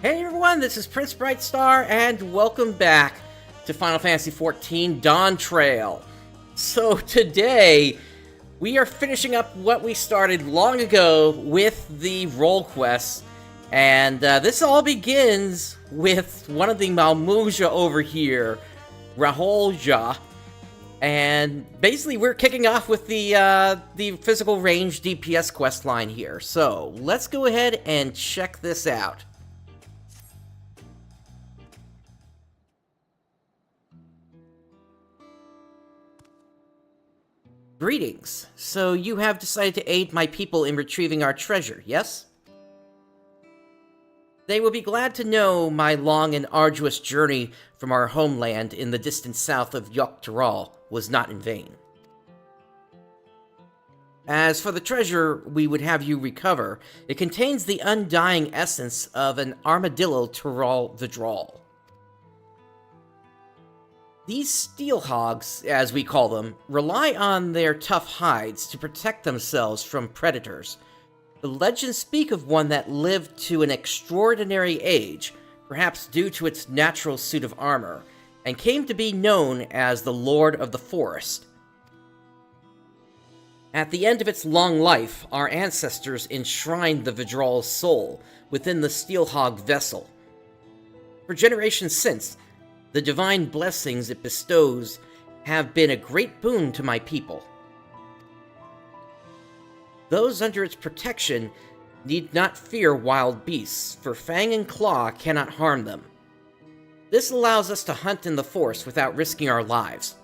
Hey everyone, this is PrinceBrightstar, and welcome back to Final Fantasy XIV Dawntrail. So today, we are finishing up what we started long ago with the role quests, and this all begins with one of the Malmuja over here, Rahulja, and basically we're kicking off with the Physical Ranged DPS quest line here. So let's go ahead and check this out. Greetings. So you have decided to aid my people in retrieving our treasure, yes? They will be glad to know my long and arduous journey from our homeland in the distant south of XIV was not in vain. As for the treasure we would have you recover, it contains the undying essence of an armadillo Tyrol the Drawl. These steel hogs, as we call them, rely on their tough hides to protect themselves from predators. The legends speak of one that lived to an extraordinary age, perhaps due to its natural suit of armor, and came to be known as the Lord of the Forest. At the end of its long life, our ancestors enshrined the Vidrol's soul within the steel hog vessel. For generations since, the divine blessings it bestows have been a great boon to my people. Those under its protection need not fear wild beasts, for Fang and Claw cannot harm them. This allows us to hunt in the forest without risking our lives.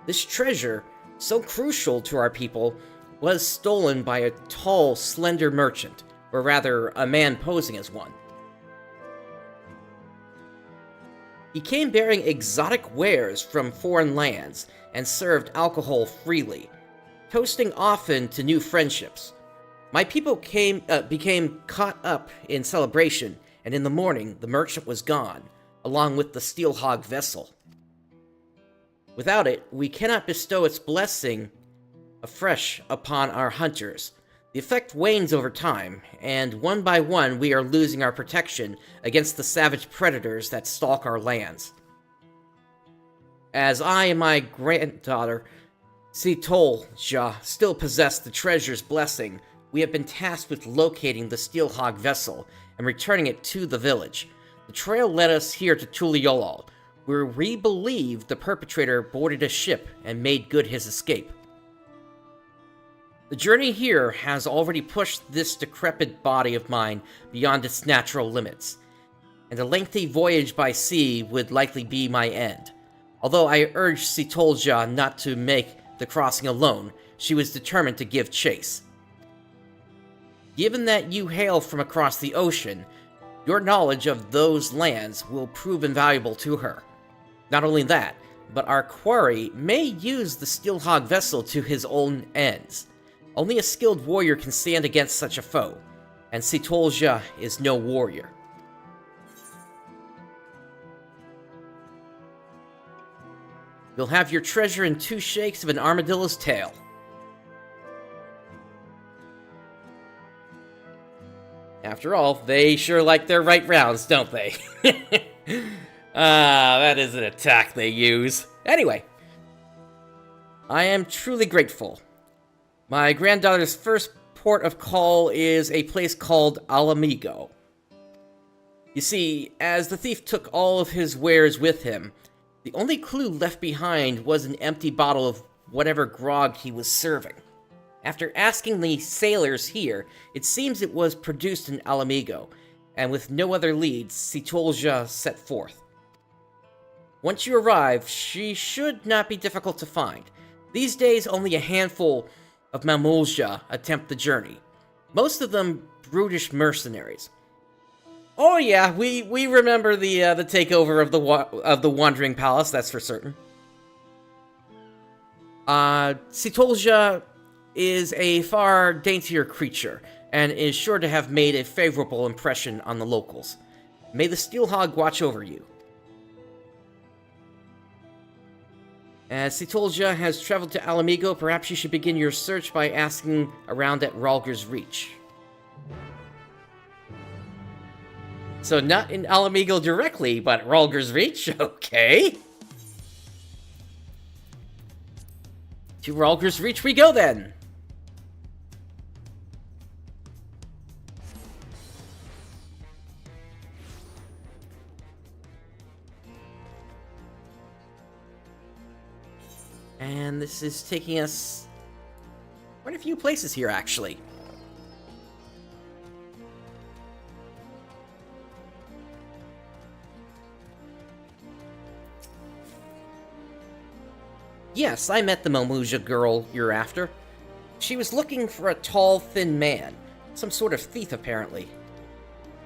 This treasure, so crucial to our people, was stolen by a tall, slender merchant, or rather, a man posing as one. He came bearing exotic wares from foreign lands and served alcohol freely, toasting often to new friendships. My people became caught up in celebration, and in the morning the merchant was gone, along with the steel hog vessel. Without it, we cannot bestow its blessing afresh upon our hunters. The effect wanes over time, and one by one we are losing our protection against the savage predators that stalk our lands. As I and my granddaughter, Sitolja, still possess the treasure's blessing, we have been tasked with locating the steel hog vessel and returning it to the village. The trail led us here to Tuliolol, where we believe the perpetrator boarded a ship and made good his escape. The journey here has already pushed this decrepit body of mine beyond its natural limits, and a lengthy voyage by sea would likely be my end. Although I urged Sitolja not to make the crossing alone, she was determined to give chase. Given that you hail from across the ocean, your knowledge of those lands will prove invaluable to her. Not only that, but our quarry may use the steel hog vessel to his own ends. Only a skilled warrior can stand against such a foe, and Sitolja is no warrior. You'll have your treasure in 2 shakes of an armadillo's tail. After all, they sure like their right rounds, don't they? That is an attack they use. Anyway, I am truly grateful. My granddaughter's first port of call is a place called Alamigo. You see, as the thief took all of his wares with him, the only clue left behind was an empty bottle of whatever grog he was serving. After asking the sailors here, it seems it was produced in Alamigo, and with no other leads, Sitolja set forth. Once you arrive, she should not be difficult to find. These days, only a handful of Malmuja attempt the journey. Most of them brutish mercenaries. Oh yeah, we remember the takeover of the Wandering Palace, that's for certain. Sitolja is a far daintier creature, and is sure to have made a favorable impression on the locals. May the Steel Hog watch over you. As Sitolja has traveled to Alamigo, perhaps you should begin your search by asking around at Ralger's Reach. So not in Alamigo directly, but Rulger's Reach? Okay. To Rulger's Reach we go then. And this is taking us quite a few places here, actually. Yes, I met the Malmuja girl you're after. She was looking for a tall, thin man. Some sort of thief, apparently.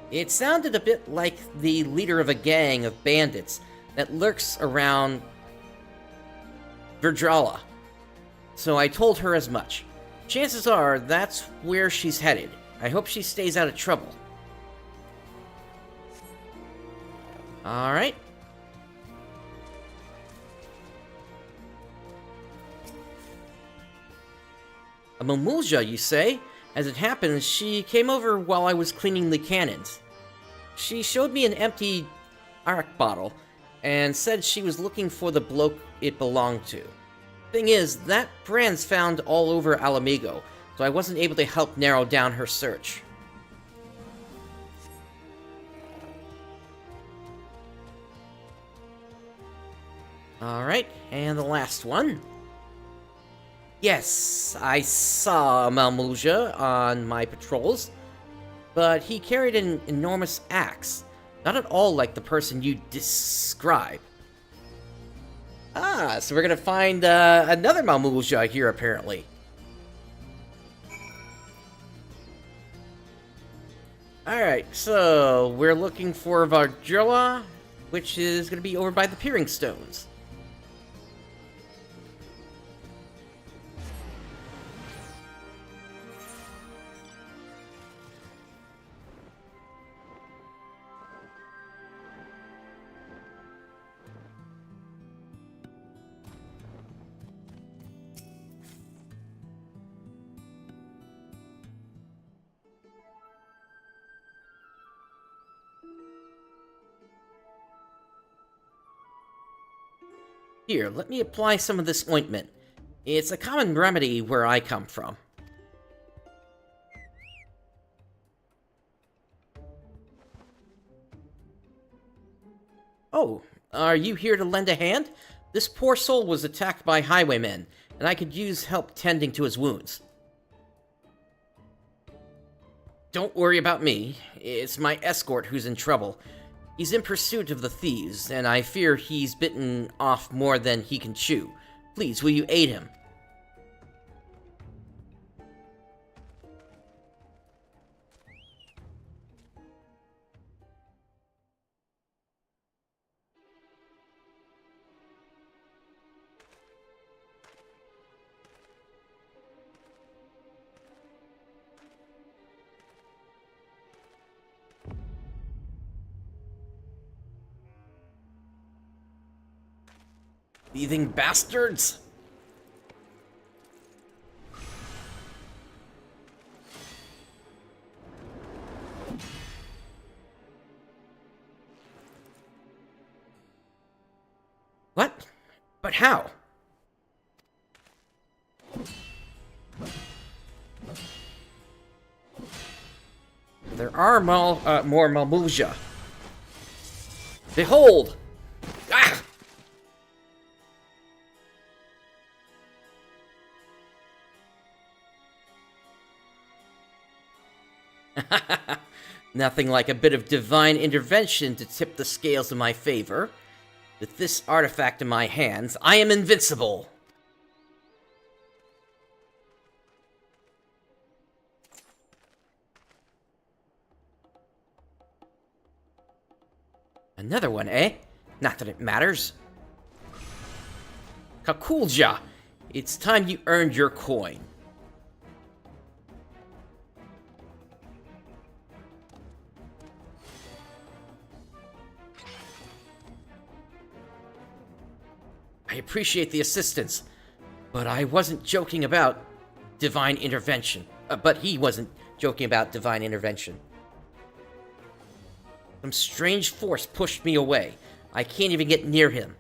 It sounded a bit like the leader of a gang of bandits that lurks around Virdrala. So I told her as much. Chances are that's where she's headed. I hope she stays out of trouble. Alright. A Malmuja, you say? As it happens, she came over while I was cleaning the cannons. She showed me an empty arak bottle, and said she was looking for the bloke it belonged to. Thing is, that brand's found all over Alamigo, so I wasn't able to help narrow down her search. Alright, and the last one. Yes, I saw Malmuja on my patrols, but he carried an enormous axe. Not at all like the person you describe. Ah, so we're gonna find another Malmuja here, apparently. Alright, so we're looking for Virdrala, which is gonna be over by the Peering Stones. Here, let me apply some of this ointment. It's a common remedy where I come from. Oh, are you here to lend a hand? This poor soul was attacked by highwaymen, and I could use help tending to his wounds. Don't worry about me. It's my escort who's in trouble. He's in pursuit of the thieves, and I fear he's bitten off more than he can chew. Please, will you aid him? Thieving bastards! What? But how? There are more Malmuja. Behold! Ah! Nothing like a bit of divine intervention to tip the scales in my favor. With this artifact in my hands, I am invincible! Another one, eh? Not that it matters. Kakulja! It's time you earned your coin. I appreciate the assistance, but I wasn't joking about divine intervention. But he wasn't joking about divine intervention. Some strange force pushed me away. I can't even get near him.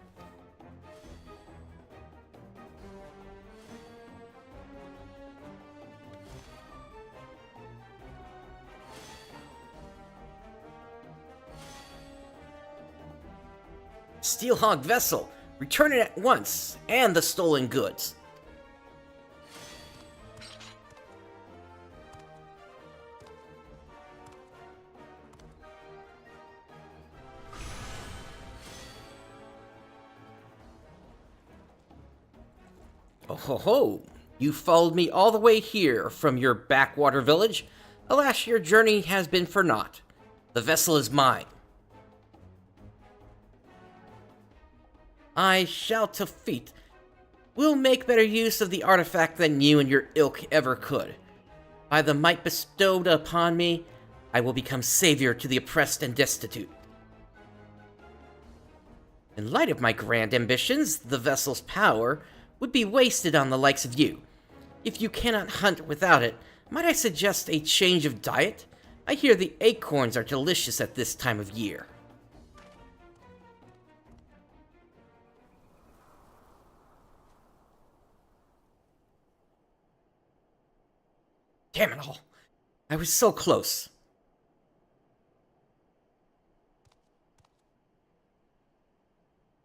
Steelhog vessel! Return it at once, and the stolen goods. Oh ho ho! You followed me all the way here from your backwater village. Alas, your journey has been for naught. The vessel is mine. I shall defeat. We'll make better use of the artifact than you and your ilk ever could. By the might bestowed upon me, I will become savior to the oppressed and destitute. In light of my grand ambitions, the vessel's power would be wasted on the likes of you. If you cannot hunt without it, might I suggest a change of diet? I hear the acorns are delicious at this time of year. Damn it all. I was so close.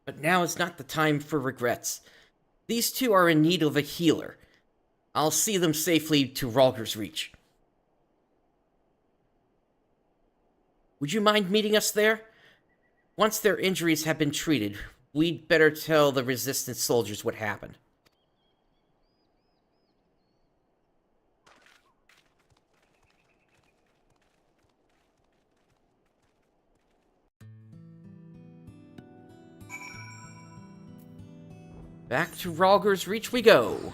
But now is not the time for regrets. These two are in need of a healer. I'll see them safely to Ralger's Reach. Would you mind meeting us there? Once their injuries have been treated, we'd better tell the Resistance soldiers what happened. Back to Ralger's Reach we go.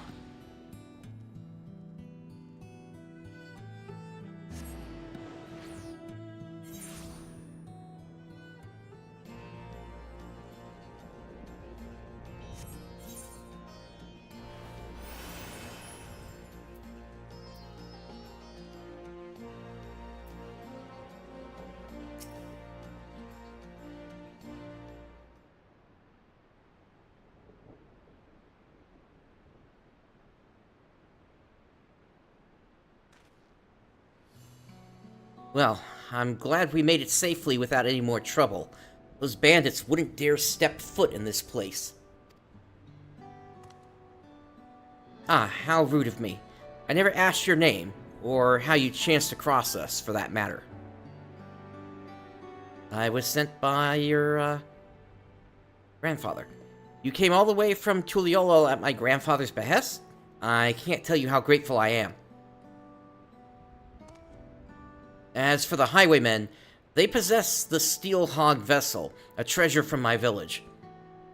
Well, I'm glad we made it safely without any more trouble. Those bandits wouldn't dare step foot in this place. Ah, how rude of me. I never asked your name, or how you chanced across us, for that matter. I was sent by your, grandfather. You came all the way from Tuliolo at my grandfather's behest? I can't tell you how grateful I am. As for the highwaymen, they possess the Steelhog vessel, a treasure from my village.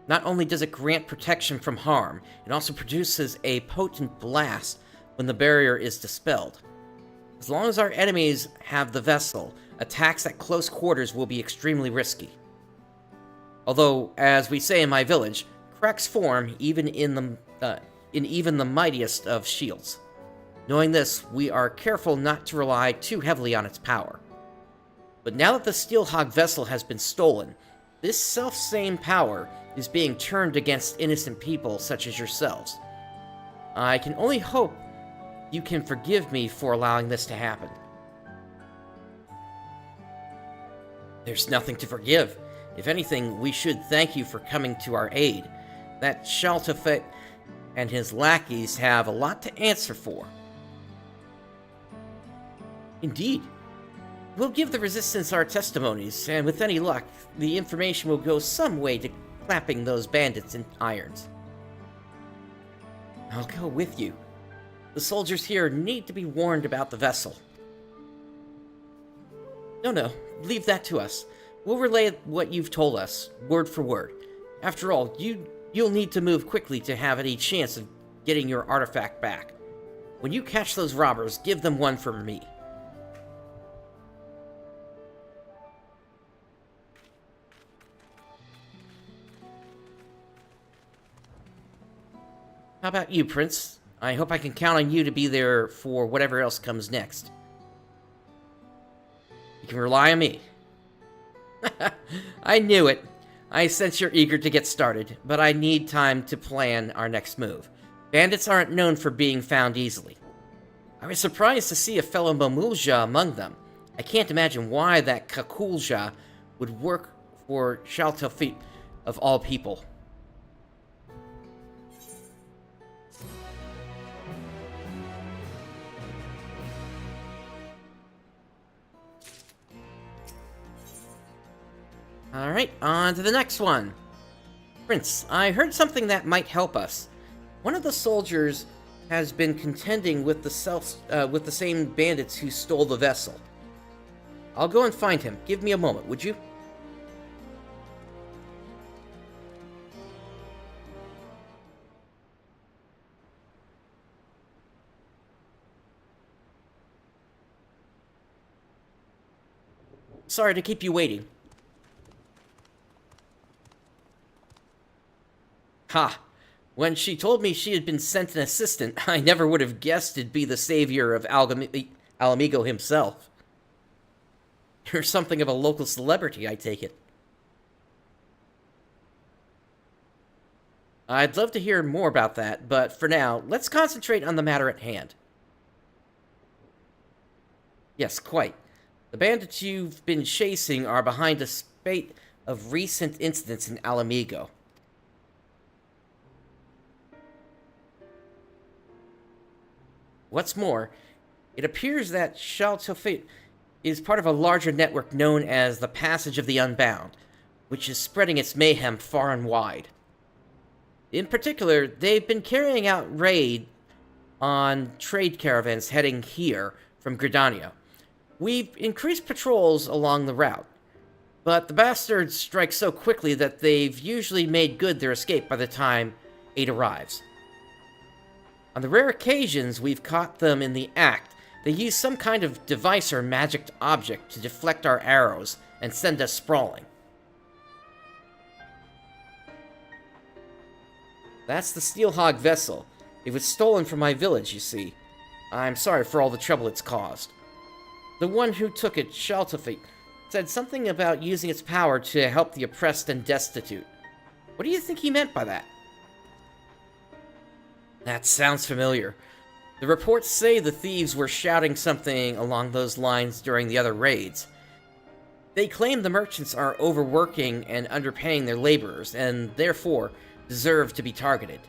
Not only does it grant protection from harm, it also produces a potent blast when the barrier is dispelled. As long as our enemies have the vessel, attacks at close quarters will be extremely risky. Although, as we say in my village, cracks form even in the mightiest of shields. Knowing this, we are careful not to rely too heavily on its power. But now that the Steelhog vessel has been stolen, this self-same power is being turned against innocent people such as yourselves. I can only hope you can forgive me for allowing this to happen. There's nothing to forgive. If anything, we should thank you for coming to our aid. That Shaltafet and his lackeys have a lot to answer for. Indeed. We'll give the Resistance our testimonies, and with any luck, the information will go some way to clapping those bandits in irons. I'll go with you. The soldiers here need to be warned about the vessel. No, leave that to us. We'll relay what you've told us, word for word. After all, you'll need to move quickly to have any chance of getting your artifact back. When you catch those robbers, give them one from me. How about you, Prince? I hope I can count on you to be there for whatever else comes next. You can rely on me. I knew it. I sense you're eager to get started, but I need time to plan our next move. Bandits aren't known for being found easily. I was surprised to see a fellow Momulja among them. I can't imagine why that Kakulja would work for Shaltofit of all people. Alright, on to the next one. Prince, I heard something that might help us. One of the soldiers has been contending with the same bandits who stole the vessel. I'll go and find him. Give me a moment, would you? Sorry to keep you waiting. Ha! When she told me she had been sent an assistant, I never would have guessed it'd be the savior of Alamigo himself. You're something of a local celebrity, I take it. I'd love to hear more about that, but for now, let's concentrate on the matter at hand. Yes, quite. The bandits you've been chasing are behind a spate of recent incidents in Alamigo. What's more, it appears that Shaltofit is part of a larger network known as the Passage of the Unbound, which is spreading its mayhem far and wide. In particular, they've been carrying out raids on trade caravans heading here from Gridania. We've increased patrols along the route, but the bastards strike so quickly that they've usually made good their escape by the time aid arrives. On the rare occasions we've caught them in the act, they use some kind of device or magic object to deflect our arrows and send us sprawling. That's the Steelhog vessel. It was stolen from my village, you see. I'm sorry for all the trouble it's caused. The one who took it, Shaltofit, said something about using its power to help the oppressed and destitute. What do you think he meant by that? That sounds familiar. The reports say the thieves were shouting something along those lines during the other raids. They claim the merchants are overworking and underpaying their laborers, and therefore deserve to be targeted.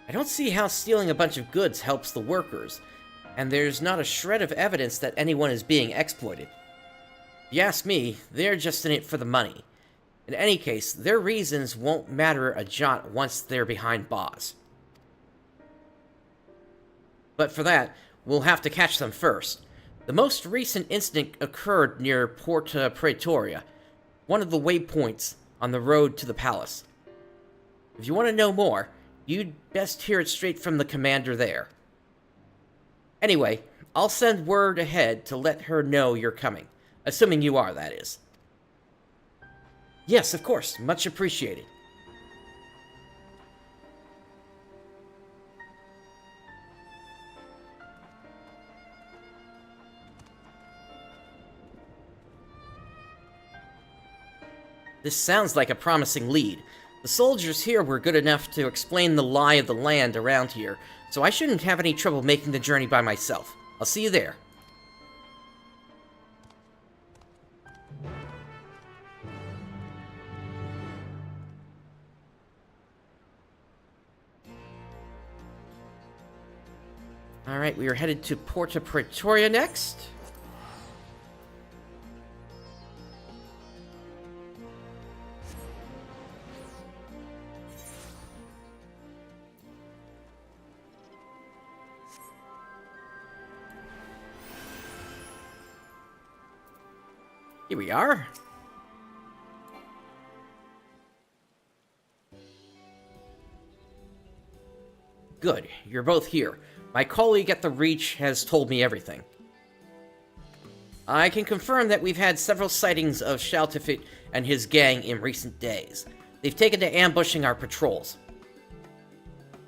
I don't see how stealing a bunch of goods helps the workers, and there's not a shred of evidence that anyone is being exploited. If you ask me, they're just in it for the money. In any case, their reasons won't matter a jot once they're behind bars. But for that, we'll have to catch them first. The most recent incident occurred near Porta Praetoria, one of the waypoints on the road to the palace. If you want to know more, you'd best hear it straight from the commander there. Anyway, I'll send word ahead to let her know you're coming. Assuming you are, that is. Yes, of course. Much appreciated. This sounds like a promising lead. The soldiers here were good enough to explain the lie of the land around here, so I shouldn't have any trouble making the journey by myself. I'll see you there. Alright, we are headed to Porta Praetoria next. Here we are. Good, you're both here. My colleague at the Reach has told me everything. I can confirm that we've had several sightings of Shaltofit and his gang in recent days. They've taken to ambushing our patrols.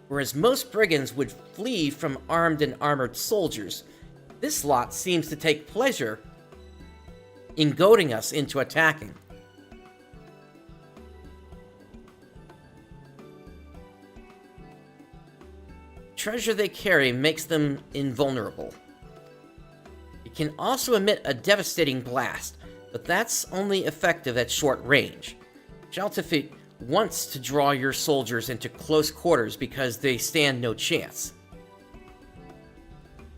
Whereas most brigands would flee from armed and armored soldiers, this lot seems to take pleasure in goading us into attacking. Treasure they carry makes them invulnerable. It can also emit a devastating blast, but that's only effective at short range. Jaltifit wants to draw your soldiers into close quarters because they stand no chance.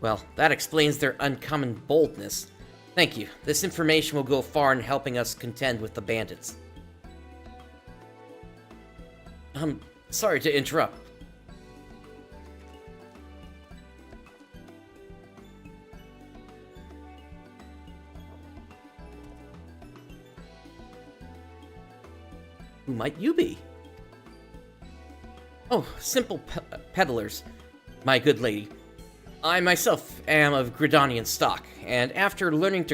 Well, that explains their uncommon boldness. Thank you. This information will go far in helping us contend with the bandits. Sorry to interrupt. Who might you be? Oh, simple peddlers, my good lady. I myself am of Gridanian stock, and after learning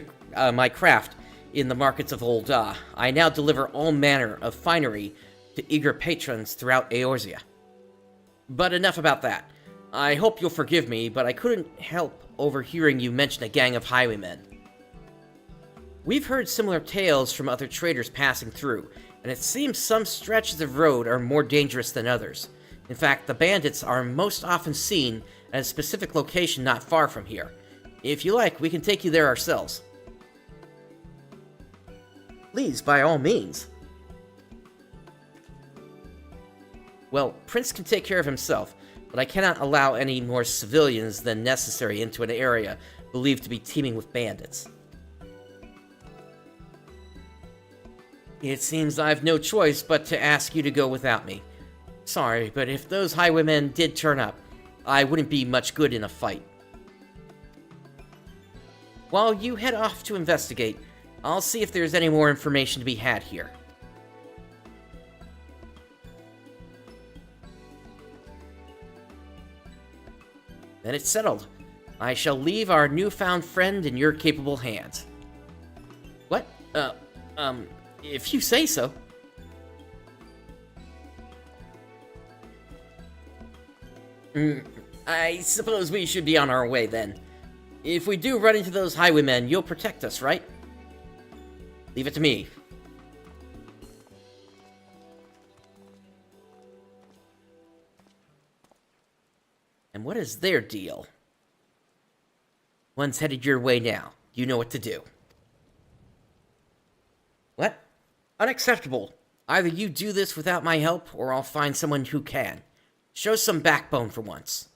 my craft in the markets of Ul'dah, I now deliver all manner of finery to eager patrons throughout Eorzea. But enough about that. I hope you'll forgive me, but I couldn't help overhearing you mention a gang of highwaymen. We've heard similar tales from other traders passing through, and it seems some stretches of road are more dangerous than others. In fact, the bandits are most often seen at a specific location not far from here. If you like, we can take you there ourselves. Please, by all means. Well, Prince can take care of himself, but I cannot allow any more civilians than necessary into an area believed to be teeming with bandits. It seems I've no choice but to ask you to go without me. Sorry, but if those highwaymen did turn up, I wouldn't be much good in a fight. While you head off to investigate, I'll see if there's any more information to be had here. Then it's settled. I shall leave our newfound friend in your capable hands. What? If you say so. I suppose we should be on our way then. If we do run into those highwaymen, you'll protect us, right? Leave it to me. And what is their deal? One's headed your way now. You know what to do. What? Unacceptable. Either you do this without my help, or I'll find someone who can. Show some backbone for once.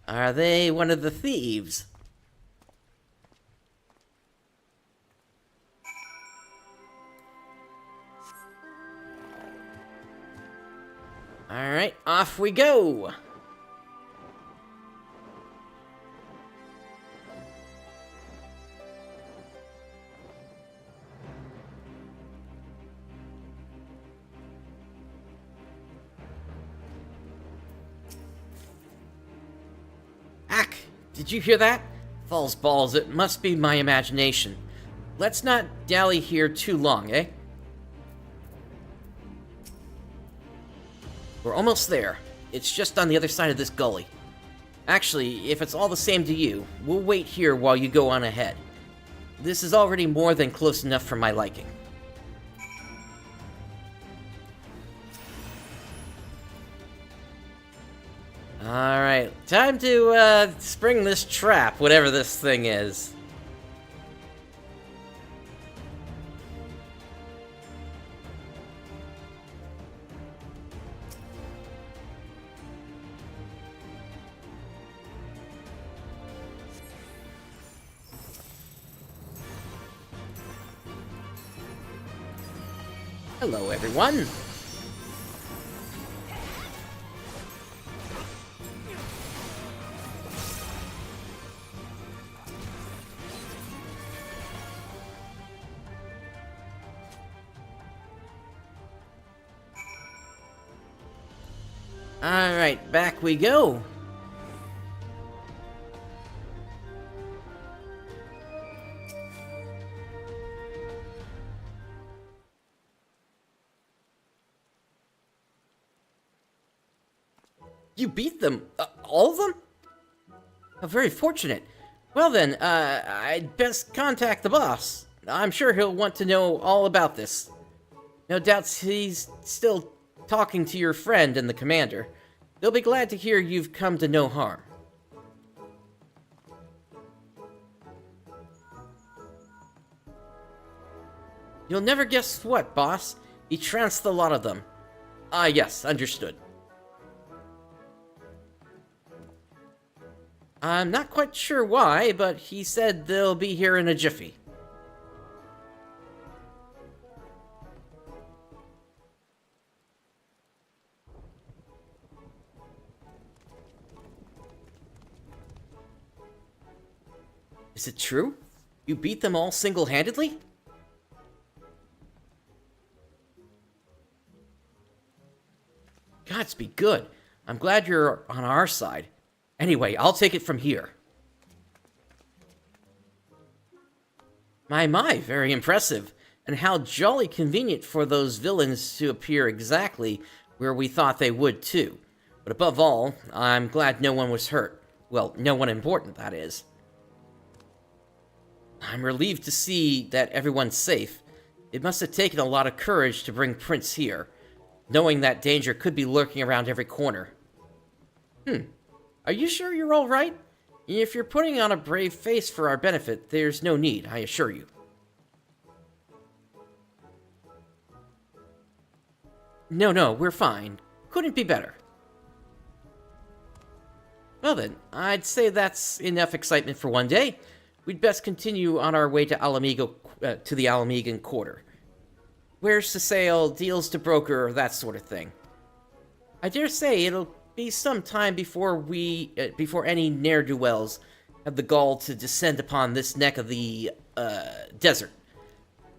Are they one of the thieves? Alright, off we go! Ack! Did you hear that? False balls, it must be my imagination. Let's not dally here too long, eh? We're almost there. It's just on the other side of this gully. Actually, if it's all the same to you, we'll wait here while you go on ahead. This is already more than close enough for my liking. Alright, time to spring this trap, whatever this thing is. Hello, everyone. Alright, back we go. You beat them? All of them? How very fortunate. Well then, I'd best contact the boss. I'm sure he'll want to know all about this. No doubts he's still talking to your friend and the commander. They'll be glad to hear you've come to no harm. You'll never guess what, boss. He trounced a lot of them. Ah, yes, understood. I'm not quite sure why, but he said they'll be here in a jiffy. Is it true? You beat them all single-handedly? Gods be good. I'm glad you're on our side. Anyway, I'll take it from here. My, very impressive. And how jolly convenient for those villains to appear exactly where we thought they would, too. But above all, I'm glad no one was hurt. Well, no one important, that is. I'm relieved to see that everyone's safe. It must have taken a lot of courage to bring Prince here, knowing that danger could be lurking around every corner. Are you sure you're all right? If you're putting on a brave face for our benefit, there's no need, I assure you. No, we're fine. Couldn't be better. Well then, I'd say that's enough excitement for one day. We'd best continue on our way to to the Alamegan Quarter. Wares to sale, deals to broker, that sort of thing. I dare say it'll be some time before any ne'er-do-wells have the gall to descend upon this neck of the desert.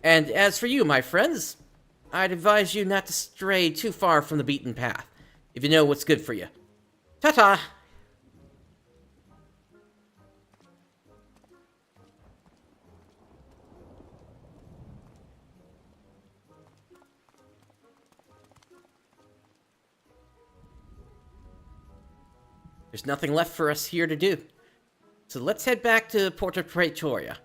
And as for you, my friends, I'd advise you not to stray too far from the beaten path, if you know what's good for you. Ta-ta! There's nothing left for us here to do. So let's head back to Porta Praetoria.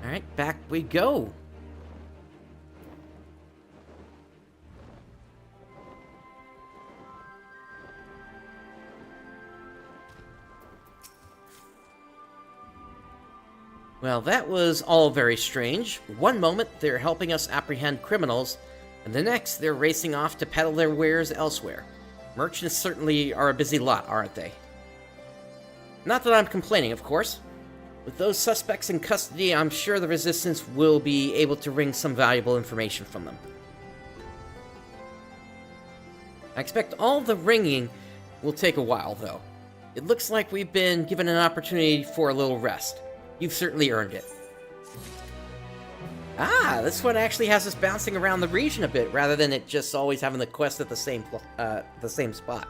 Alright, back we go. Well, that was all very strange. One moment, they're helping us apprehend criminals, and the next, they're racing off to peddle their wares elsewhere. Merchants certainly are a busy lot, aren't they? Not that I'm complaining, of course. With those suspects in custody, I'm sure the Resistance will be able to wring some valuable information from them. I expect all the wringing will take a while, though. It looks like we've been given an opportunity for a little rest. You've certainly earned it. Ah, this one actually has us bouncing around the region a bit, rather than it just always having the quest at the same spot.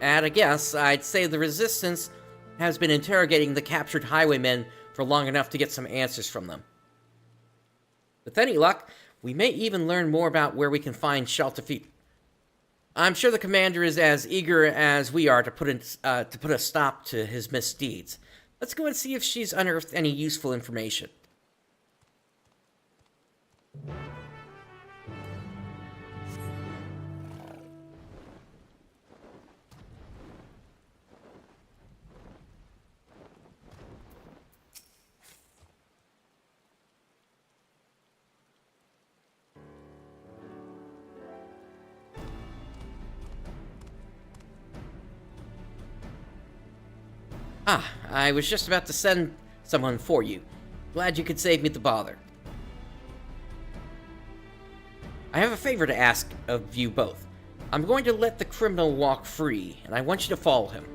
At a guess, I'd say the Resistance has been interrogating the captured highwaymen for long enough to get some answers from them. With any luck, we may even learn more about where we can find Shaltafit. I'm sure the commander is as eager as we are to put a stop to his misdeeds. Let's go and see if she's unearthed any useful information. Ah, I was just about to send someone for you. Glad you could save me the bother. I have a favor to ask of you both. I'm going to let the criminal walk free, and I want you to follow him.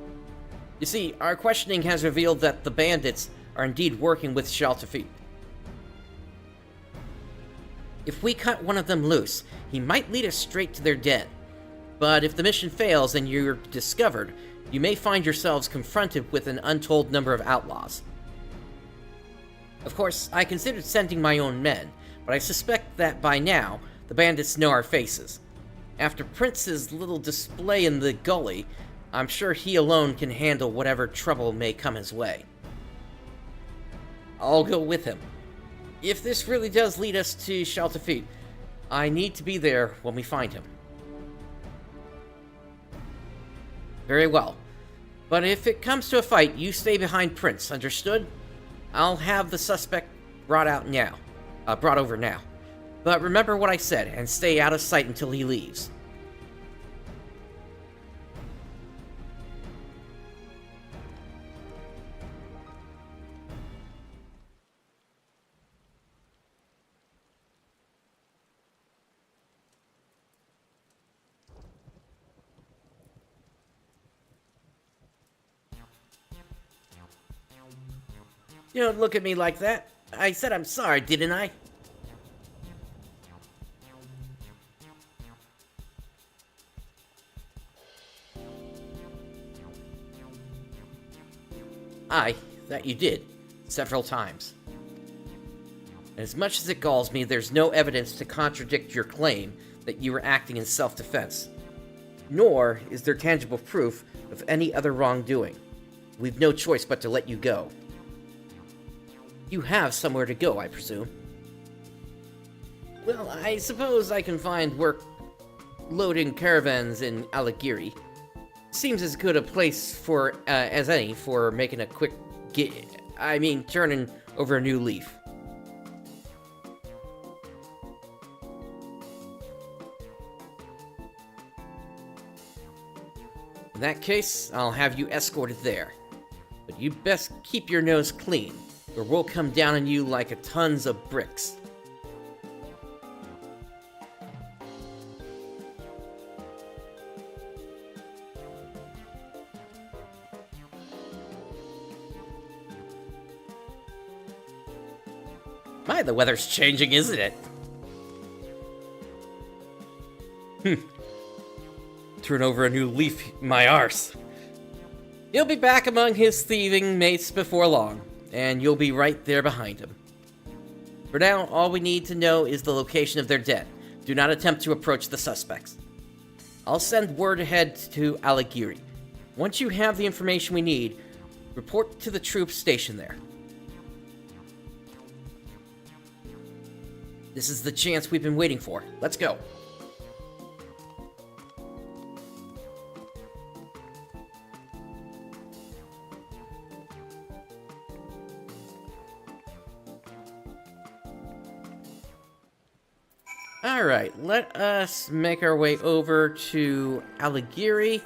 You see, our questioning has revealed that the bandits are indeed working with Shaltafit. If we cut one of them loose, he might lead us straight to their den. But if the mission fails and you're discovered, you may find yourselves confronted with an untold number of outlaws. Of course, I considered sending my own men, but I suspect that by now, the bandits know our faces. After Prince's little display in the gully, I'm sure he alone can handle whatever trouble may come his way. I'll go with him. If this really does lead us to Chaltefeet, I need to be there when we find him. Very well. But if it comes to a fight, you stay behind Prince, understood? I'll have the suspect brought over now. But remember what I said, and stay out of sight until he leaves. You don't look at me like that. I said I'm sorry, didn't I? Aye, that you did. Several times. As much as it galls me, there's no evidence to contradict your claim that you were acting in self-defense. Nor is there tangible proof of any other wrongdoing. We've no choice but to let you go. You have somewhere to go, I presume. Well, I suppose I can find work loading caravans in Aligiri. Seems as good a place as any for making a quick turning over a new leaf. In that case, I'll have you escorted there. But you best keep your nose clean, or we'll come down on you like tons of bricks. My, the weather's changing, isn't it? Turn over a new leaf, my arse. He'll be back among his thieving mates before long, and you'll be right there behind him. For now, all we need to know is the location of their dead. Do not attempt to approach the suspects. I'll send word ahead to Aligiri. Once you have the information we need, report to the troops stationed there. This is the chance we've been waiting for. Let's go. Alright, let us make our way over to Aligiri.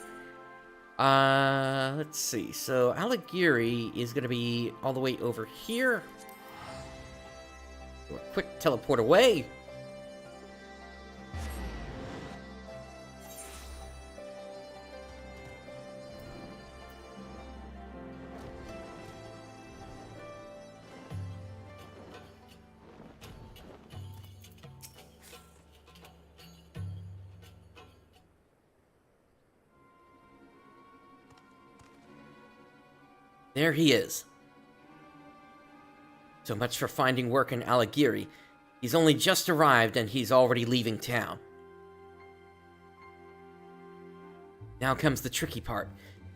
Let's see. So, Aligiri is going to be all the way over here. Do a quick teleport away. There he is. So much for finding work in Aligiri. He's only just arrived and he's already leaving town. Now comes the tricky part.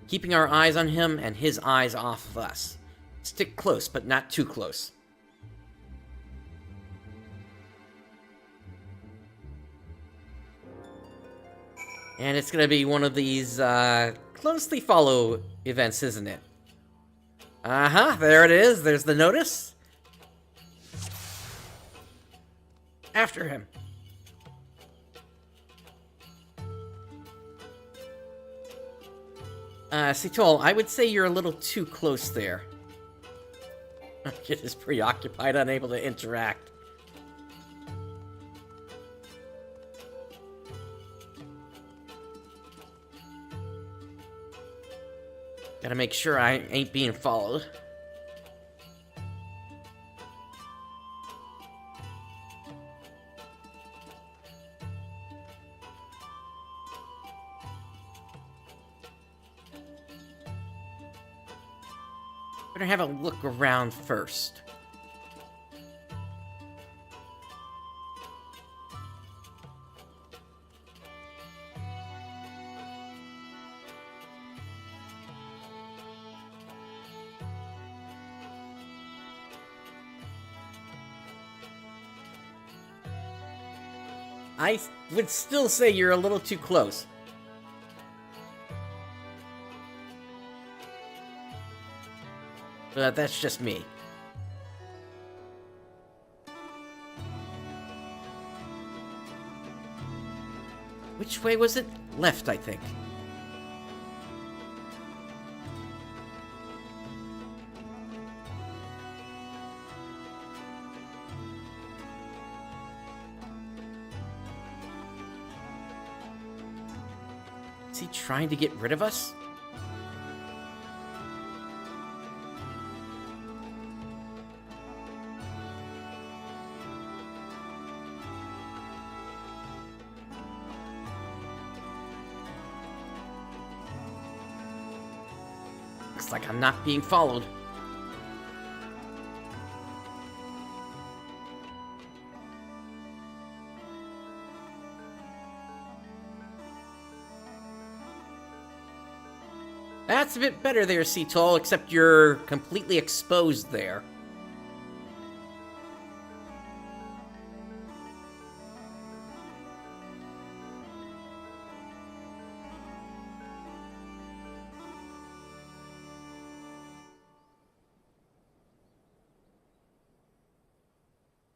Keeping our eyes on him and his eyes off of us. Stick close, but not too close. And it's gonna be one of these, closely follow events, isn't it? There it is. There's the notice. After him. Citol, I would say you're a little too close there. Kid is preoccupied, unable to interact. Gotta make sure I ain't being followed. Better have a look around first. I would still say you're a little too close. But that's just me. Which way was it? Left, I think. Is he trying to get rid of us? Looks like I'm not being followed. That's a bit better there, Seatol, except you're completely exposed there.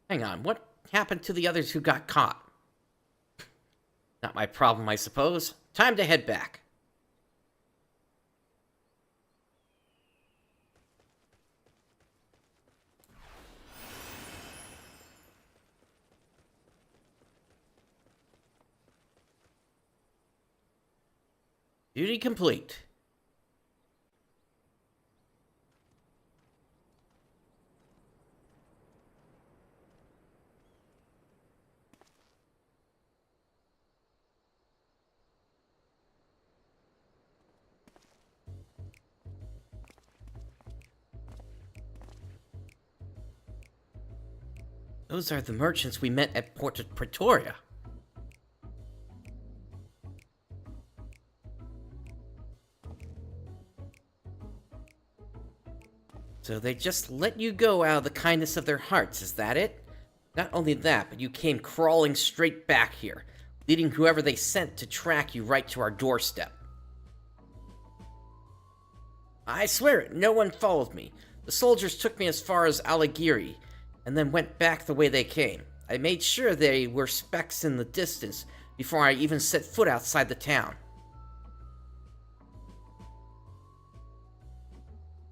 Hang on, what happened to the others who got caught? Not my problem, I suppose. Time to head back. Duty complete. Those are the merchants we met at Port of Pretoria. So they just let you go out of the kindness of their hearts, is that it? Not only that, but you came crawling straight back here, leading whoever they sent to track you right to our doorstep. I swear it, no one followed me. The soldiers took me as far as Alagiri, and then went back the way they came. I made sure they were specks in the distance before I even set foot outside the town.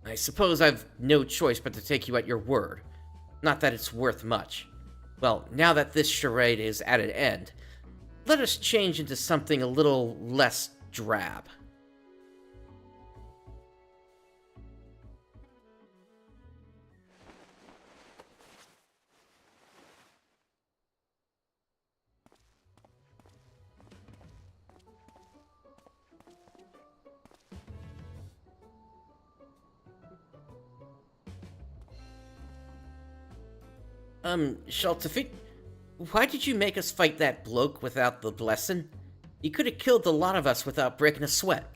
I suppose I've no choice but to take you at your word. Not that it's worth much. Well, now that this charade is at an end, let us change into something a little less drab. Shaltafit, why did you make us fight that bloke without the blessing? He could have killed a lot of us without breaking a sweat.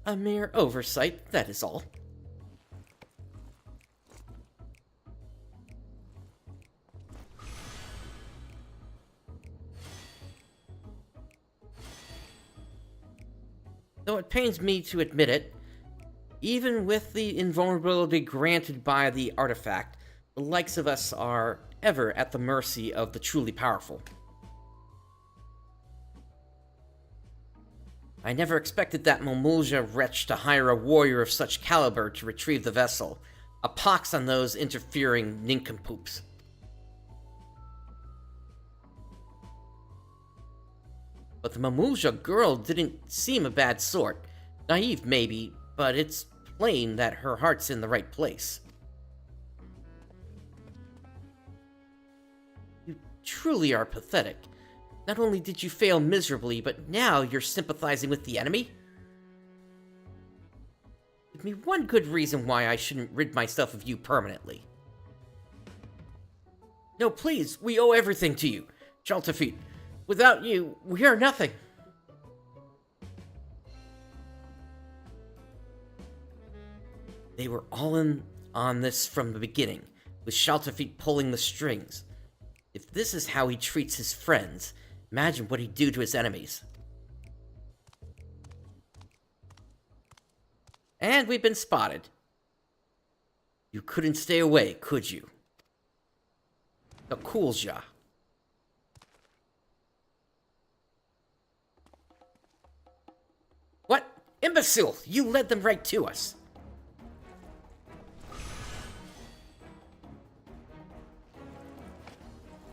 A mere oversight, that is all. Though it pains me to admit it, even with the invulnerability granted by the artifact, the likes of us are ever at the mercy of the truly powerful. I never expected that Momulja wretch to hire a warrior of such caliber to retrieve the vessel. A pox on those interfering nincompoops. But the Momulja girl didn't seem a bad sort. Naive, maybe, but it's plain that her heart's in the right place. You truly are pathetic. Not only did you fail miserably, but now you're sympathizing with the enemy? Give me one good reason why I shouldn't rid myself of you permanently. No, please, we owe everything to you, Shaltafit. Without you, we are nothing. They were all in on this from the beginning, with Shaltafit pulling the strings. If this is how he treats his friends, imagine what he'd do to his enemies. And we've been spotted. You couldn't stay away, could you? Kakulja. What? Imbecile! You led them right to us.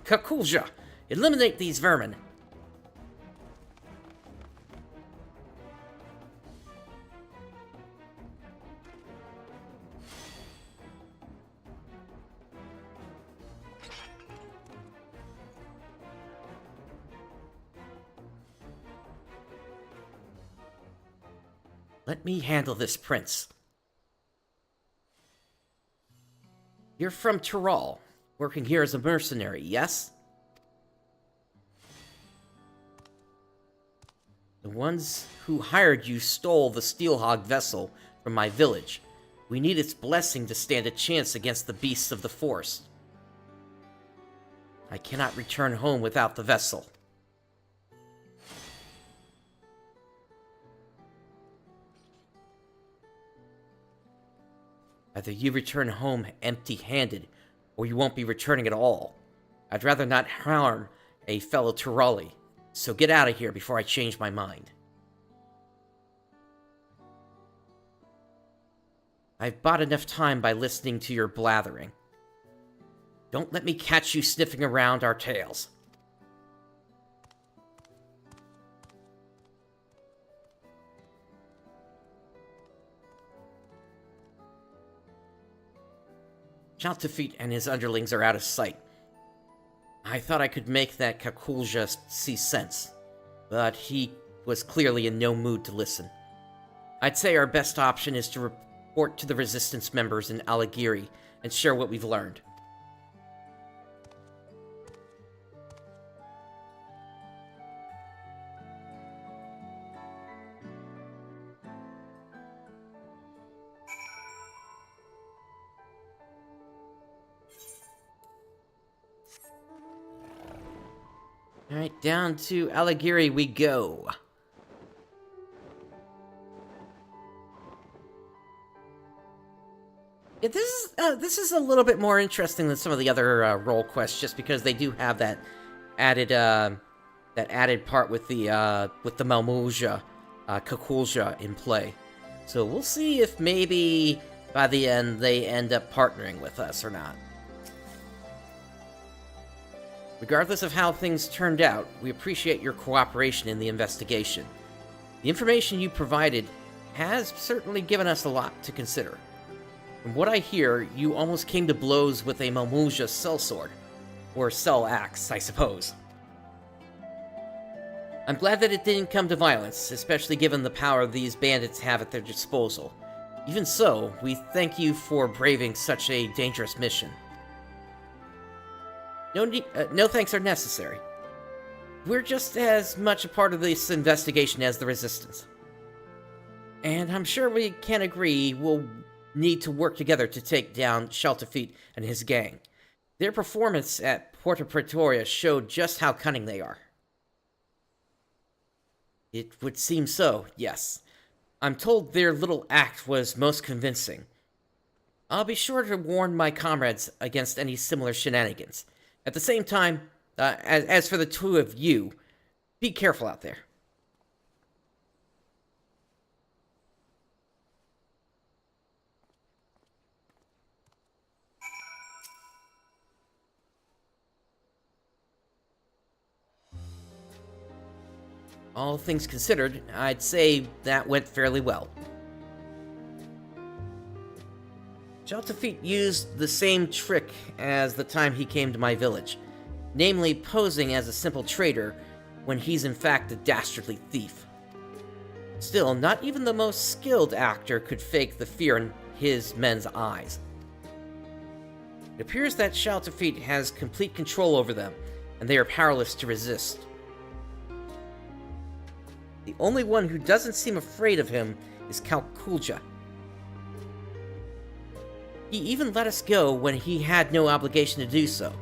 Kakulja! Eliminate these vermin. Let me handle this, Prince. You're from Tyrol, working here as a mercenary, yes? The ones who hired you stole the Steelhog vessel from my village. We need its blessing to stand a chance against the beasts of the forest. I cannot return home without the vessel. Either you return home empty-handed, or you won't be returning at all. I'd rather not harm a fellow Tyroli, so get out of here before I change my mind. I've bought enough time by listening to your blathering. Don't let me catch you sniffing around our tails. Shaltafit and his underlings are out of sight. I thought I could make that Kakulja see sense, but he was clearly in no mood to listen. I'd say our best option is to report to the Resistance members in Alagiri and share what we've learned. Alright, down to Alagiri we go. Yeah, this is a little bit more interesting than some of the other role quests, just because they do have that added part with the Malmuja, Kakulja in play. So we'll see if maybe by the end they end up partnering with us or not. Regardless of how things turned out, we appreciate your cooperation in the investigation. The information you provided has certainly given us a lot to consider. From what I hear, you almost came to blows with a Malmuja sellsword. Or cell axe, I suppose. I'm glad that it didn't come to violence, especially given the power these bandits have at their disposal. Even so, we thank you for braving such a dangerous mission. No thanks are necessary. We're just as much a part of this investigation as the Resistance. And I'm sure we can agree we'll need to work together to take down Shaltafit and his gang. Their performance at Porta Pretoria showed just how cunning they are. It would seem so, yes. I'm told their little act was most convincing. I'll be sure to warn my comrades against any similar shenanigans. At the same time, as for the two of you, be careful out there. All things considered, I'd say that went fairly well. Shaltafit used the same trick as the time he came to my village, namely posing as a simple trader when he's in fact a dastardly thief. Still, not even the most skilled actor could fake the fear in his men's eyes. It appears that Shaltafeet has complete control over them, and they are powerless to resist. The only one who doesn't seem afraid of him is Kalkulja. He even let us go when he had no obligation to do so.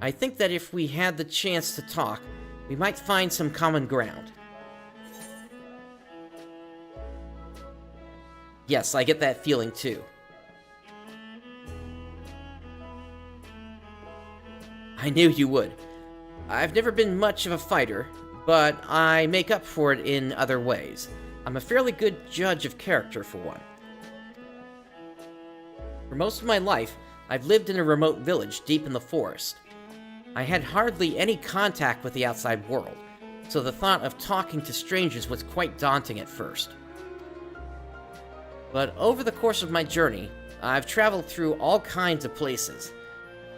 I think that if we had the chance to talk, we might find some common ground. Yes, I get that feeling too. I knew you would. I've never been much of a fighter, but I make up for it in other ways. I'm a fairly good judge of character, for one. For most of my life, I've lived in a remote village deep in the forest. I had hardly any contact with the outside world, so the thought of talking to strangers was quite daunting at first. But over the course of my journey, I've traveled through all kinds of places.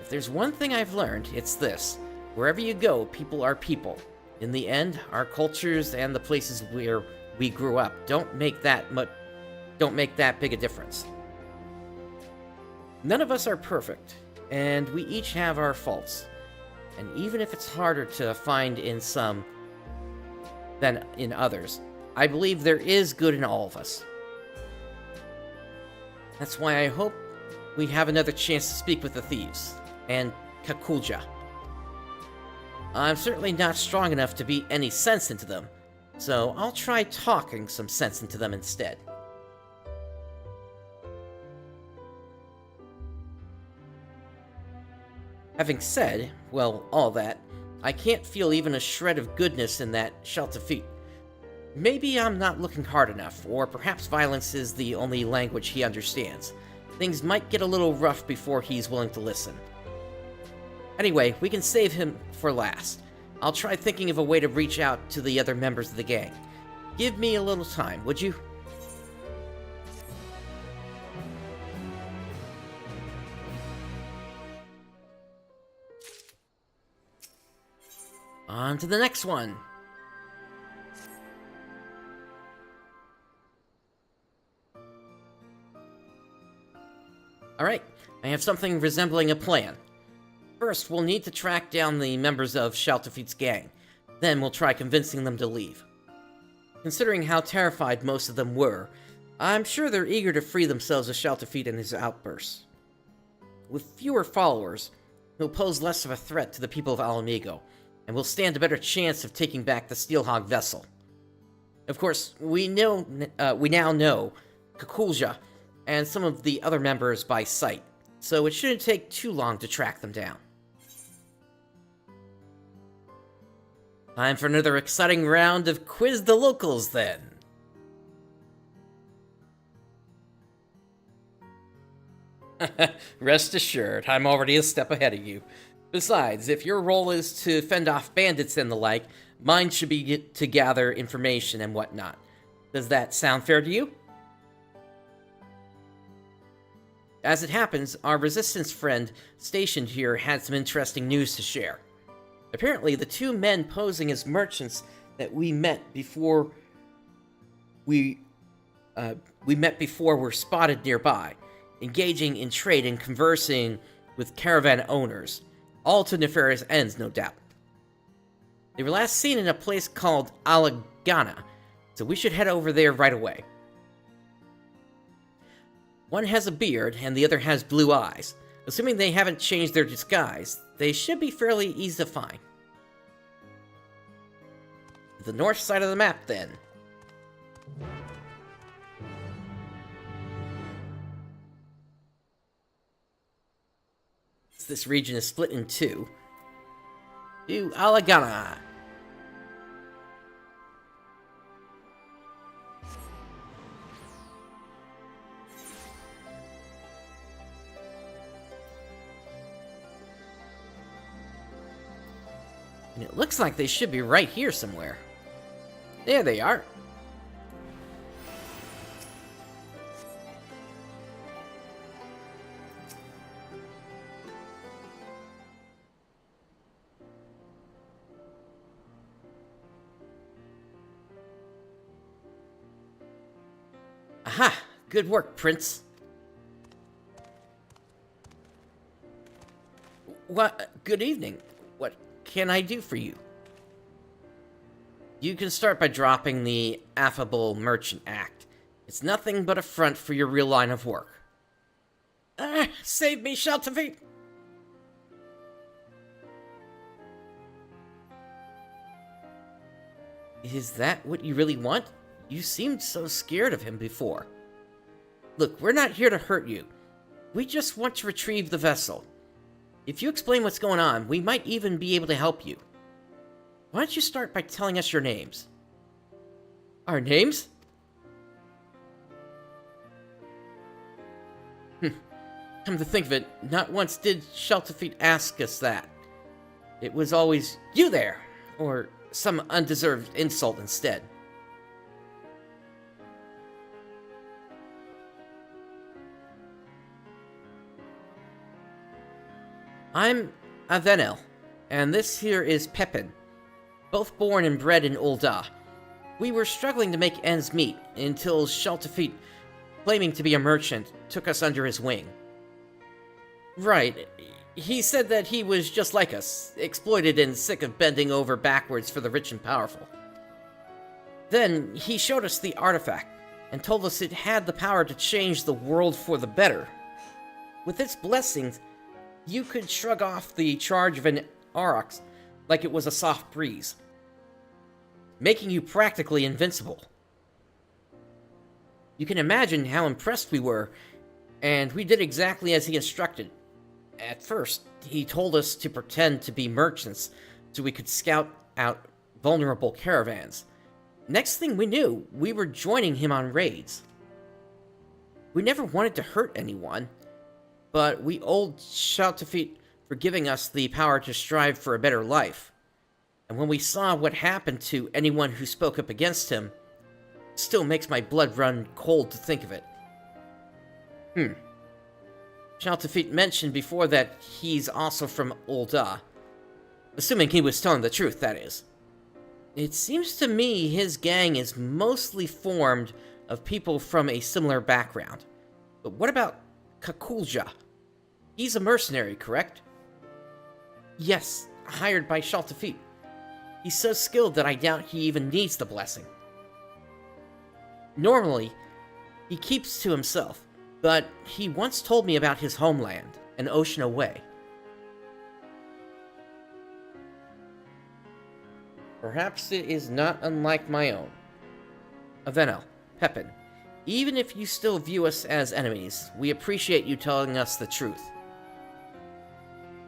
If there's one thing I've learned, it's this. Wherever you go, people are people. In the end, our cultures and the places where we grew up don't make that big a difference. None of us are perfect, and we each have our faults. And even if it's harder to find in some than in others, I believe there is good in all of us. That's why I hope we have another chance to speak with the thieves, and Kalkulja. I'm certainly not strong enough to beat any sense into them, so I'll try talking some sense into them instead. Having said, well, all that, I can't feel even a shred of goodness in that Shaltafeet. Maybe I'm not looking hard enough, or perhaps violence is the only language he understands. Things might get a little rough before he's willing to listen. Anyway, we can save him for last. I'll try thinking of a way to reach out to the other members of the gang. Give me a little time, would you? On to the next one. Alright, I have something resembling a plan. First, we'll need to track down the members of Shaltafeet's gang. Then we'll try convincing them to leave. Considering how terrified most of them were, I'm sure they're eager to free themselves of Shaltafeet and his outbursts. With fewer followers, he'll pose less of a threat to the people of Alamigo, and we'll stand a better chance of taking back the Steelhog vessel. Of course, we now know Kalkulja and some of the other members by sight, so it shouldn't take too long to track them down. Time for another exciting round of Quiz the Locals, then. Rest assured, I'm already a step ahead of you. Besides, if your role is to fend off bandits and the like, mine should be to gather information and whatnot. Does that sound fair to you? As it happens, our resistance friend stationed here had some interesting news to share. Apparently, the two men posing as merchants that we met before were spotted nearby, engaging in trade and conversing with caravan owners, all to nefarious ends, no doubt. They were last seen in a place called Alagana, so we should head over there right away. One has a beard, and the other has blue eyes. Assuming they haven't changed their disguise, they should be fairly easy to find. The north side of the map, then. This region is split in two. To Alagana. And it looks like they should be right here somewhere. There they are. Aha! Good work, Prince. What? Good evening. What can I do for you? You can start by dropping the affable merchant act. It's nothing but a front for your real line of work. Save me, XIV! Is that what you really want? You seemed so scared of him before. Look, we're not here to hurt you. We just want to retrieve the vessel. If you explain what's going on, we might even be able to help you. Why don't you start by telling us your names? Our names? Come to think of it, not once did XIV ask us that. It was always, you there! Or some undeserved insult instead. I'm Avenel, and this here is Pepin, both born and bred in Ul'dah. We were struggling to make ends meet until XIV, claiming to be a merchant, took us under his wing. Right, he said that he was just like us, exploited and sick of bending over backwards for the rich and powerful. Then he showed us the artifact, and told us it had the power to change the world for the better. With its blessings, you could shrug off the charge of an Aurochs like it was a soft breeze, making you practically invincible. You can imagine how impressed we were, and we did exactly as he instructed. At first, he told us to pretend to be merchants so we could scout out vulnerable caravans. Next thing we knew, we were joining him on raids. We never wanted to hurt anyone, but we owed XIV for giving us the power to strive for a better life. And when we saw what happened to anyone who spoke up against him, it still makes my blood run cold to think of it. XIV mentioned before that he's also from Ul'dah. Assuming he was telling the truth, that is. It seems to me his gang is mostly formed of people from a similar background. But what about Kakulja? He's a mercenary, correct? Yes, hired by XIV. He's so skilled that I doubt he even needs the blessing. Normally, he keeps to himself, but he once told me about his homeland, an ocean away. Perhaps it is not unlike my own. Avenel, Pepin, even if you still view us as enemies, we appreciate you telling us the truth.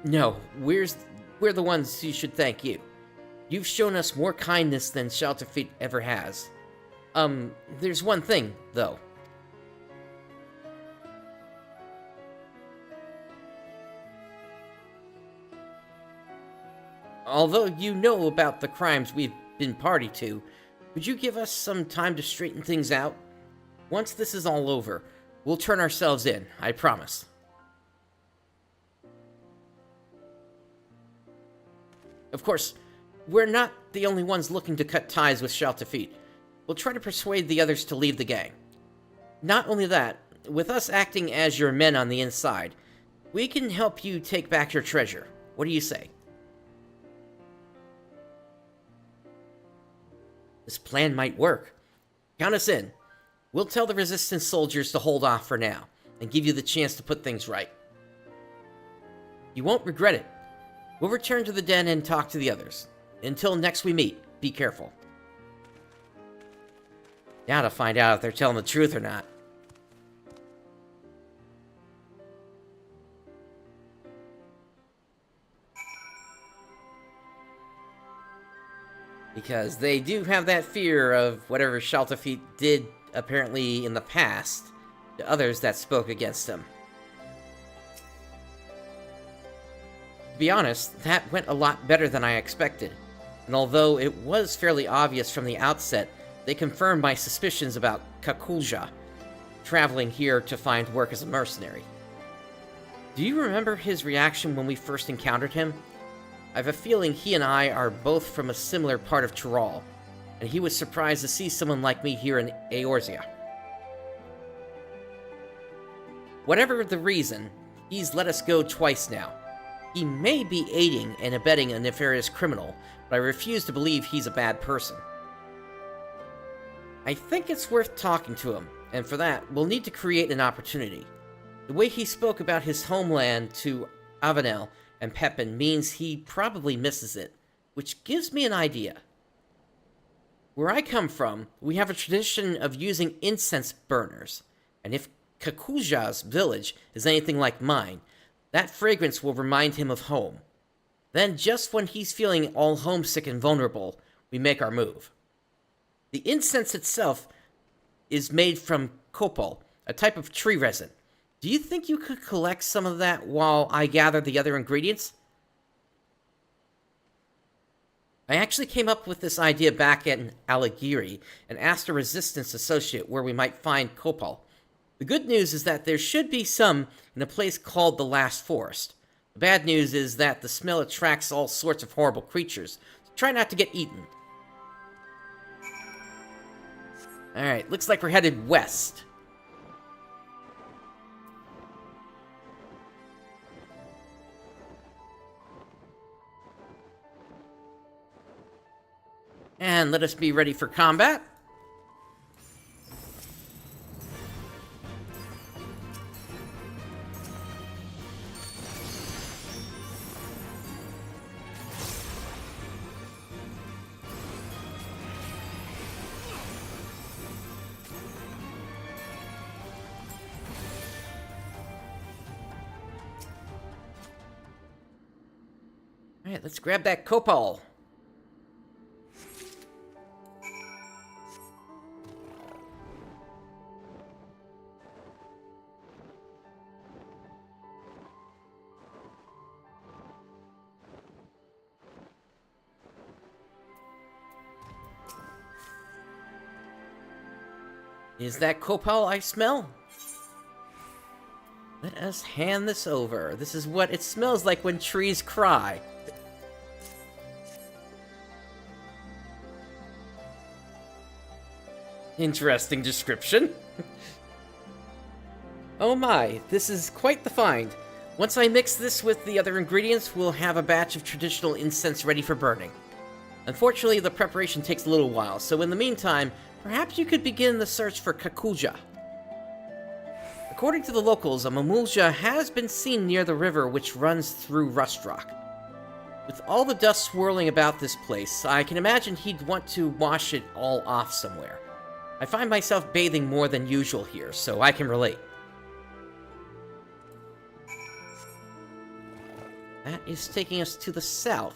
No, we're the ones who should thank you. You've shown us more kindness than XIV ever has. There's one thing, though. Although you know about the crimes we've been party to, would you give us some time to straighten things out? Once this is all over, we'll turn ourselves in, I promise. Of course, we're not the only ones looking to cut ties with XIV. We'll try to persuade the others to leave the gang. Not only that, with us acting as your men on the inside, we can help you take back your treasure. What do you say? This plan might work. Count us in. We'll tell the Resistance soldiers to hold off for now, and give you the chance to put things right. You won't regret it. We'll return to the den and talk to the others. Until next we meet, be careful. Now to find out if they're telling the truth or not. Because they do have that fear of whatever XIV did, apparently, in the past, to others that spoke against him. To be honest, that went a lot better than I expected, and although it was fairly obvious from the outset, they confirmed my suspicions about Kakulja, traveling here to find work as a mercenary. Do you remember his reaction when we first encountered him? I have a feeling he and I are both from a similar part of Tyrol, and he was surprised to see someone like me here in Eorzea. Whatever the reason, he's let us go twice now. He may be aiding and abetting a nefarious criminal, but I refuse to believe he's a bad person. I think it's worth talking to him, and for that, we'll need to create an opportunity. The way he spoke about his homeland to Avenel and Pepin means he probably misses it, which gives me an idea. Where I come from, we have a tradition of using incense burners, and if Kakuja's village is anything like mine, that fragrance will remind him of home. Then, just when he's feeling all homesick and vulnerable, we make our move. The incense itself is made from copal, a type of tree resin. Do you think you could collect some of that while I gather the other ingredients? I actually came up with this idea back in Aligiri and asked a resistance associate where we might find copal. The good news is that there should be some in a place called the Last Forest. The bad news is that the smell attracts all sorts of horrible creatures, so try not to get eaten. Alright, looks like we're headed west. And let us be ready for combat. Alright, let's grab that copal. Is that copal I smell? Let us hand this over. This is what it smells like when trees cry. Interesting description. Oh my, this is quite the find. Once I mix this with the other ingredients, we'll have a batch of traditional incense ready for burning. Unfortunately, the preparation takes a little while, so in the meantime, perhaps you could begin the search for Kakuja. According to the locals, a Mamulja has been seen near the river which runs through Rust Rock. With all the dust swirling about this place, I can imagine he'd want to wash it all off somewhere. I find myself bathing more than usual here, so I can relate. That is taking us to the south.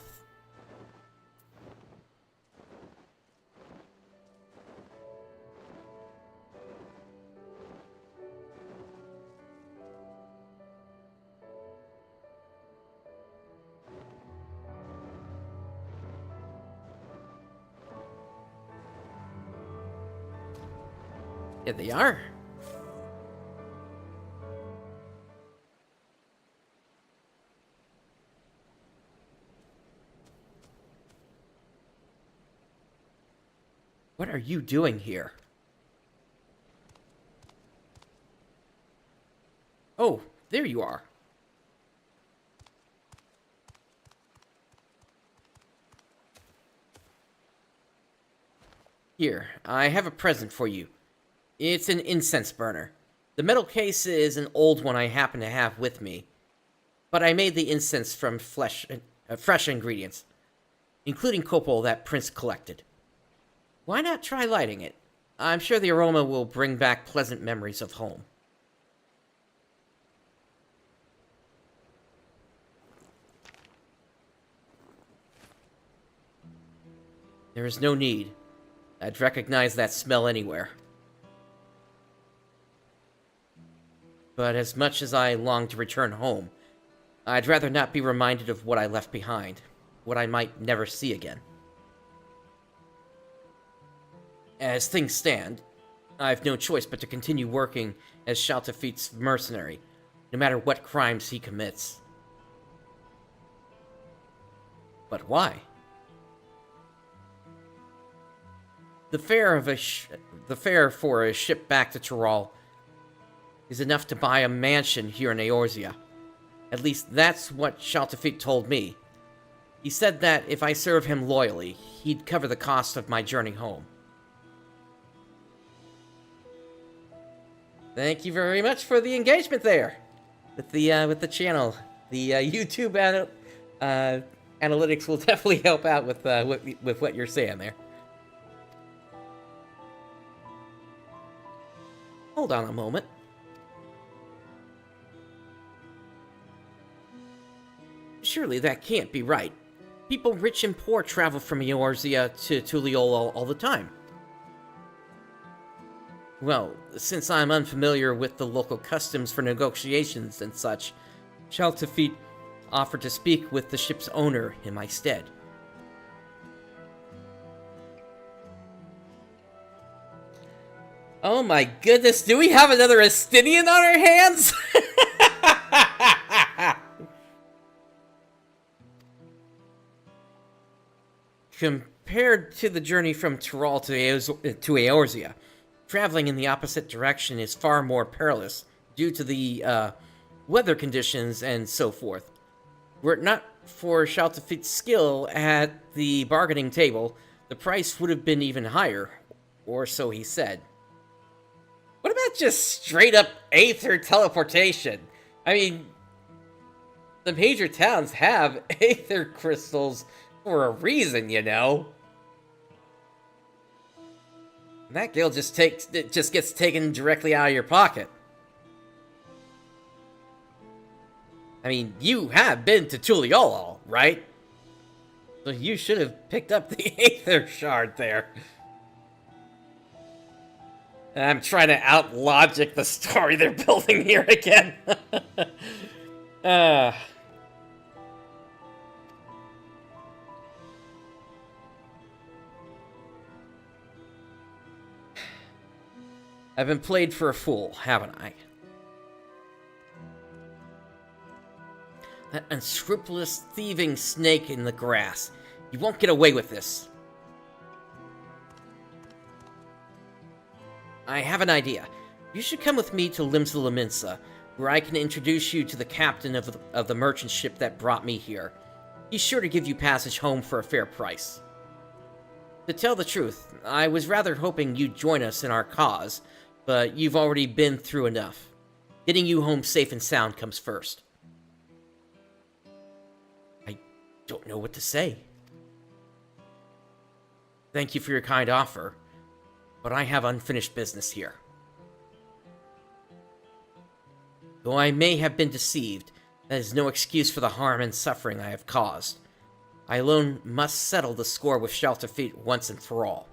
Here they are. What are you doing here? Oh, there you are. Here, I have a present for you. It's an incense burner. The metal case is an old one I happen to have with me, but I made the incense from fresh ingredients, including copal that Prince collected. Why not try lighting it? I'm sure the aroma will bring back pleasant memories of home. There is no need. I'd recognize that smell anywhere. But as much as I long to return home, I'd rather not be reminded of what I left behind, what I might never see again. As things stand, I've no choice but to continue working as Shaltafit's mercenary, no matter what crimes he commits. But why? The fare for a ship back to Tyrol is enough to buy a mansion here in Eorzea. At least that's what Shaltafit told me. He said that if I serve him loyally, he'd cover the cost of my journey home. Thank you very much for the engagement there with the channel. The YouTube analytics will definitely help out with what you're saying there. Hold on a moment. Surely that can't be right. People rich and poor travel from Eorzea to Tuliol all the time. Well, since I'm unfamiliar with the local customs for negotiations and such, Shaltafit offered to speak with the ship's owner in my stead. Oh my goodness, do we have another Estinian on our hands? Compared to the journey from Tyrol to Eorzea, traveling in the opposite direction is far more perilous due to the weather conditions and so forth. Were it not for Shaltafit's skill at the bargaining table, the price would have been even higher, or so he said. What about just straight up aether teleportation? I mean, the major towns have aether crystals for a reason, you know. And that gil just gets taken directly out of your pocket. I mean, you have been to Tuliol, right? So you should have picked up the aether shard there. And I'm trying to out-logic the story they're building here again. I've been played for a fool, haven't I? That unscrupulous thieving snake in the grass. You won't get away with this. I have an idea. You should come with me to Limsa, where I can introduce you to the captain of the merchant ship that brought me here. He's sure to give you passage home for a fair price. To tell the truth, I was rather hoping you'd join us in our cause, but you've already been through enough. Getting you home safe and sound comes first. I don't know what to say. Thank you for your kind offer, but I have unfinished business here. Though I may have been deceived, that is no excuse for the harm and suffering I have caused. I alone must settle the score with Shaltafit once and for all.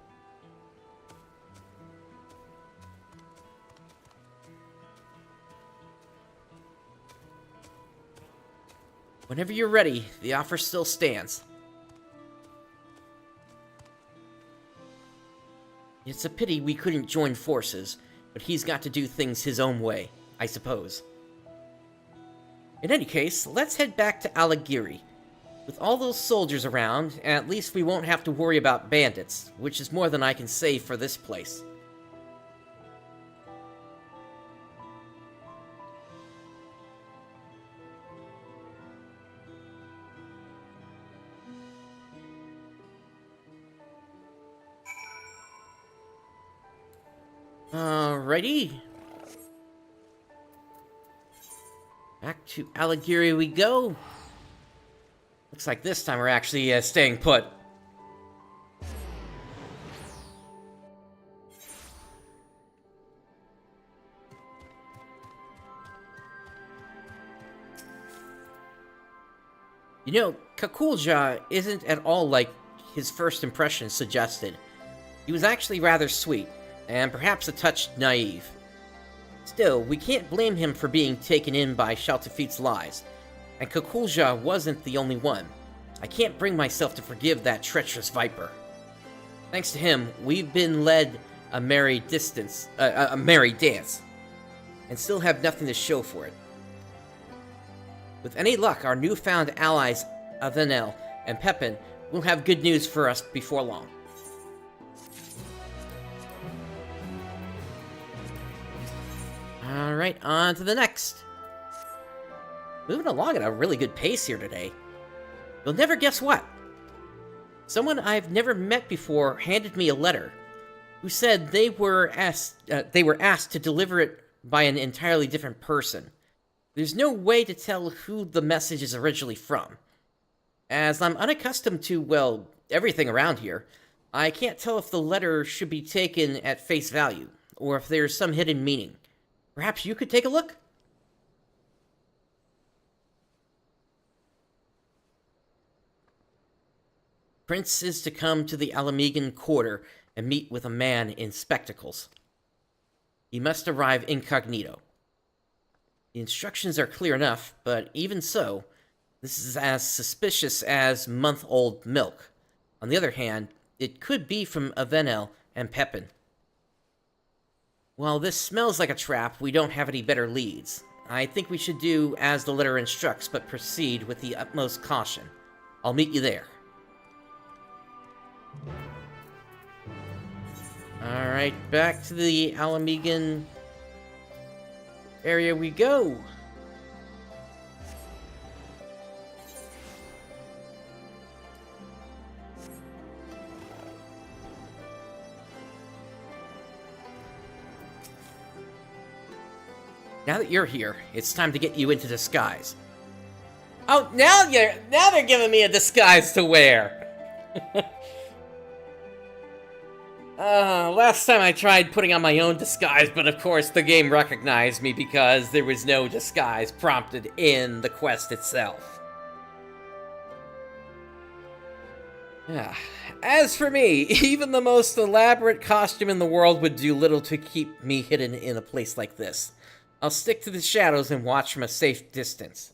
Whenever you're ready, the offer still stands. It's a pity we couldn't join forces, but he's got to do things his own way, I suppose. In any case, let's head back to Alagiri. With all those soldiers around, at least we won't have to worry about bandits, which is more than I can say for this place. Alrighty. Back to Alagiri we go. Looks like this time we're actually staying put. You know, Kakulja isn't at all like his first impression suggested. He was actually rather sweet, and perhaps a touch naive. Still, we can't blame him for being taken in by Shaltafit's lies, and Kakulja wasn't the only one. I can't bring myself to forgive that treacherous viper. Thanks to him, we've been led a merry dance, and still have nothing to show for it. With any luck, our newfound allies, Avenel and Pepin, will have good news for us before long. Alright, on to the next. Moving along at a really good pace here today. You'll never guess what. Someone I've never met before handed me a letter, who said they were asked to deliver it by an entirely different person. There's no way to tell who the message is originally from. As I'm unaccustomed to, well, everything around here, I can't tell if the letter should be taken at face value, or if there's some hidden meaning. Perhaps you could take a look? Prince is to come to the Alamegan Quarter and meet with a man in spectacles. He must arrive incognito. The instructions are clear enough, but even so, this is as suspicious as month-old milk. On the other hand, it could be from Avenel and Pepin. While this smells like a trap, we don't have any better leads. I think we should do as the letter instructs, but proceed with the utmost caution. I'll meet you there. Alright, back to the Alamegan area we go. Now that you're here, it's time to get you into disguise. Oh, now they're giving me a disguise to wear. Last time I tried putting on my own disguise, but of course the game recognized me because there was no disguise prompted in the quest itself. As for me, even the most elaborate costume in the world would do little to keep me hidden in a place like this. I'll stick to the shadows and watch from a safe distance.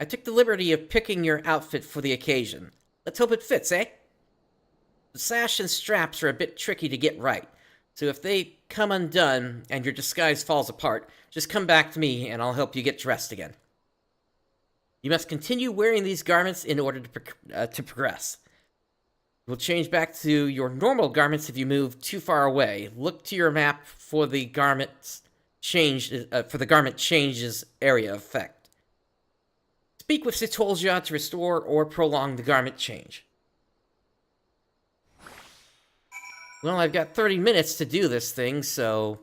I took the liberty of picking your outfit for the occasion. Let's hope it fits, eh? The sash and straps are a bit tricky to get right, so if they come undone and your disguise falls apart, just come back to me and I'll help you get dressed again. You must continue wearing these garments in order to progress. You'll change back to your normal garments if you move too far away. Look to your map for the garment changes area effect. Speak with Citolja to restore or prolong the garment change. Well, I've got 30 minutes to do this thing, so...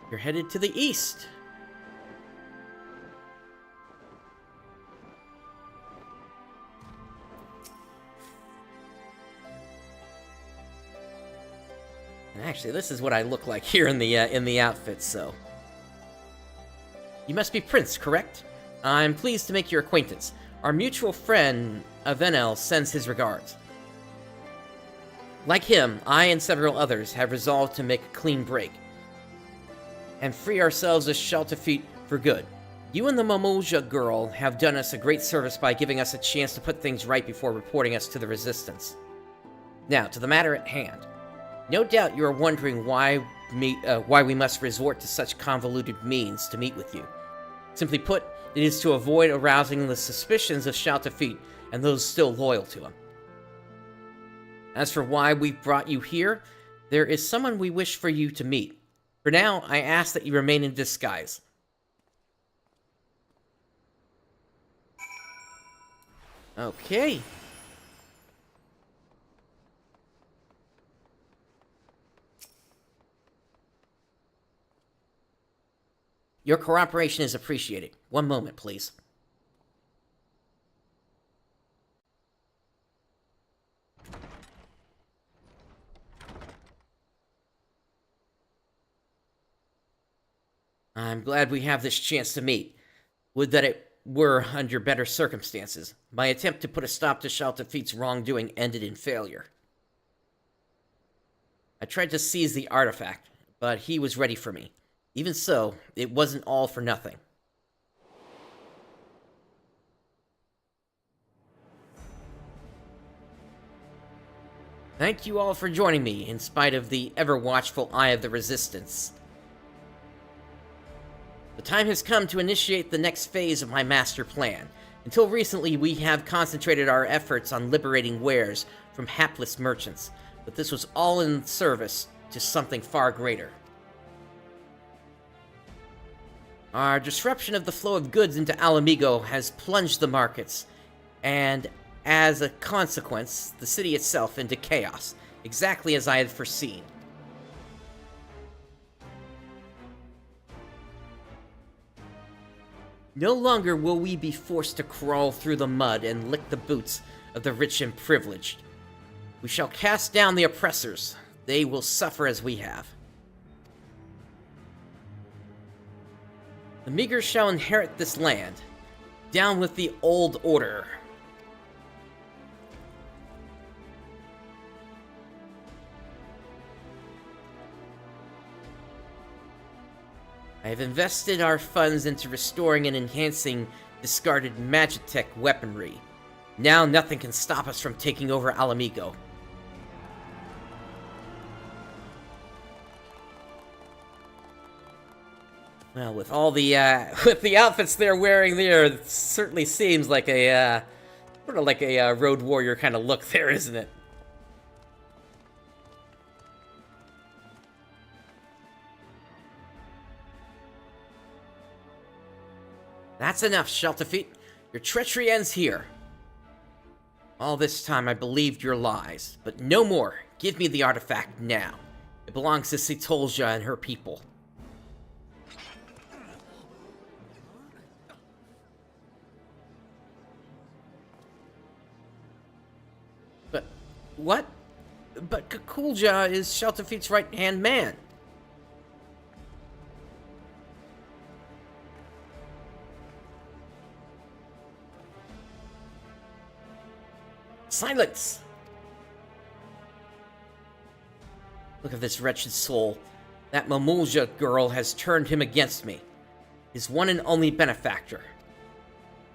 You're headed to the east. And actually, this is what I look like here in the outfit, so... You must be Prince, correct? I'm pleased to make your acquaintance. Our mutual friend, Avenel, sends his regards. Like him, I and several others have resolved to make a clean break and free ourselves of Shaltafit for good. You and the Momoja girl have done us a great service by giving us a chance to put things right before reporting us to the Resistance. Now, to the matter at hand. No doubt you are wondering why we must resort to such convoluted means to meet with you. Simply put, it is to avoid arousing the suspicions of Shaltafit and those still loyal to him. As for why we've brought you here, there is someone we wish for you to meet. For now, I ask that you remain in disguise. Okay. Your cooperation is appreciated. One moment, please. I'm glad we have this chance to meet. Would that it were under better circumstances. My attempt to put a stop to Shaltafit's wrongdoing ended in failure. I tried to seize the artifact, but he was ready for me. Even so, it wasn't all for nothing. Thank you all for joining me, in spite of the ever-watchful eye of the Resistance. The time has come to initiate the next phase of my master plan. Until recently, we have concentrated our efforts on liberating wares from hapless merchants. but this was all in service to something far greater. Our disruption of the flow of goods into Alamigo has plunged the markets, and as a consequence, the city itself into chaos, exactly as I had foreseen. No longer will we be forced to crawl through the mud and lick the boots of the rich and privileged. We shall cast down the oppressors. They will suffer as we have. The meager shall inherit this land. Down with the old order. I have invested our funds into restoring and enhancing discarded Magitech weaponry. Now nothing can stop us from taking over Alamigo. Well, with all the with the outfits they're wearing there, it certainly seems like a sort of like a road warrior kind of look there, isn't it? That's enough, Shelterfeet. Your treachery ends here. All this time I believed your lies, but no more. Give me the artifact now. It belongs to Sitolja and her people. But what? But Kakulja is Shelterfeet's right-hand man. Silence! Look at this wretched soul. That Mamulja girl has turned him against me. His one and only benefactor.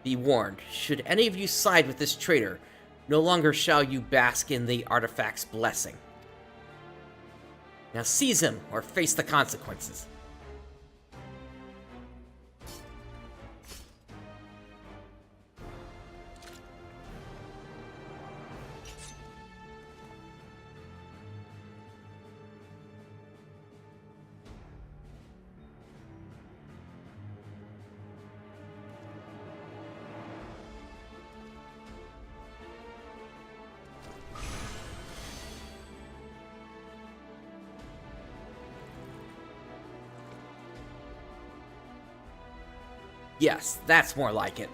Be warned, should any of you side with this traitor, no longer shall you bask in the artifact's blessing. Now seize him, or face the consequences. Yes, that's more like it.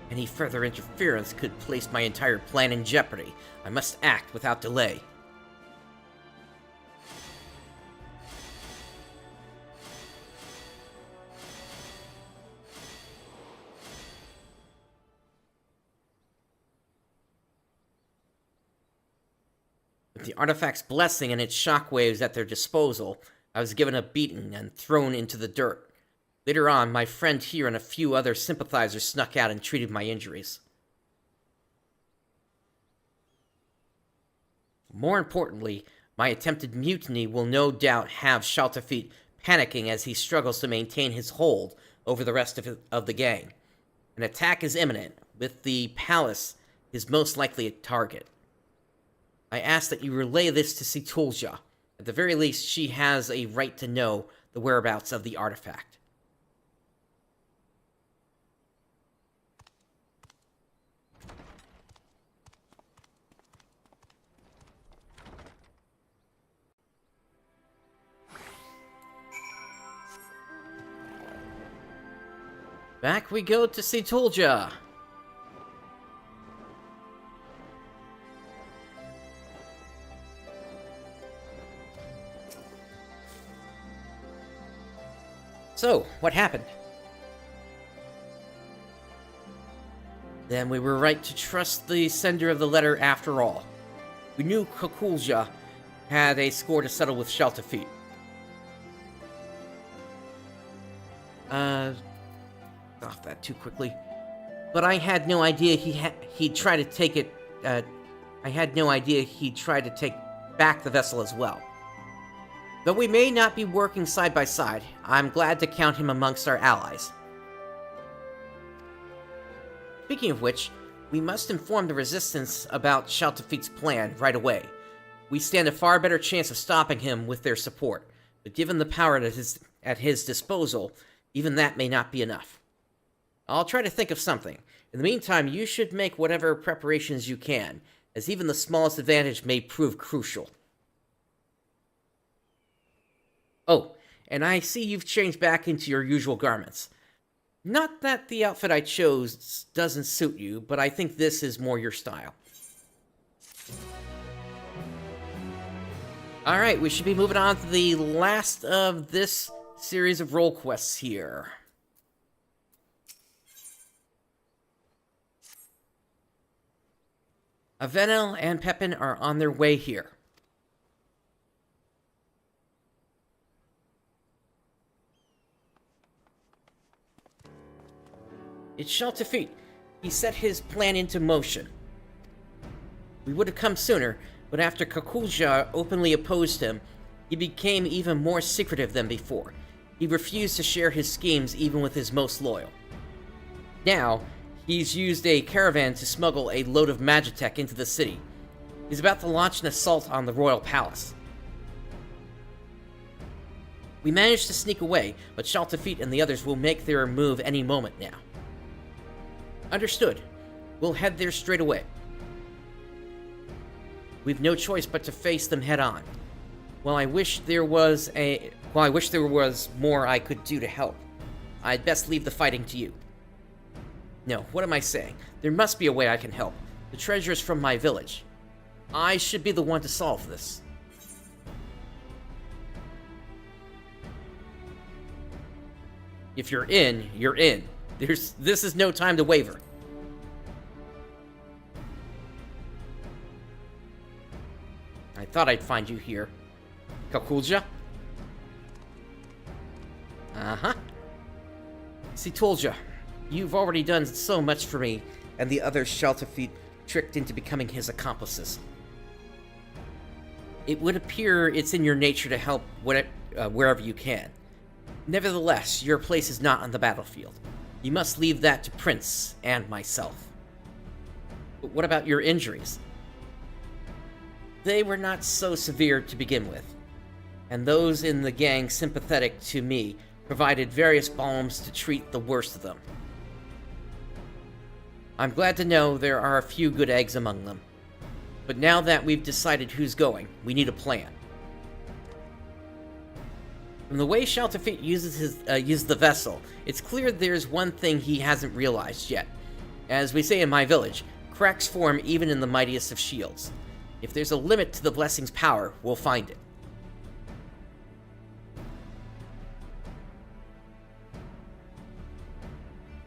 Any further interference could place my entire plan in jeopardy. I must act without delay. With the artifact's blessing and its shockwaves at their disposal, I was given a beating and thrown into the dirt. Later on, my friend here and a few other sympathizers snuck out and treated my injuries. More importantly, my attempted mutiny will no doubt have Shaltafeet panicking as he struggles to maintain his hold over the rest of the gang. An attack is imminent, with the palace his most likely target. I ask that you relay this to Sitolja. At the very least, she has a right to know the whereabouts of the artifact. Back we go to Sitolja. So, what happened? Then we were right to trust the sender of the letter after all. We knew Kakulja had a score to settle with Shaltafeet. Off that too quickly. But I had no idea he'd try to take it, I had no idea he'd try to take back the vessel as well. Though we may not be working side by side, I'm glad to count him amongst our allies. Speaking of which, we must inform the Resistance about Shaltafit's plan right away. We stand a far better chance of stopping him with their support, but given the power at his disposal, even that may not be enough. I'll try to think of something. In the meantime, you should make whatever preparations you can, as even the smallest advantage may prove crucial. Oh, and I see you've changed back into your usual garments. Not that the outfit I chose doesn't suit you, but I think this is more your style. Alright, we should be moving on to the last of this series of role quests here. Avenel and Pepin are on their way here. It's Shaltafit. He set his plan into motion. We would have come sooner, but after Kakulja openly opposed him, he became even more secretive than before. He refused to share his schemes even with his most loyal. Now, he's used a caravan to smuggle a load of Magitech into the city. He's about to launch an assault on the royal palace. We managed to sneak away, but Shaltafit and the others will make their move any moment now. Understood. We'll head there straight away. We've no choice but to face them head on. While I wish there was more I could do to help, I'd best leave the fighting to you. No, what am I saying? There must be a way I can help. The treasure is from my village. I should be the one to solve this. If you're in, you're in. This is no time to waver. I thought I'd find you here. Kakulja? Uh-huh. See, told ya. You've already done so much for me, and the other Shaltafit tricked into becoming his accomplices. It would appear it's in your nature to help wherever you can. Nevertheless, your place is not on the battlefield. You must leave that to Prince and myself. But what about your injuries? They were not so severe to begin with, and those in the gang sympathetic to me provided various balms to treat the worst of them. I'm glad to know there are a few good eggs among them. But now that we've decided who's going, we need a plan. From the way Shaltafit uses the vessel, it's clear there's one thing he hasn't realized yet. As we say in my village, cracks form even in the mightiest of shields. If there's a limit to the blessing's power, we'll find it.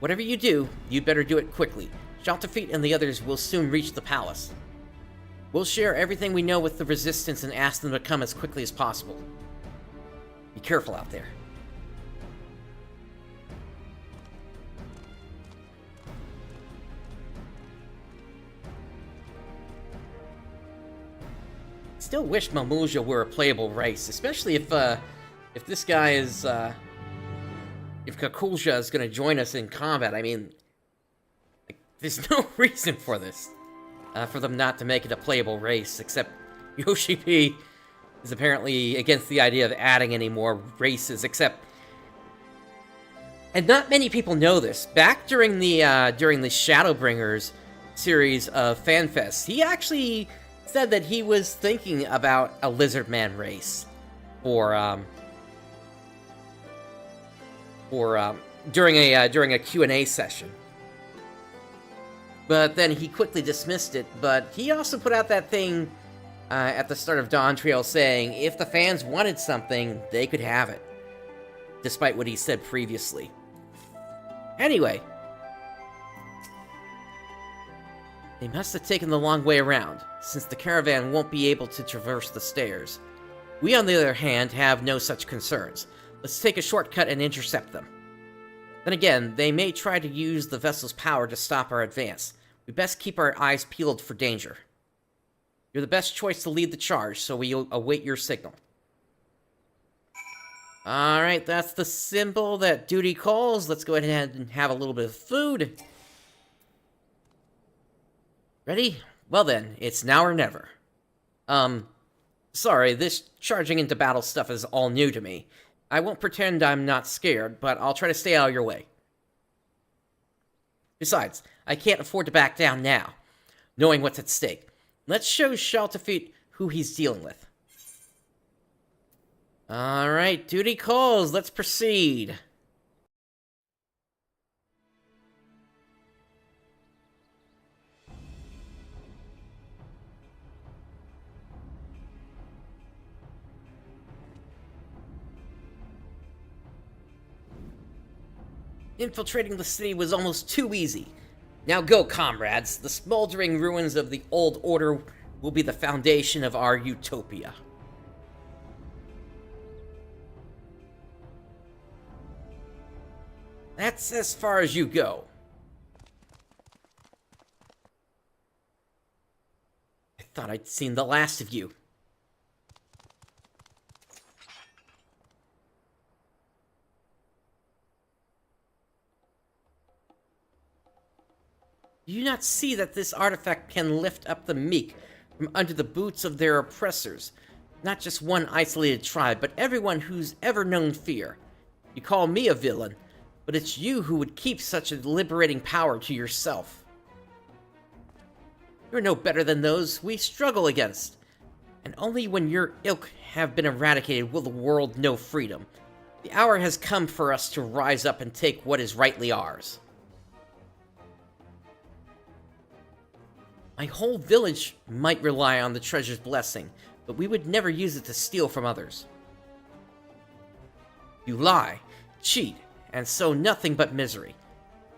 Whatever you do, you'd better do it quickly. Shaltafit and the others will soon reach the palace. We'll share everything we know with the Resistance and ask them to come as quickly as possible. Be careful out there. Still wish Malmuja were a playable race, especially if this guy is, if Kakulja is going to join us in combat. I mean, like, there's no reason for this, for them not to make it a playable race, except Yoshi P is apparently against the idea of adding any more races, except... And not many people know this. Back during the Shadowbringers series of FanFest, he actually said that he was thinking about a Lizardman race during a Q&A session. But then he quickly dismissed it. But he also put out that thing at the start of Dawntrail saying if the fans wanted something, they could have it, despite what he said previously. Anyway, they must have taken the long way around, since the caravan won't be able to traverse the stairs. We, on the other hand, have no such concerns. Let's take a shortcut and intercept them. Then again, they may try to use the vessel's power to stop our advance. We best keep our eyes peeled for danger. You're the best choice to lead the charge, so we await your signal. Alright, that's the symbol that duty calls. Let's go ahead and have a little bit of food. Ready? Well then, it's now or never. Sorry, this charging into battle stuff is all new to me. I won't pretend I'm not scared, but I'll try to stay out of your way. Besides, I can't afford to back down now, knowing what's at stake. Let's show Shaltafeet who he's dealing with. Alright, duty calls, let's proceed. Infiltrating the city was almost too easy. Now go, comrades. The smoldering ruins of the old order will be the foundation of our utopia. That's as far as you go. I thought I'd seen the last of you. Do you not see that this artifact can lift up the meek from under the boots of their oppressors? Not just one isolated tribe, but everyone who's ever known fear. You call me a villain, but it's you who would keep such a liberating power to yourself. You're no better than those we struggle against. And only when your ilk have been eradicated will the world know freedom. The hour has come for us to rise up and take what is rightly ours. My whole village might rely on the treasure's blessing, but we would never use it to steal from others. You lie, cheat, and sow nothing but misery.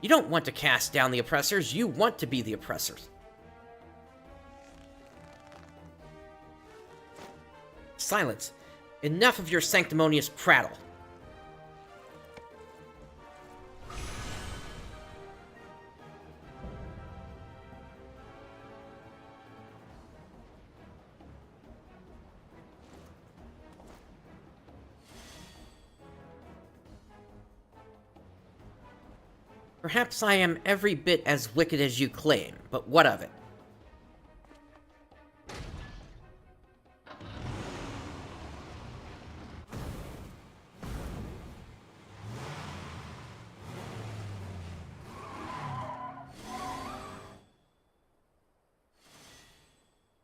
You don't want to cast down the oppressors, you want to be the oppressors. Silence. Enough of your sanctimonious prattle. Perhaps I am every bit as wicked as you claim, but what of it?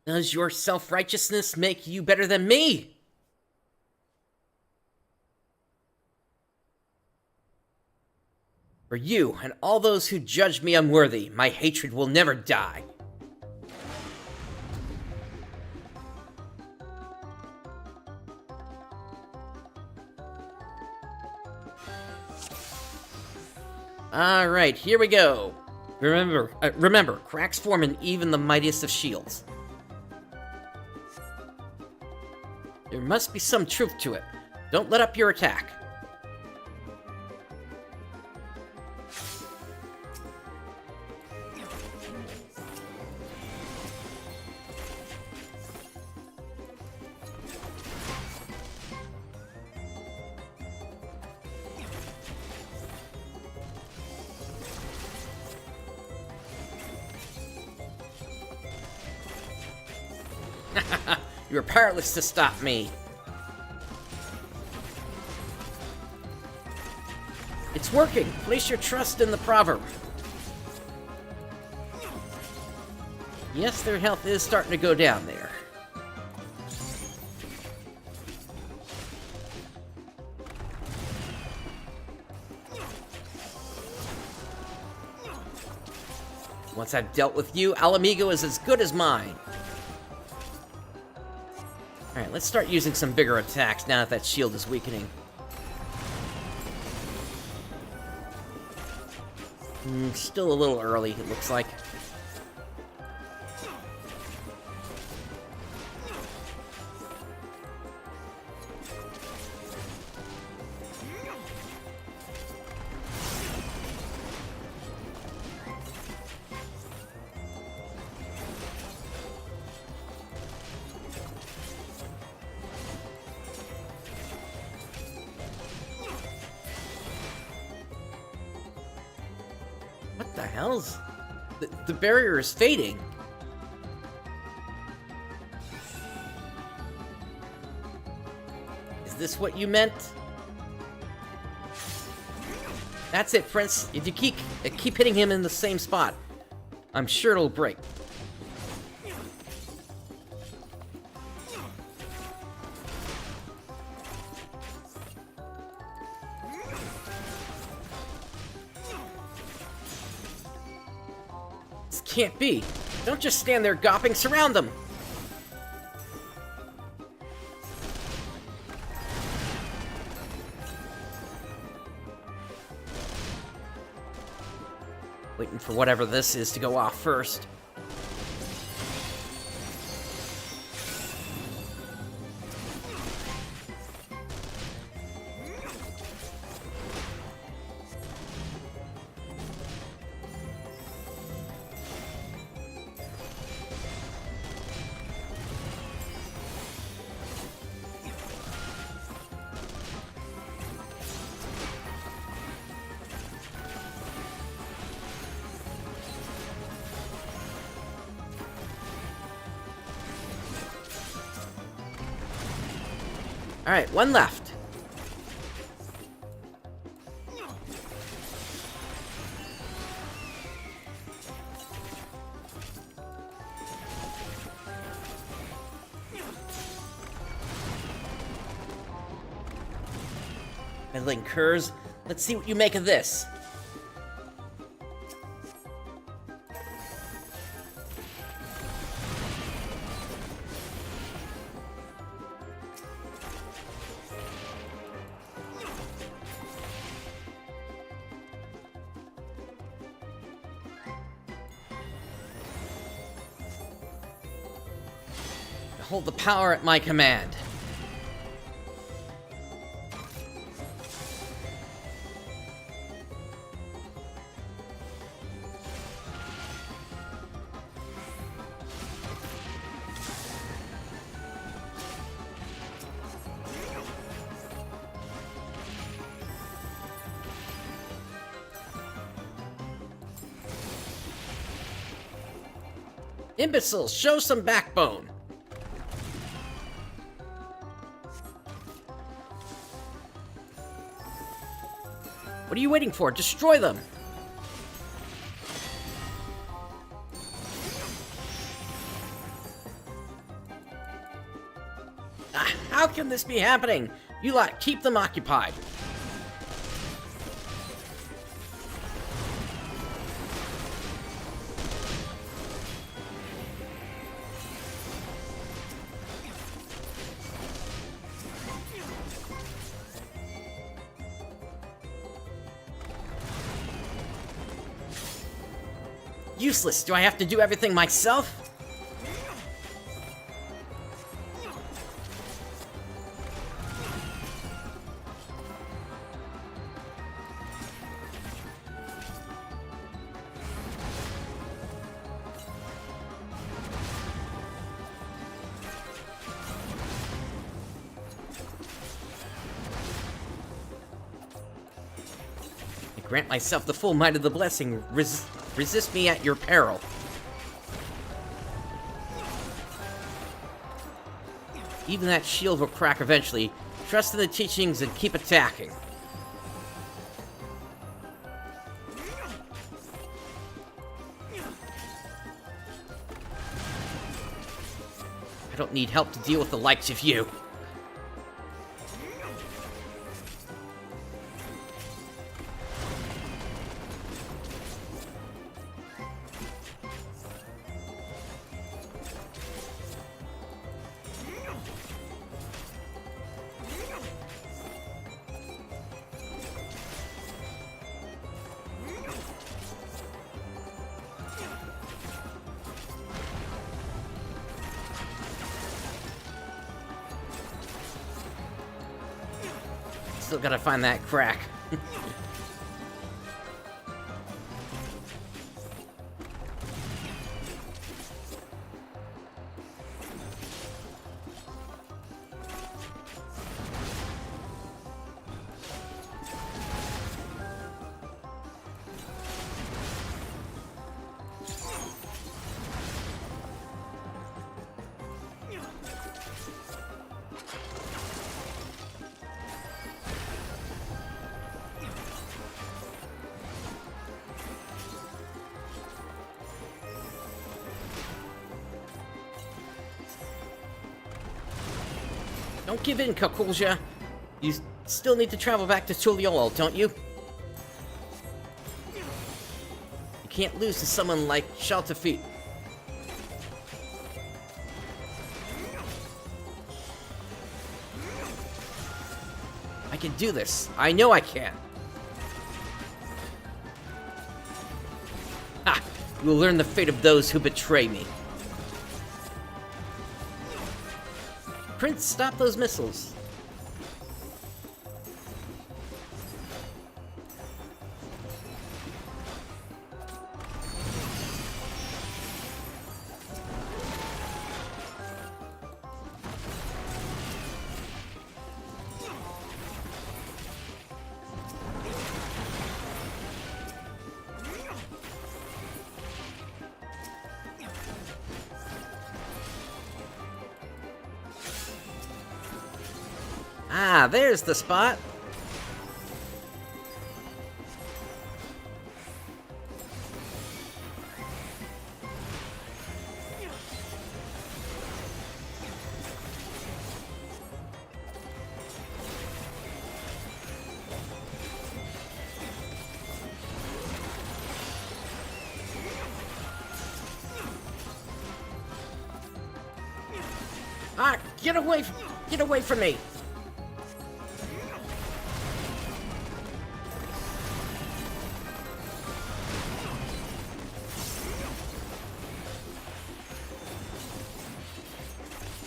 Does your self-righteousness make you better than me? For you and all those who judge me unworthy, my hatred will never die. Alright, here we go. Remember, cracks form in even the mightiest of shields. There must be some truth to it. Don't let up your attack. You're powerless to stop me. It's working. Place your trust in the proverb. Yes, their health is starting to go down there. Once I've dealt with you, Alamigo is as good as mine. Alright, let's start using some bigger attacks now that shield is weakening. Still a little early, it looks like. What the hell's... The barrier is fading. this what you meant? That's it, Prince. If you keep hitting him in the same spot, I'm sure it'll break. This can't be. Don't just stand there gawping, surround them! Waiting for whatever this is to go off first. Alright, one left. Meddling curs, let's see what you make of this. Hold the power at my command. Imbeciles, show some backbone! What are you waiting for? Destroy them! How can this be happening? You lot, keep them occupied. Useless. Do I have to do everything myself? I grant myself the full might of the blessing. Resist me at your peril. Even that shield will crack eventually. Trust in the teachings and keep attacking. I don't need help to deal with the likes of you. Still gotta find that crack. Don't give in, Kakulja. You still need to travel back to Tuliol, don't you? You can't lose to someone like Shaltafit. I can do this. I know I can. Ha! You will learn the fate of those who betray me. Prince, stop those missiles. Ah, there's the spot. Ah, get away from me.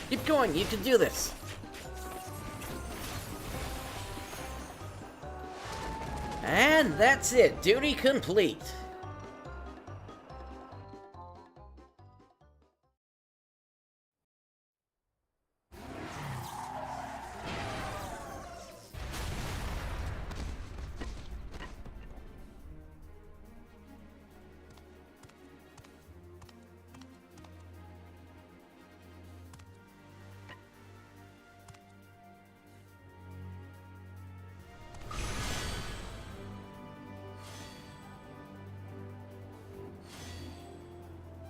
Keep going, you can do this. And that's it, duty complete.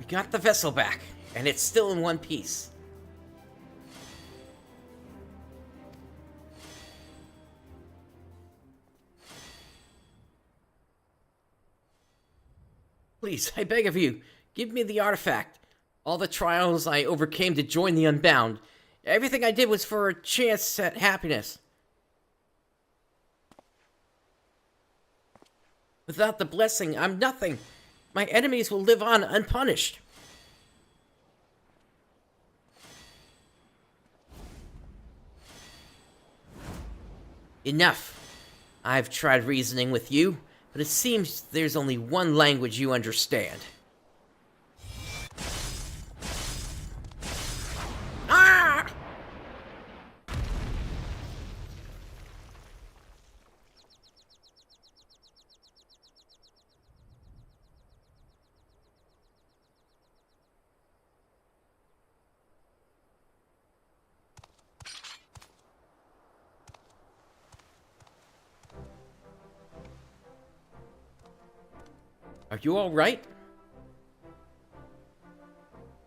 Got the vessel back, and it's still in one piece. Please, I beg of you, give me the artifact. All the trials I overcame to join the Unbound. Everything I did was for a chance at happiness. Without the blessing, I'm nothing. My enemies will live on unpunished. Enough. I've tried reasoning with you, but it seems there's only one language you understand. Ah! Are you all right?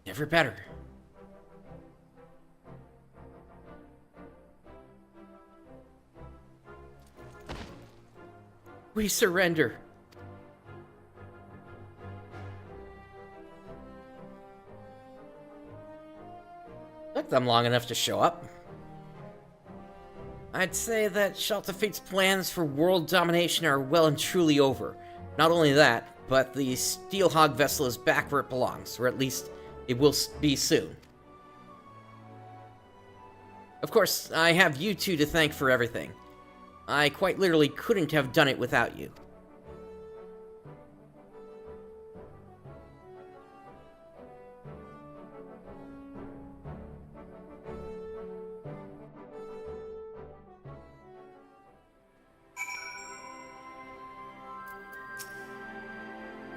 Never better. We surrender. Took them long enough to show up. I'd say that Shaltafit's plans for world domination are well and truly over. Not only that, but the Steelhog vessel is back where it belongs, or at least it will be soon. Of course, I have you two to thank for everything. I quite literally couldn't have done it without you.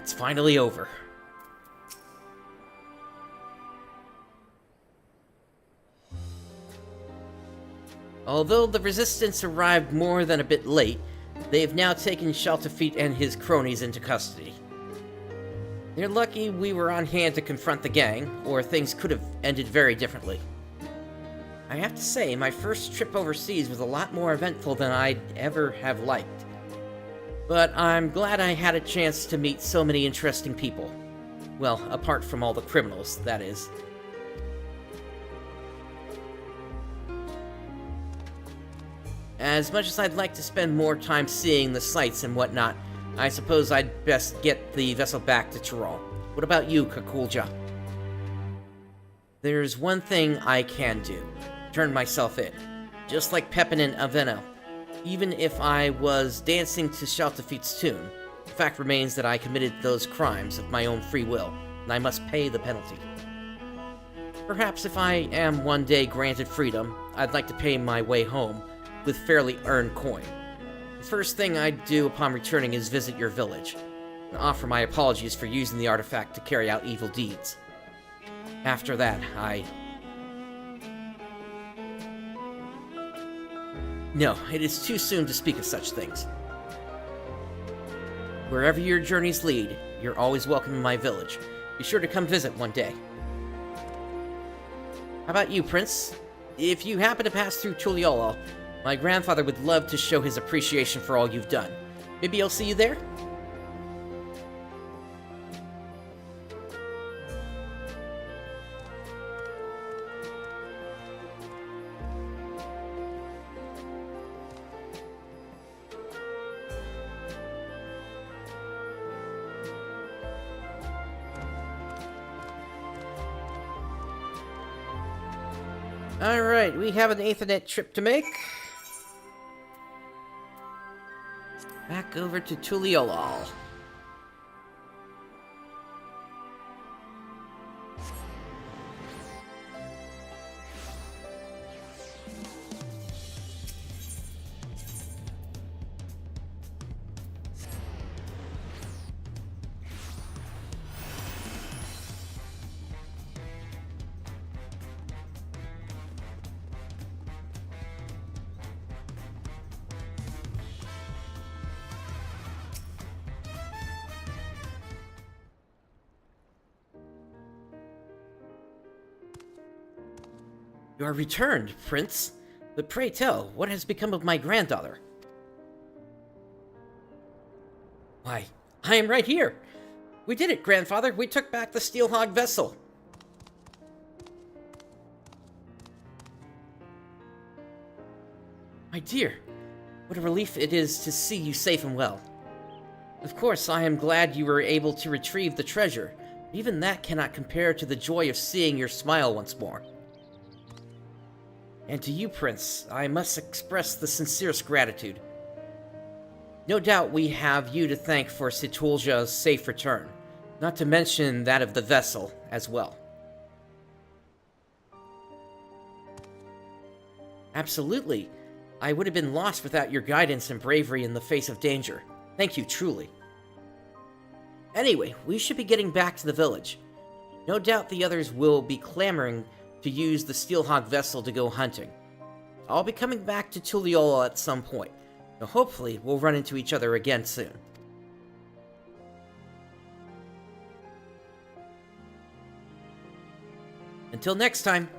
It's finally over. Although the Resistance arrived more than a bit late, they've now taken Shaltafit and his cronies into custody. They're lucky we were on hand to confront the gang, or things could have ended very differently. I have to say, my first trip overseas was a lot more eventful than I'd ever have liked. But I'm glad I had a chance to meet so many interesting people. Well, apart from all the criminals, that is. As much as I'd like to spend more time seeing the sights and whatnot, I suppose I'd best get the vessel back to Tyrol. What about you, Kakulja? There's one thing I can do. Turn myself in. Just like Pepin and Avena. Even if I was dancing to Shaltafit's tune, the fact remains that I committed those crimes of my own free will, and I must pay the penalty. Perhaps if I am one day granted freedom, I'd like to pay my way home with fairly earned coin. The first thing I'd do upon returning is visit your village, and offer my apologies for using the artifact to carry out evil deeds. After that, No, it is too soon to speak of such things. Wherever your journeys lead, you're always welcome in my village. Be sure to come visit one day. How about you, Prince? If you happen to pass through Tuliolo, my grandfather would love to show his appreciation for all you've done. Maybe I'll see you there? Alright, we have an Aethernet trip to make. Back over to Tuliolal. You are returned, Prince. But pray tell, what has become of my granddaughter? Why, I am right here. We did it, Grandfather. We took back the Steelhog vessel. My dear, what a relief it is to see you safe and well. Of course, I am glad you were able to retrieve the treasure. Even that cannot compare to the joy of seeing your smile once more. And to you, Prince, I must express the sincerest gratitude. No doubt we have you to thank for Situlja's safe return, not to mention that of the vessel as well. Absolutely. I would have been lost without your guidance and bravery in the face of danger. Thank you, truly. Anyway, we should be getting back to the village. No doubt the others will be clamoring to use the Steelhog vessel to go hunting. I'll be coming back to Tuliolo at some point, so hopefully we'll run into each other again soon. Until next time.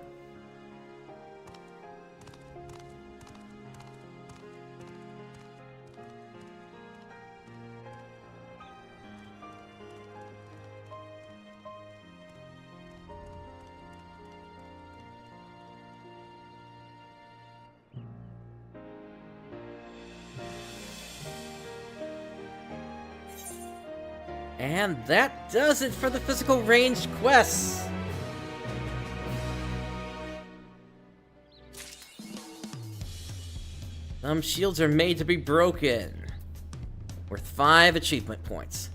And that does it for the physical ranged quests. Some shields are made to be broken. Worth 5 achievement points.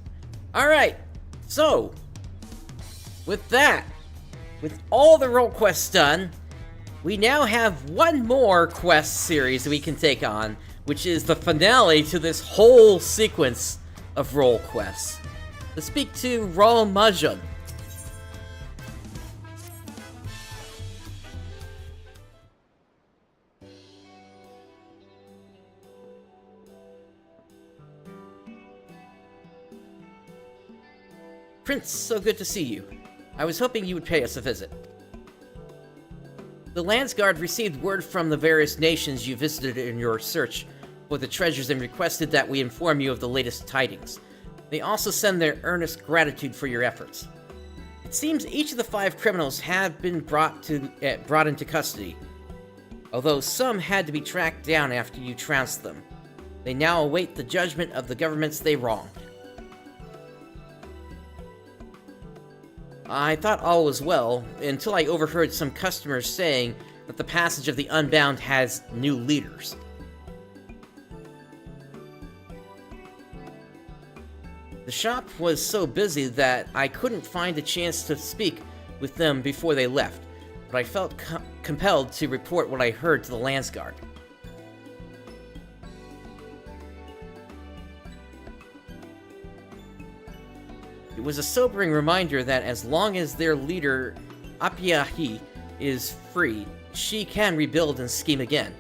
Alright, so with that, with all the role quests done, we now have one more quest series that we can take on, which is the finale to this whole sequence of role quests. To speak to Raul Majan. Prince, so good to see you. I was hoping you would pay us a visit. The Landsguard received word from the various nations you visited in your search for the treasures and requested that we inform you of the latest tidings. They also send their earnest gratitude for your efforts. It seems each of the 5 criminals have been brought into custody, although some had to be tracked down after you trounced them. They now await the judgment of the governments they wronged. I thought all was well, until I overheard some customers saying that the Passage of the Unbound has new leaders. The shop was so busy that I couldn't find a chance to speak with them before they left, but I felt compelled to report what I heard to the Landsguard. It was a sobering reminder that as long as their leader, Apiahi, is free, she can rebuild and scheme again.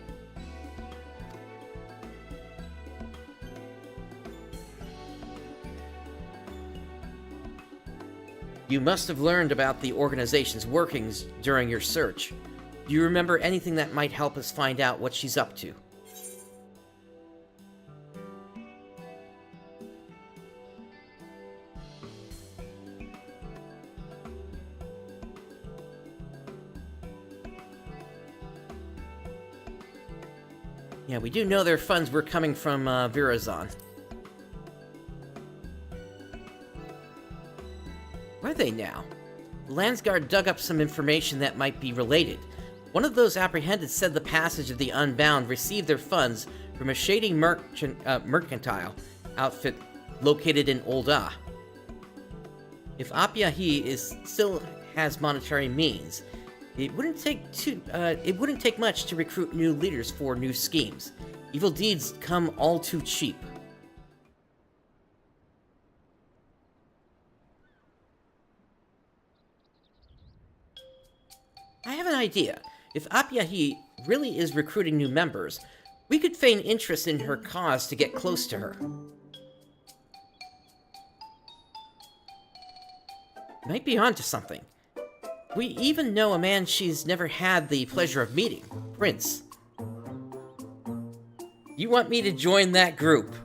You must have learned about the organization's workings during your search. Do you remember anything that might help us find out what she's up to? Yeah, we do know their funds were coming from Virazon. Where are they now? The Landsguard dug up some information that might be related. One of those apprehended said the Passage of the Unbound received their funds from a shady mercantile outfit located in Ul'dah. If Apiahi still has monetary means, it wouldn't take much to recruit new leaders for new schemes. Evil deeds come all too cheap. I have an idea. If Apiahi really is recruiting new members, we could feign interest in her cause to get close to her. Might be onto something. We even know a man she's never had the pleasure of meeting, Prince. You want me to join that group?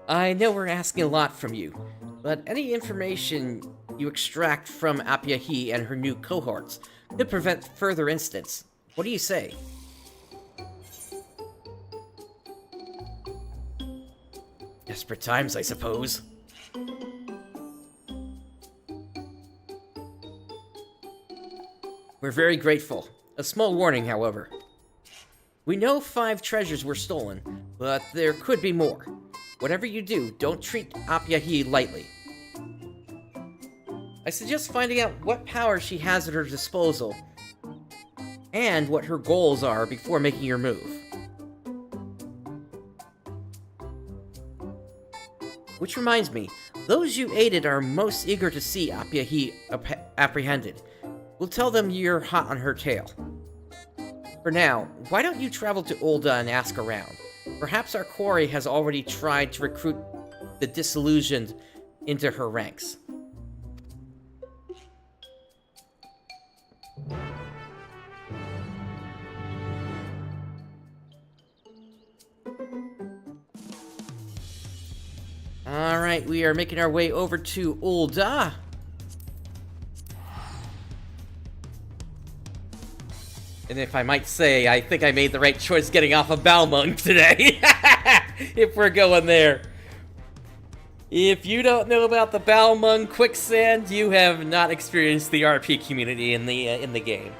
I know we're asking a lot from you, but any information you extract from Apiahi and her new cohorts could prevent further incidents. What do you say? Desperate times, I suppose. We're very grateful. A small warning, however. We know 5 treasures were stolen, but there could be more. Whatever you do, don't treat Apiahi lightly. I suggest finding out what power she has at her disposal, and what her goals are before making your move. Which reminds me, those you aided are most eager to see Apiahi apprehended. We'll tell them you're hot on her tail. For now, why don't you travel to Ul'dah and ask around? Perhaps our quarry has already tried to recruit the disillusioned into her ranks. Alright, we are making our way over to Ul'dah. And if I might say, I think I made the right choice getting off of Balmung today. If we're going there. If you don't know about the Balmung quicksand, you have not experienced the RP community in the game.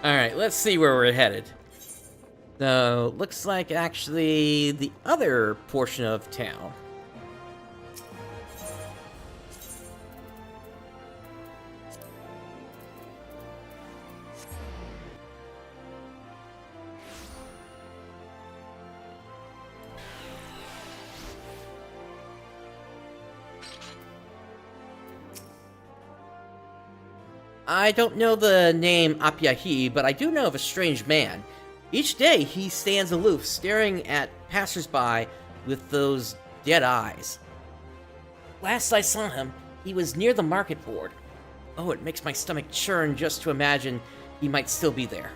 Alright, let's see where we're headed. So, looks like actually the other portion of town. I don't know the name Apiahi, but I do know of a strange man. Each day, he stands aloof, staring at passersby with those dead eyes. Last I saw him, He was near the market board. Oh, it makes my stomach churn just to imagine he might still be there.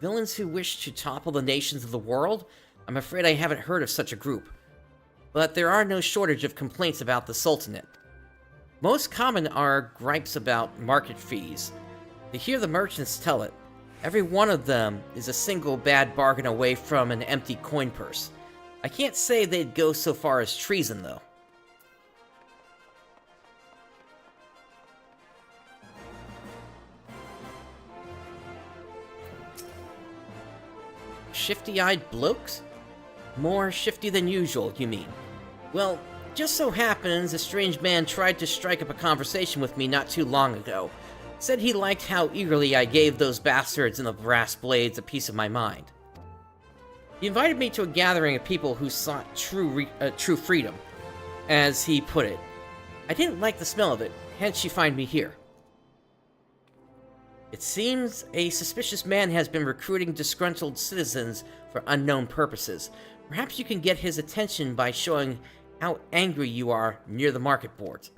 Villains who wish to topple the nations of the world? I'm afraid I haven't heard of such a group. But there are no shortage of complaints about the Sultanate. Most common are gripes about market fees. To hear the merchants tell it, every one of them is a single bad bargain away from an empty coin purse. I can't say they'd go so far as treason, though. Shifty-eyed blokes? More shifty than usual, you mean? Well, just so happens a strange man tried to strike up a conversation with me not too long ago. Said he liked how eagerly I gave those bastards in the brass blades a piece of my mind. He invited me to a gathering of people who sought true freedom, as he put it. I didn't like the smell of it, hence you find me here. It seems a suspicious man has been recruiting disgruntled citizens for unknown purposes. Perhaps you can get his attention by showing how angry you are near the market boards.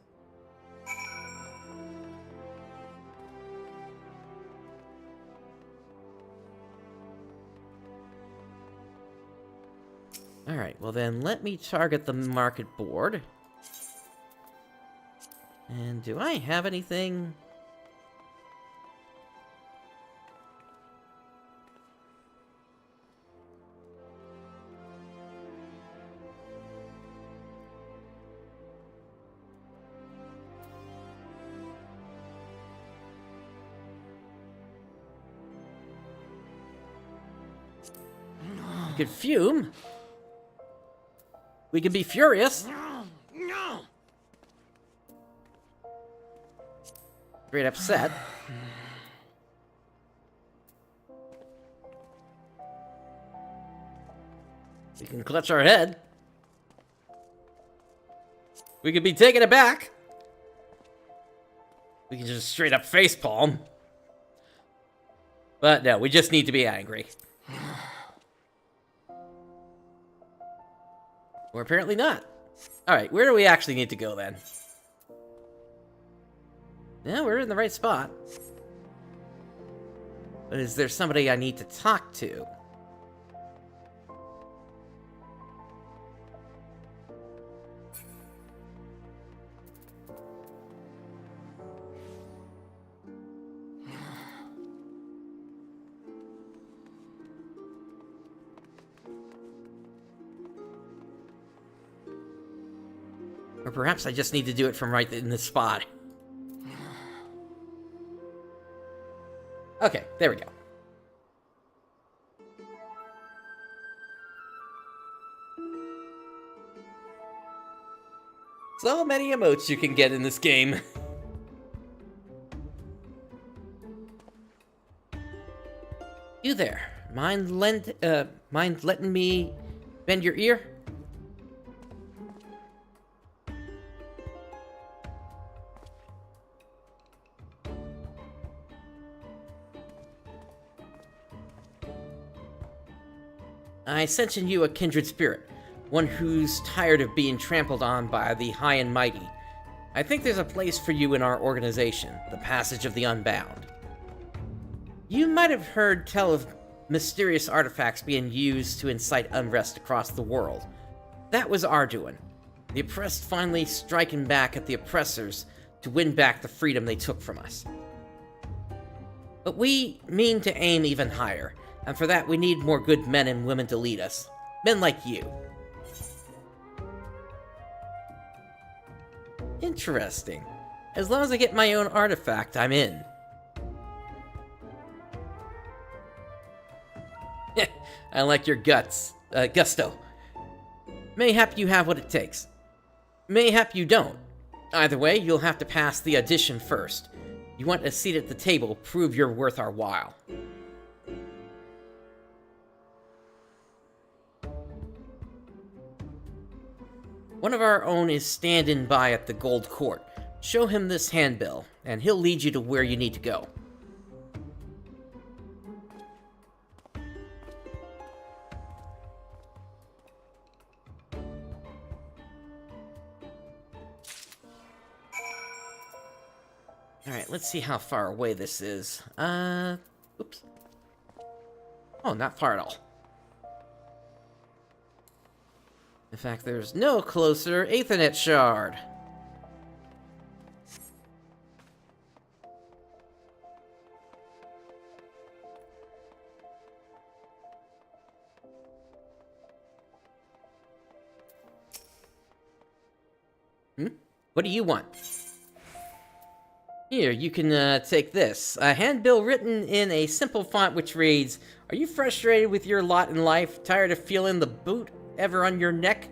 Alright, well then let me target the market board. And do I have anything? We could fume. We could be furious. No. Great upset. We can clutch our head. We could be taken aback. We can just straight up facepalm. But no, we just need to be angry. Or apparently not. Alright, where do we actually need to go then? Yeah, we're in the right spot. But is there somebody I need to talk to? Or perhaps I just need to do it from right in this spot. Okay, there we go. So many emotes you can get in this game. You there. Mind letting me bend your ear? I sense in you a kindred spirit, one who's tired of being trampled on by the high and mighty. I think there's a place for you in our organization, the Passage of the Unbound. You might have heard tell of mysterious artifacts being used to incite unrest across the world. That was our doing. The oppressed finally striking back at the oppressors to win back the freedom they took from us. But we mean to aim even higher. And for that, we need more good men and women to lead us. Men like you. Interesting. As long as I get my own artifact, I'm in. I like your gusto. Mayhap you have what it takes. Mayhap you don't. Either way, you'll have to pass the audition first. You want a seat at the table, prove you're worth our while. One of our own is standing by at the Gold Court. Show him this handbill, and he'll lead you to where you need to go. Alright, let's see how far away this is. Oops. Oh, not far at all. In fact, there's no closer Ethernet shard. What do you want? Here, you can take this. A handbill written in a simple font which reads, "Are you frustrated with your lot in life? Tired of feeling the boot ever on your neck?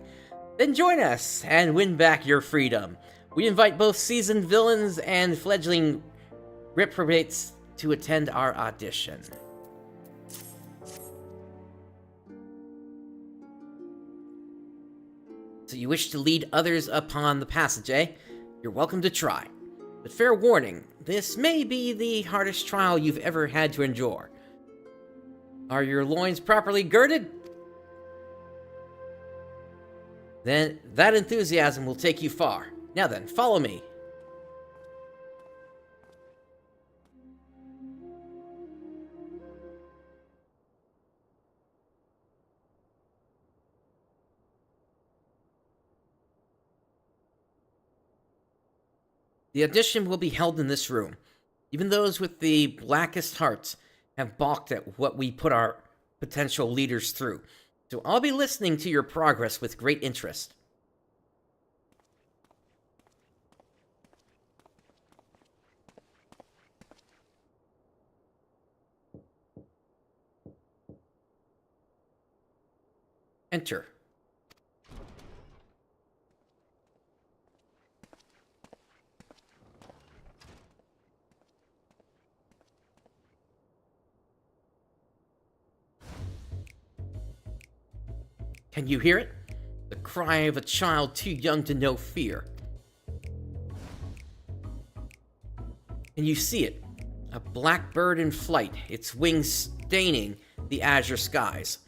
Then join us and win back your freedom. We invite both seasoned villains and fledgling reprobates to attend our audition." So you wish to lead others upon the passage, eh? You're welcome to try. But fair warning, this may be the hardest trial you've ever had to endure. Are your loins properly girded? Then that enthusiasm will take you far. Now then, follow me. The audition will be held in this room. Even those with the blackest hearts have balked at what we put our potential leaders through. So I'll be listening to your progress with great interest. Enter. Can you hear it? The cry of a child too young to know fear. Can you see it? A black bird in flight, its wings staining the azure skies.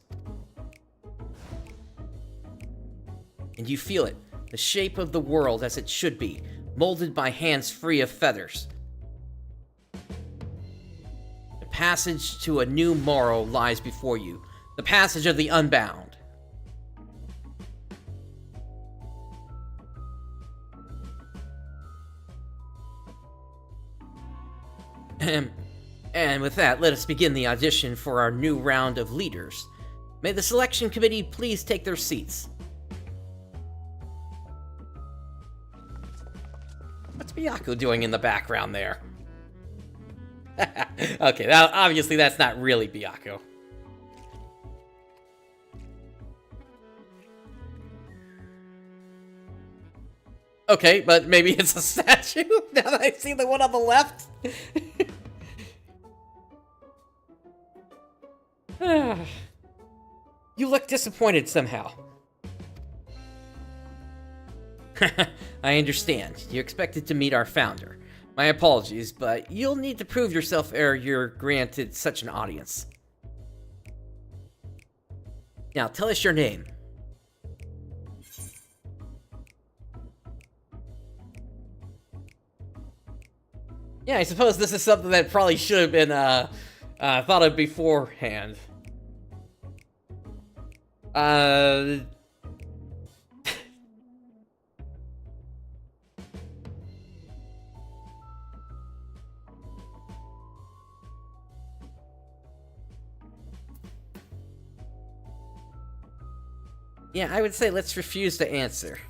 And you feel it, the shape of the world as it should be, molded by hands free of feathers. The passage to a new morrow lies before you, the passage of the unbound. And with that, let us begin the audition for our new round of leaders. May the selection committee please take their seats. What's Byaku doing in the background there? Okay, obviously that's not really Byaku. Okay, but maybe it's a statue, now that I see the one on the left. You look disappointed somehow. I understand. You expected to meet our founder. My apologies, but you'll need to prove yourself ere you're granted such an audience. Now, tell us your name. Yeah, I suppose this is something that probably should have been thought of beforehand. Yeah, I would say let's refuse to answer.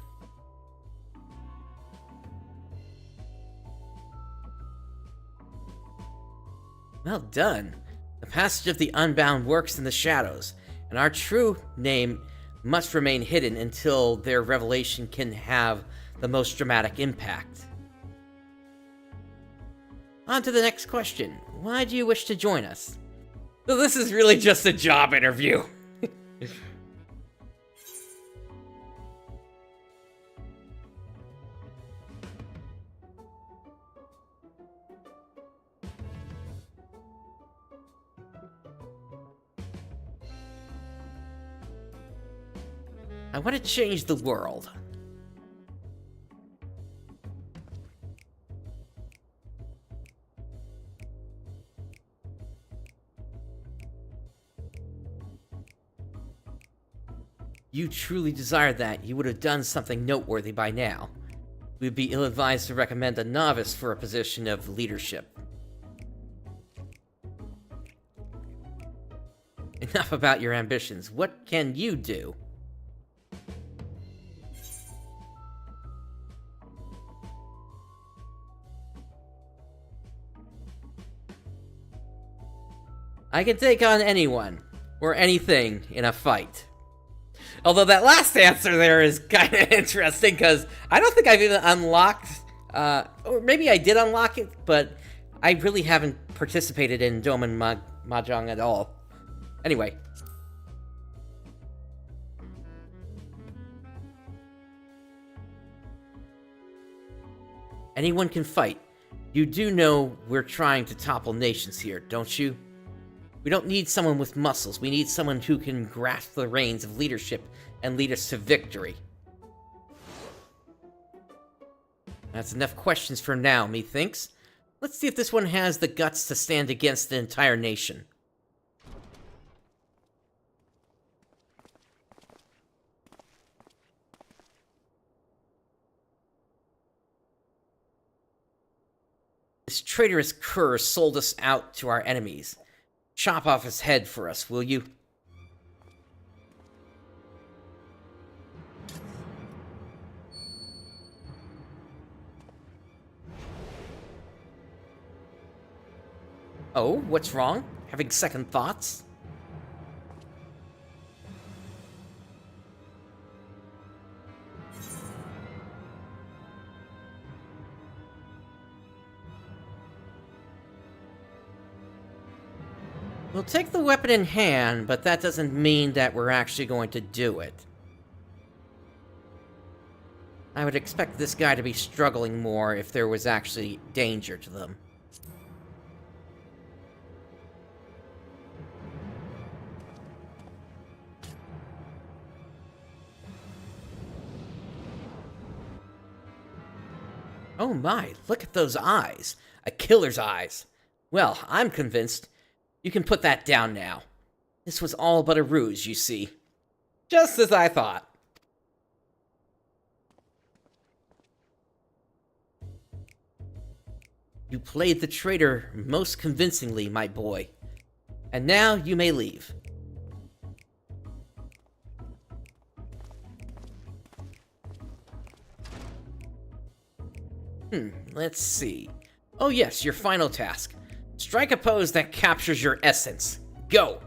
Well done. The passage of the Unbound works in the shadows, and our true name must remain hidden until their revelation can have the most dramatic impact. On to the next question. Why do you wish to join us? So this is really just a job interview. I want to change the world. You truly desired that, you would have done something noteworthy by now. We would be ill-advised to recommend a novice for a position of leadership. Enough about your ambitions. What can you do? I can take on anyone, or anything, in a fight. Although that last answer there is kind of interesting, because I don't think I've even unlocked, or maybe I did unlock it, but I really haven't participated in Doman Mahjong at all. Anyway. Anyone can fight. You do know we're trying to topple nations here, don't you? We don't need someone with muscles. We need someone who can grasp the reins of leadership and lead us to victory. That's enough questions for now, methinks. Let's see if this one has the guts to stand against the entire nation. This traitorous cur sold us out to our enemies. Chop off his head for us, will you? Oh, what's wrong? Having second thoughts? We'll take the weapon in hand, but that doesn't mean that we're actually going to do it. I would expect this guy to be struggling more if there was actually danger to them. Oh my, look at those eyes. A killer's eyes. Well, I'm convinced. You can put that down now. This was all but a ruse, you see. Just as I thought. You played the traitor most convincingly, my boy. And now you may leave. Let's see. Oh yes, your final task. Strike a pose that captures your essence. Go!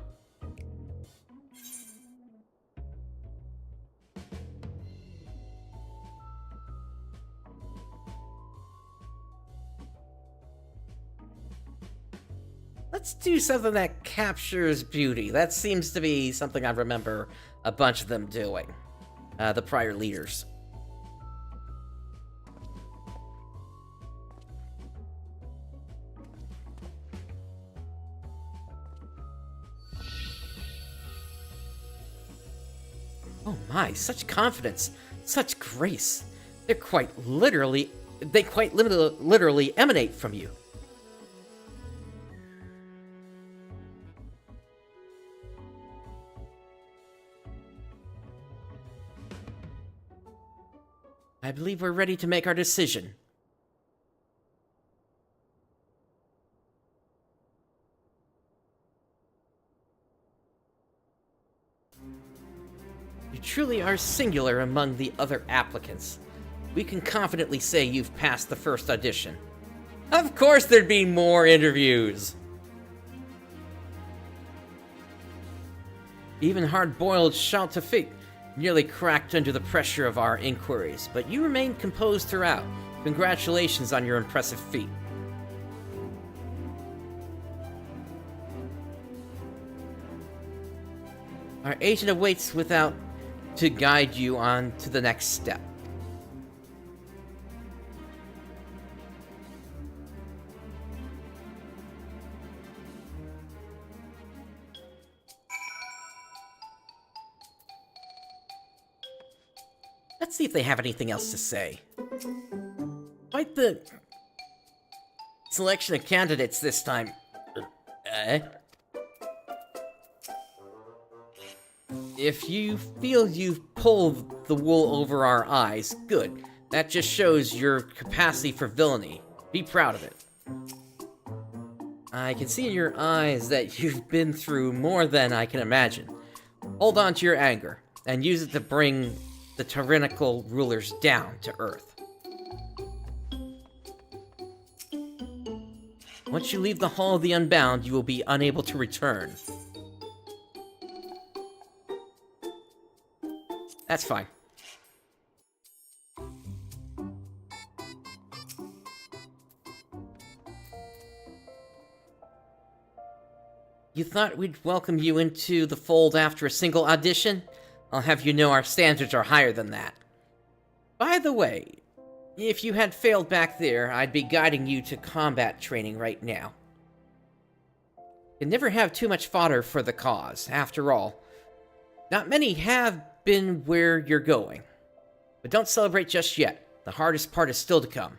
Let's do something that captures beauty. That seems to be something I remember a bunch of them doing. The prior leaders. Oh my, such confidence, such grace. They quite literally emanate from you. I believe we're ready to make our decision. You truly are singular among the other applicants. We can confidently say you've passed the first audition. Of course there'd be more interviews! Even hard-boiled Shaltafik nearly cracked under the pressure of our inquiries, but you remained composed throughout. Congratulations on your impressive feat. Our agent awaits without to guide you on to the next step. Let's see if they have anything else to say. Quite the selection of candidates this time. If you feel you've pulled the wool over our eyes, good. That just shows your capacity for villainy. Be proud of it. I can see in your eyes that you've been through more than I can imagine. Hold on to your anger, and use it to bring the tyrannical rulers down to earth. Once you leave the Hall of the Unbound, you will be unable to return. That's fine. You thought we'd welcome you into the fold after a single audition? I'll have you know our standards are higher than that. By the way, if you had failed back there, I'd be guiding you to combat training right now. You never have too much fodder for the cause, after all. Not many have been where you're going. But don't celebrate just yet. The hardest part is still to come.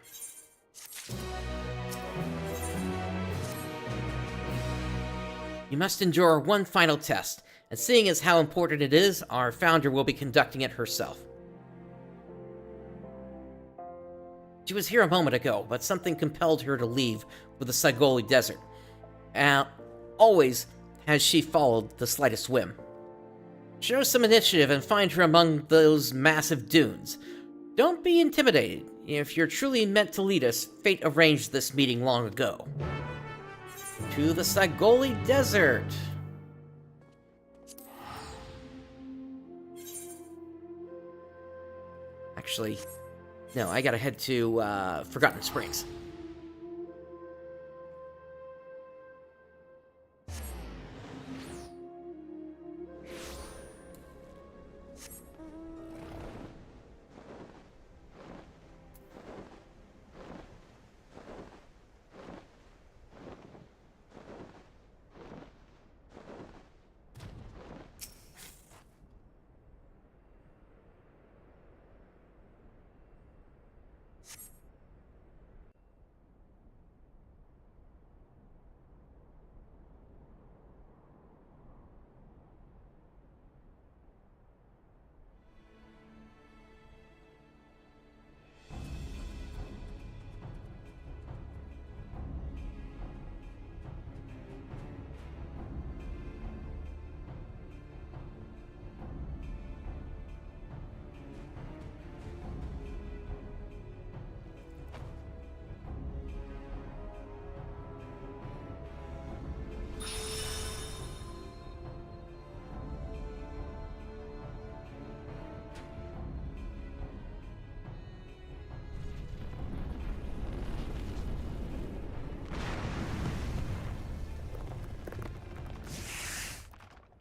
You must endure one final test, and seeing as how important it is, our founder will be conducting it herself. She was here a moment ago, but something compelled her to leave for the Sagoli Desert. Always has she followed the slightest whim. Show some initiative and find her among those massive dunes. Don't be intimidated. If you're truly meant to lead us, fate arranged this meeting long ago. To the Sagoli Desert. Actually, no, I gotta head to, Forgotten Springs.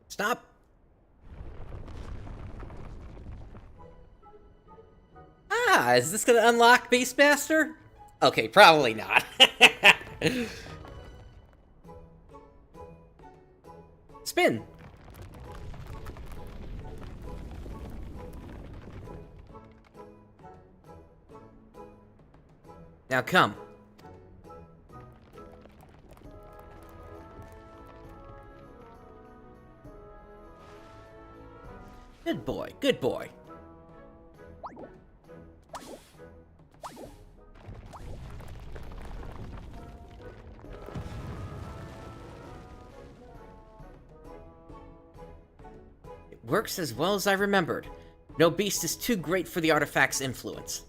Stop! Ah, is this gonna unlock Beastmaster? Okay, probably not. Spin! Now come. Good boy, good boy. It works as well as I remembered. No beast is too great for the artifact's influence.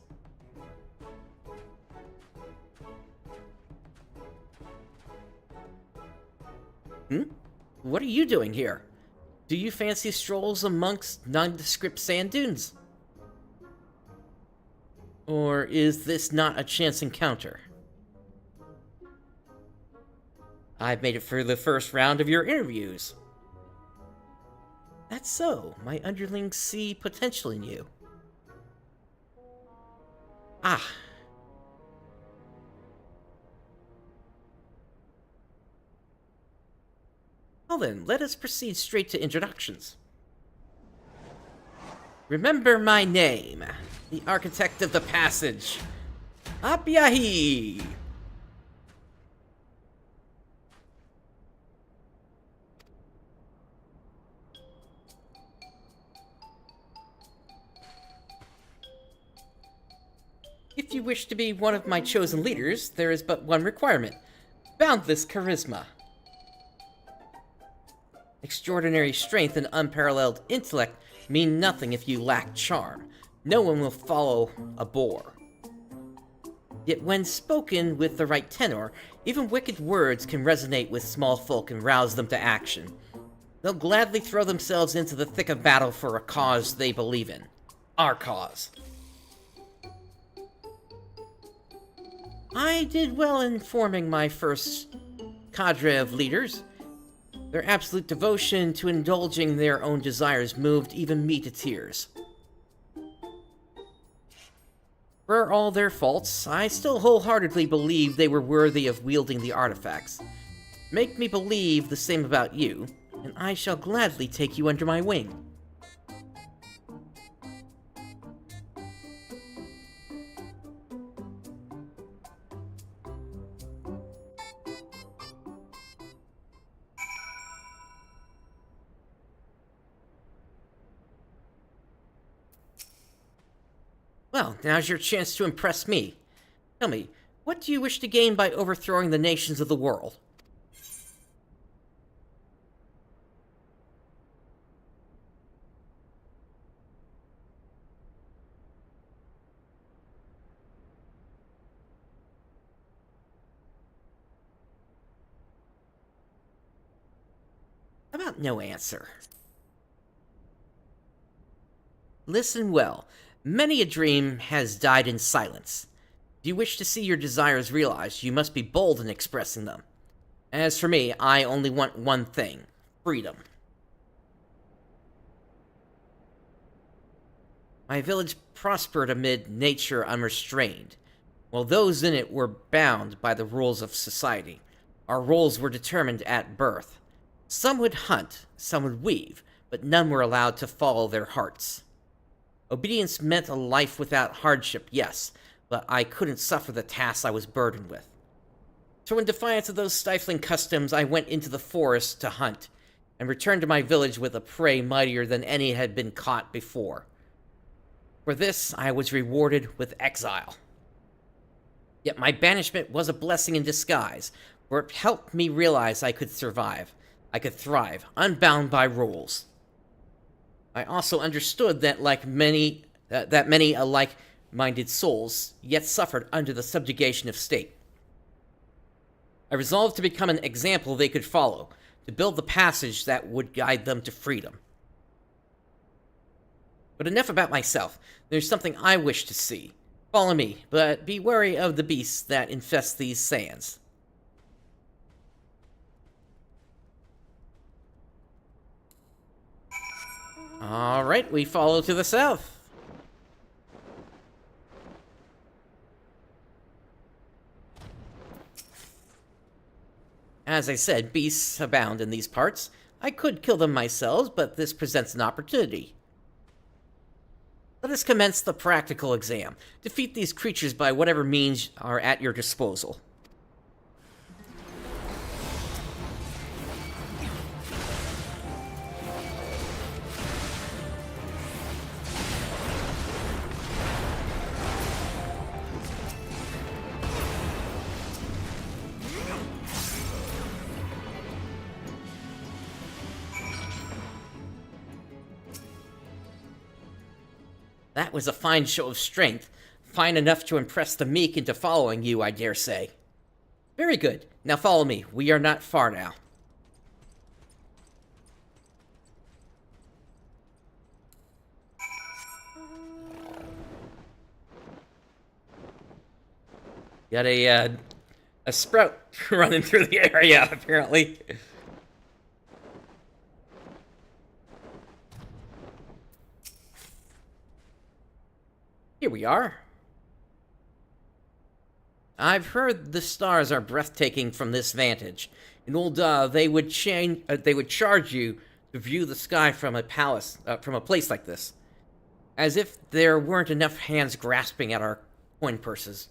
What are you doing here? Do you fancy strolls amongst nondescript sand dunes? Or is this not a chance encounter? I've made it through the first round of your interviews. That's so. My underlings see potential in you. Ah. Well then, let us proceed straight to introductions. Remember my name, the architect of the passage. Apiahi! If you wish to be one of my chosen leaders, there is but one requirement: boundless charisma. Extraordinary strength and unparalleled intellect mean nothing if you lack charm. No one will follow a bore. Yet when spoken with the right tenor, even wicked words can resonate with small folk and rouse them to action. They'll gladly throw themselves into the thick of battle for a cause they believe in. Our cause. I did well in forming my first cadre of leaders. Their absolute devotion to indulging their own desires moved even me to tears. For all their faults, I still wholeheartedly believe they were worthy of wielding the artifacts. Make me believe the same about you, and I shall gladly take you under my wing. Well, now's your chance to impress me. Tell me, what do you wish to gain by overthrowing the nations of the world? How about no answer? Listen well. Many a dream has died in silence. If you wish to see your desires realized, you must be bold in expressing them. As for me, I only want one thing: freedom. My village prospered amid nature unrestrained, while those in it were bound by the rules of society. Our roles were determined at birth. Some would hunt, some would weave, but none were allowed to follow their hearts. Obedience meant a life without hardship, yes, but I couldn't suffer the tasks I was burdened with. So in defiance of those stifling customs, I went into the forest to hunt, and returned to my village with a prey mightier than any had been caught before. For this, I was rewarded with exile. Yet my banishment was a blessing in disguise, for it helped me realize I could survive. I could thrive, unbound by rules. I also understood that many like-minded souls yet suffered under the subjugation of state. I resolved to become an example they could follow, to build the passage that would guide them to freedom. But enough about myself. There's something I wish to see. Follow me, but be wary of the beasts that infest these sands. Alright, we follow to the south. As I said, beasts abound in these parts. I could kill them myself, but this presents an opportunity. Let us commence the practical exam. Defeat these creatures by whatever means are at your disposal. That was a fine show of strength, fine enough to impress the meek into following you, I dare say. Very good. Now follow me. We are not far now. Got a sprout running through the area, apparently. Here we are. I've heard the stars are breathtaking from this vantage. In old they would charge you to view the sky from a place like this. as if there weren't enough hands grasping at our coin purses.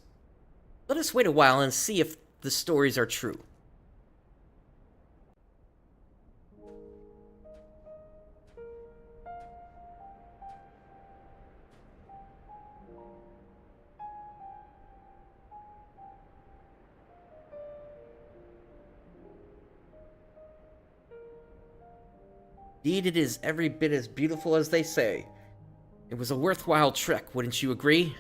Let us wait a while and see if the stories are true. Indeed, it is every bit as beautiful as they say. It was a worthwhile trek, wouldn't you agree?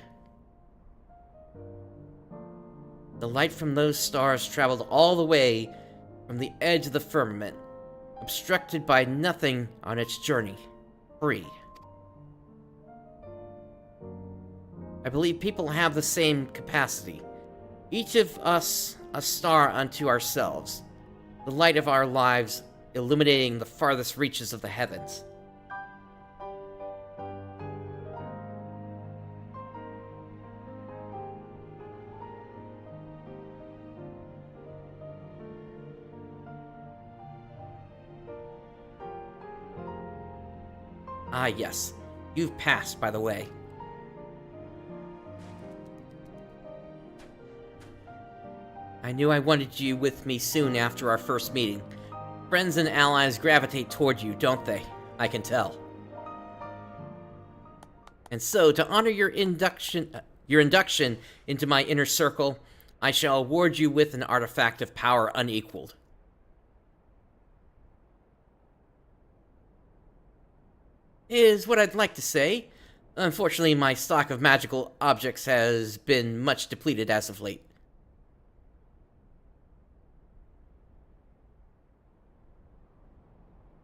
The light from those stars traveled all the way from the edge of the firmament, obstructed by nothing on its journey, free. I believe people have the same capacity. Each of us a star unto ourselves, the light of our lives illuminating the farthest reaches of the heavens. Ah, yes. You've passed, by the way. I knew I wanted you with me soon after our first meeting. Friends and allies gravitate toward you, don't they? I can tell. And so, to honor your induction into my inner circle, I shall award you with an artifact of power unequaled. Is what I'd like to say. Unfortunately, my stock of magical objects has been much depleted as of late.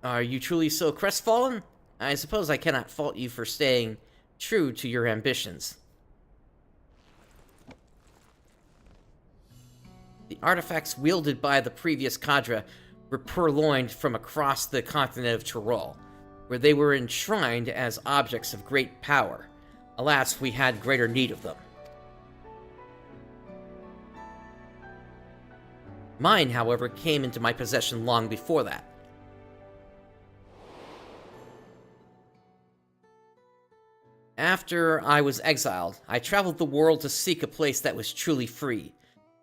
Are you truly so crestfallen? I suppose I cannot fault you for staying true to your ambitions. The artifacts wielded by the previous cadre were purloined from across the continent of Tyrol, where they were enshrined as objects of great power. Alas, we had greater need of them. Mine, however, came into my possession long before that. After I was exiled, I traveled the world to seek a place that was truly free.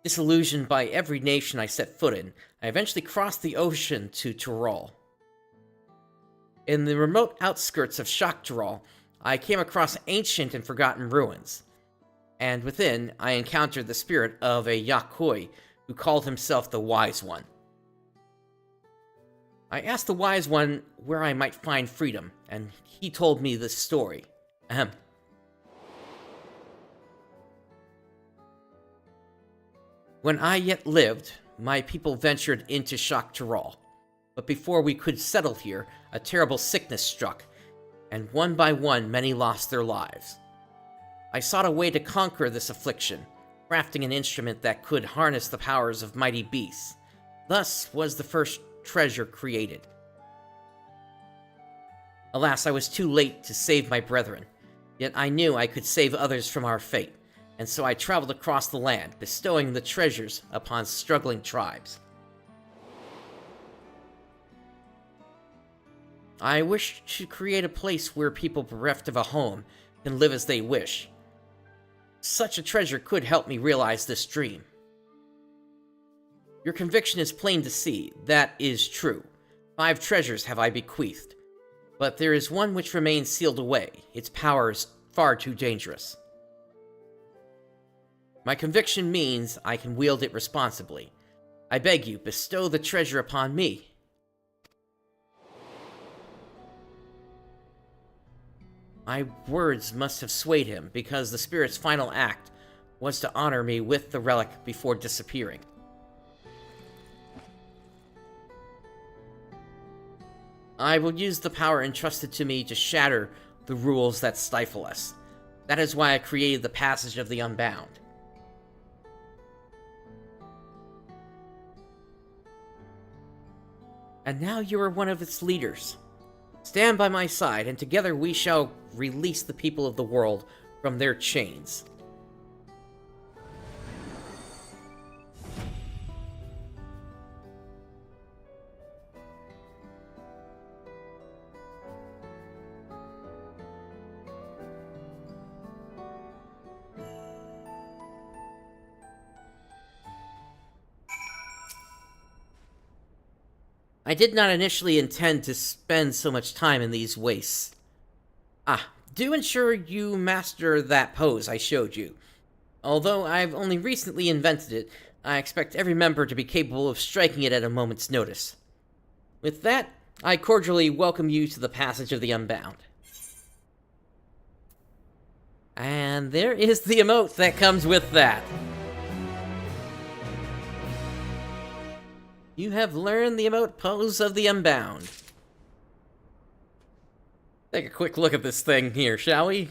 Disillusioned by every nation I set foot in, I eventually crossed the ocean to Tyrol. In the remote outskirts of Shock Tyrol, I came across ancient and forgotten ruins. And within, I encountered the spirit of a Yakoi who called himself the Wise One. I asked the Wise One where I might find freedom, and he told me this story. Ahem. When I yet lived, my people ventured into Shock Tyrol. But before we could settle here, a terrible sickness struck, and one by one many lost their lives. I sought a way to conquer this affliction, crafting an instrument that could harness the powers of mighty beasts. Thus was the first treasure created. Alas, I was too late to save my brethren, yet I knew I could save others from our fate, and so I traveled across the land, bestowing the treasures upon struggling tribes. I wish to create a place where people bereft of a home can live as they wish. Such a treasure could help me realize this dream. Your conviction is plain to see. That is true. 5 treasures have I bequeathed. But there is one which remains sealed away. Its power is far too dangerous. My conviction means I can wield it responsibly. I beg you, bestow the treasure upon me. My words must have swayed him, because the spirit's final act was to honor me with the relic before disappearing. I will use the power entrusted to me to shatter the rules that stifle us. That is why I created the Passage of the Unbound. And now you are one of its leaders. Stand by my side, and together we shall release the people of the world from their chains. I did not initially intend to spend so much time in these wastes. Do ensure you master that pose I showed you. Although I've only recently invented it, I expect every member to be capable of striking it at a moment's notice. With that, I cordially welcome you to the Passage of the Unbound. And there is the emote that comes with that. You have learned the emote pose of the Unbound. Take a quick look at this thing here, shall we?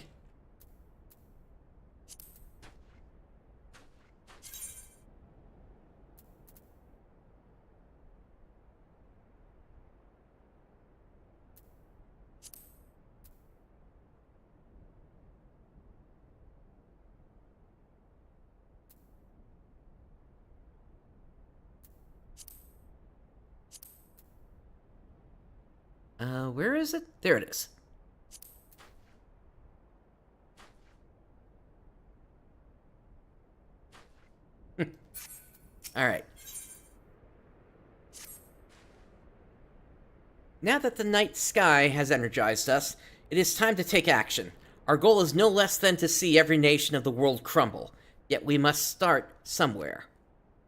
Where is it? There it is. Alright. Now that the night sky has energized us, it is time to take action. Our goal is no less than to see every nation of the world crumble, yet we must start somewhere.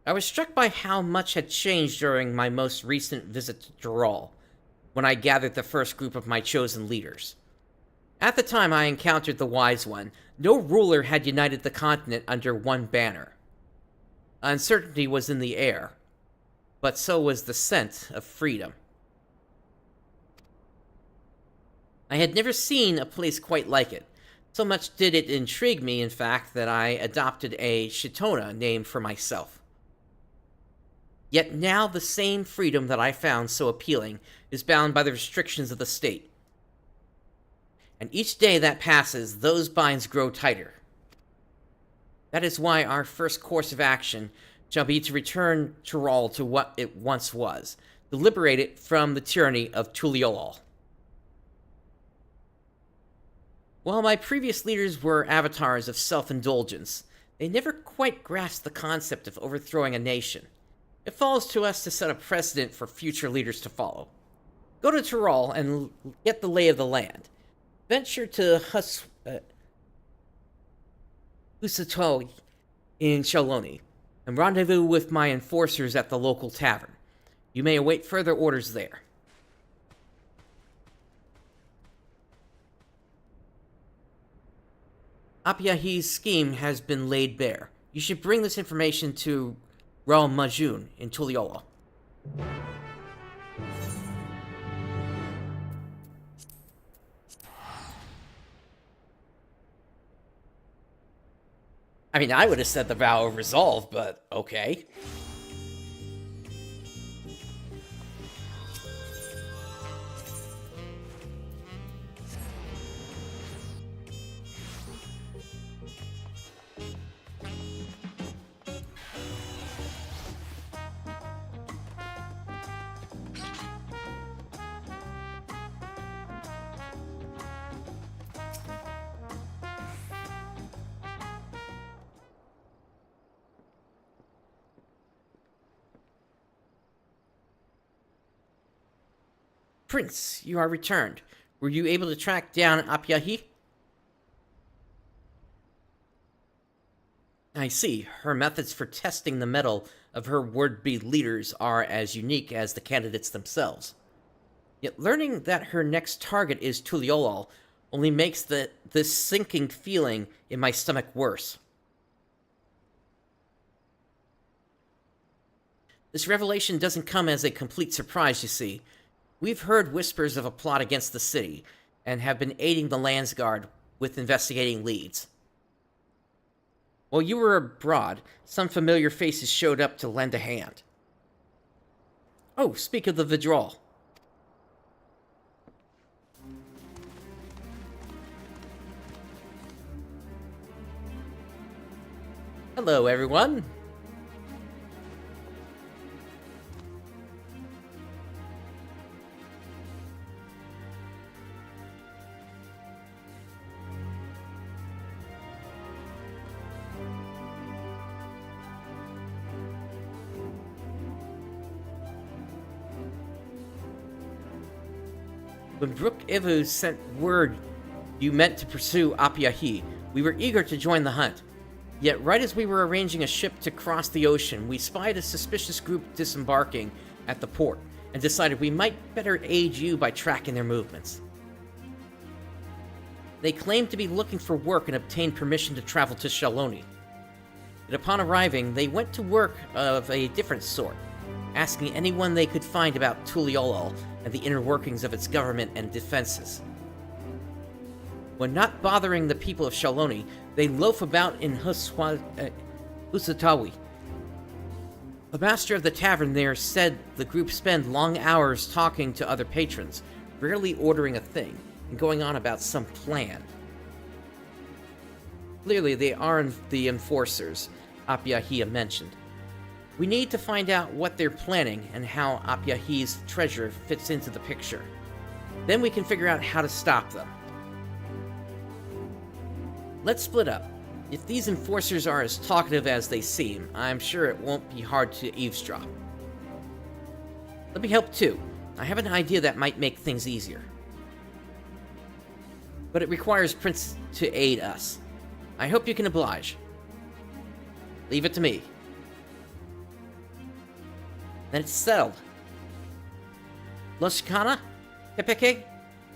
I was struck by how much had changed during my most recent visit to Dawntrail, when I gathered the first group of my chosen leaders. At the time I encountered the Wise One, no ruler had united the continent under one banner. Uncertainty was in the air, but so was the scent of freedom. I had never seen a place quite like it. So much did it intrigue me, in fact, that I adopted a Shitona name for myself. Yet now the same freedom that I found so appealing is bound by the restrictions of the state. And each day that passes, those binds grow tighter. That is why our first course of action shall be to return Dawntrail to what it once was, to liberate it from the tyranny of Tuliolol. While my previous leaders were avatars of self-indulgence, they never quite grasped the concept of overthrowing a nation. It falls to us to set a precedent for future leaders to follow. Go to Dawntrail and get the lay of the land. Venture to Husatoi in Shaloni, and rendezvous with my enforcers at the local tavern. You may await further orders there. Apyahi's scheme has been laid bare. You should bring this information to Raul Majun in Tuliolol. I mean, I would have said the vow of resolve, but okay. Prince, you are returned. Were you able to track down Apyahi? I see. Her methods for testing the mettle of her would-be leaders are as unique as the candidates themselves. Yet learning that her next target is Tuliolol only makes this sinking feeling in my stomach worse. This revelation doesn't come as a complete surprise, you see. We've heard whispers of a plot against the city, and have been aiding the Landsguard with investigating leads. While you were abroad, some familiar faces showed up to lend a hand. Oh, speak of the withdrawal. Hello, everyone. When Brook Ivu sent word you meant to pursue Apyahi, we were eager to join the hunt. Yet right as we were arranging a ship to cross the ocean, we spied a suspicious group disembarking at the port, and decided we might better aid you by tracking their movements. They claimed to be looking for work and obtained permission to travel to Shaloni. But upon arriving, they went to work of a different sort, asking anyone they could find about Tuliolol and the inner workings of its government and defenses. When not bothering the people of Shaloni, they loaf about in Husatawi. The master of the tavern there said the group spend long hours talking to other patrons, rarely ordering a thing, and going on about some plan. Clearly, they aren't the enforcers Apyahia mentioned. We need to find out what they're planning and how Apyahi's treasure fits into the picture. Then we can figure out how to stop them. Let's split up. If these enforcers are as talkative as they seem, I'm sure it won't be hard to eavesdrop. Let me help too. I have an idea that might make things easier. But it requires Prince to aid us. I hope you can oblige. Leave it to me. Then it's settled. Loshikana, Hepeke,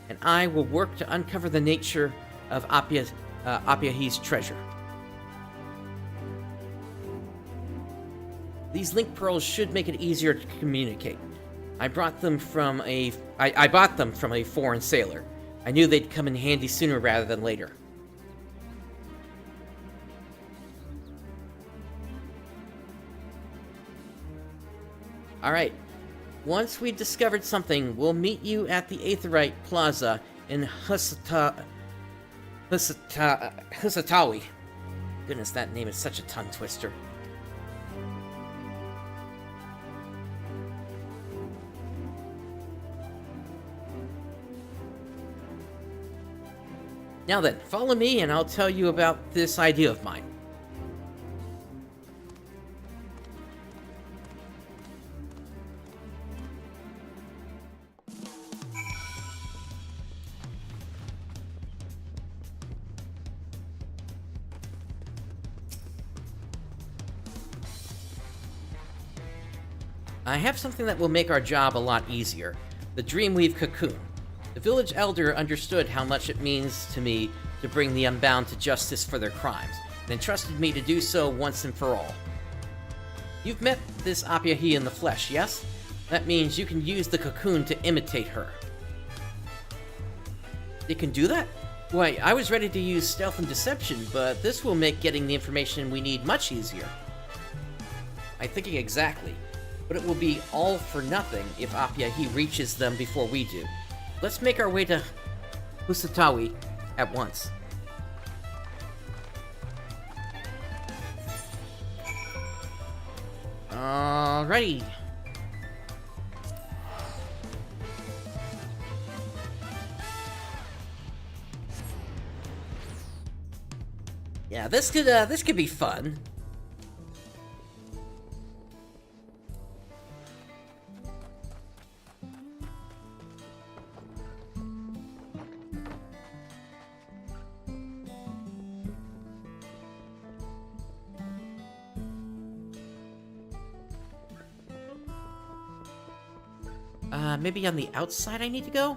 and I will work to uncover the nature of Apyahi's treasure. These link pearls should make it easier to communicate. I bought them from a foreign sailor. I knew they'd come in handy sooner rather than later. Alright, once we've discovered something, we'll meet you at the Aetherite Plaza in Husatawi. Goodness, that name is such a tongue twister. Now then, follow me and I'll tell you about this idea of mine. I have something that will make our job a lot easier. The Dreamweave Cocoon. The village elder understood how much it means to me to bring the unbound to justice for their crimes, and entrusted me to do so once and for all. You've met this Apyahi in the flesh, yes? That means you can use the cocoon to imitate her. It can do that? Why, I was ready to use stealth and deception, but this will make getting the information we need much easier. I'm thinking exactly, but it will be all for nothing if Apyahi reaches them before we do. Let's make our way to Husatawi at once. Alrighty. Yeah, this could be fun. Maybe on the outside I need to go?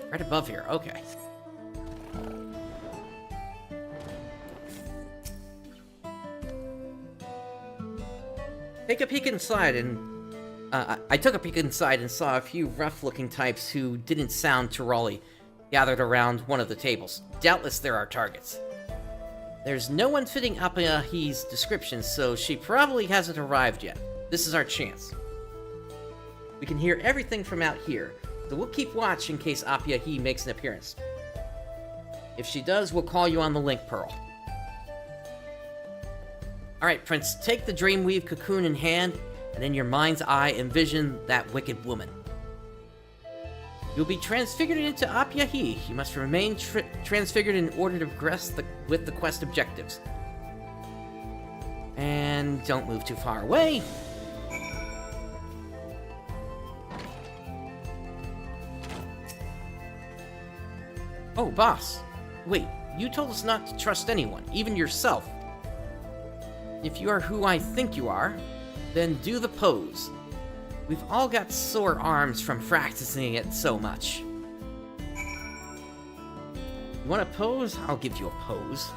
Right above here, okay. Take a peek inside and... I took a peek inside and saw a few rough-looking types who didn't sound Tirali gathered around one of the tables. Doubtless they're our targets. There's no one fitting Apyahi's description, so she probably hasn't arrived yet. This is our chance. We can hear everything from out here, so we'll keep watch in case Apyahi makes an appearance. If she does, we'll call you on the Link Pearl. Alright, Prince, take the Dreamweave Cocoon in hand and in your mind's eye envision that wicked woman. You'll be transfigured into Apyahi. You must remain transfigured in order to progress with the quest objectives. And don't move too far away. Oh, boss. Wait, you told us not to trust anyone, even yourself. If you are who I think you are, then do the pose. We've all got sore arms from practicing it so much. You want a pose? I'll give you a pose.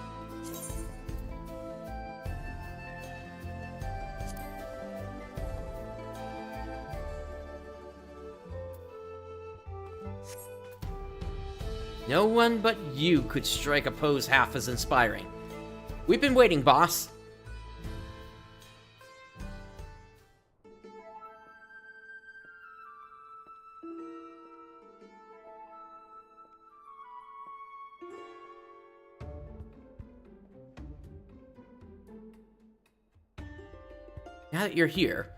No one but you could strike a pose half as inspiring. We've been waiting, boss. Now that you're here,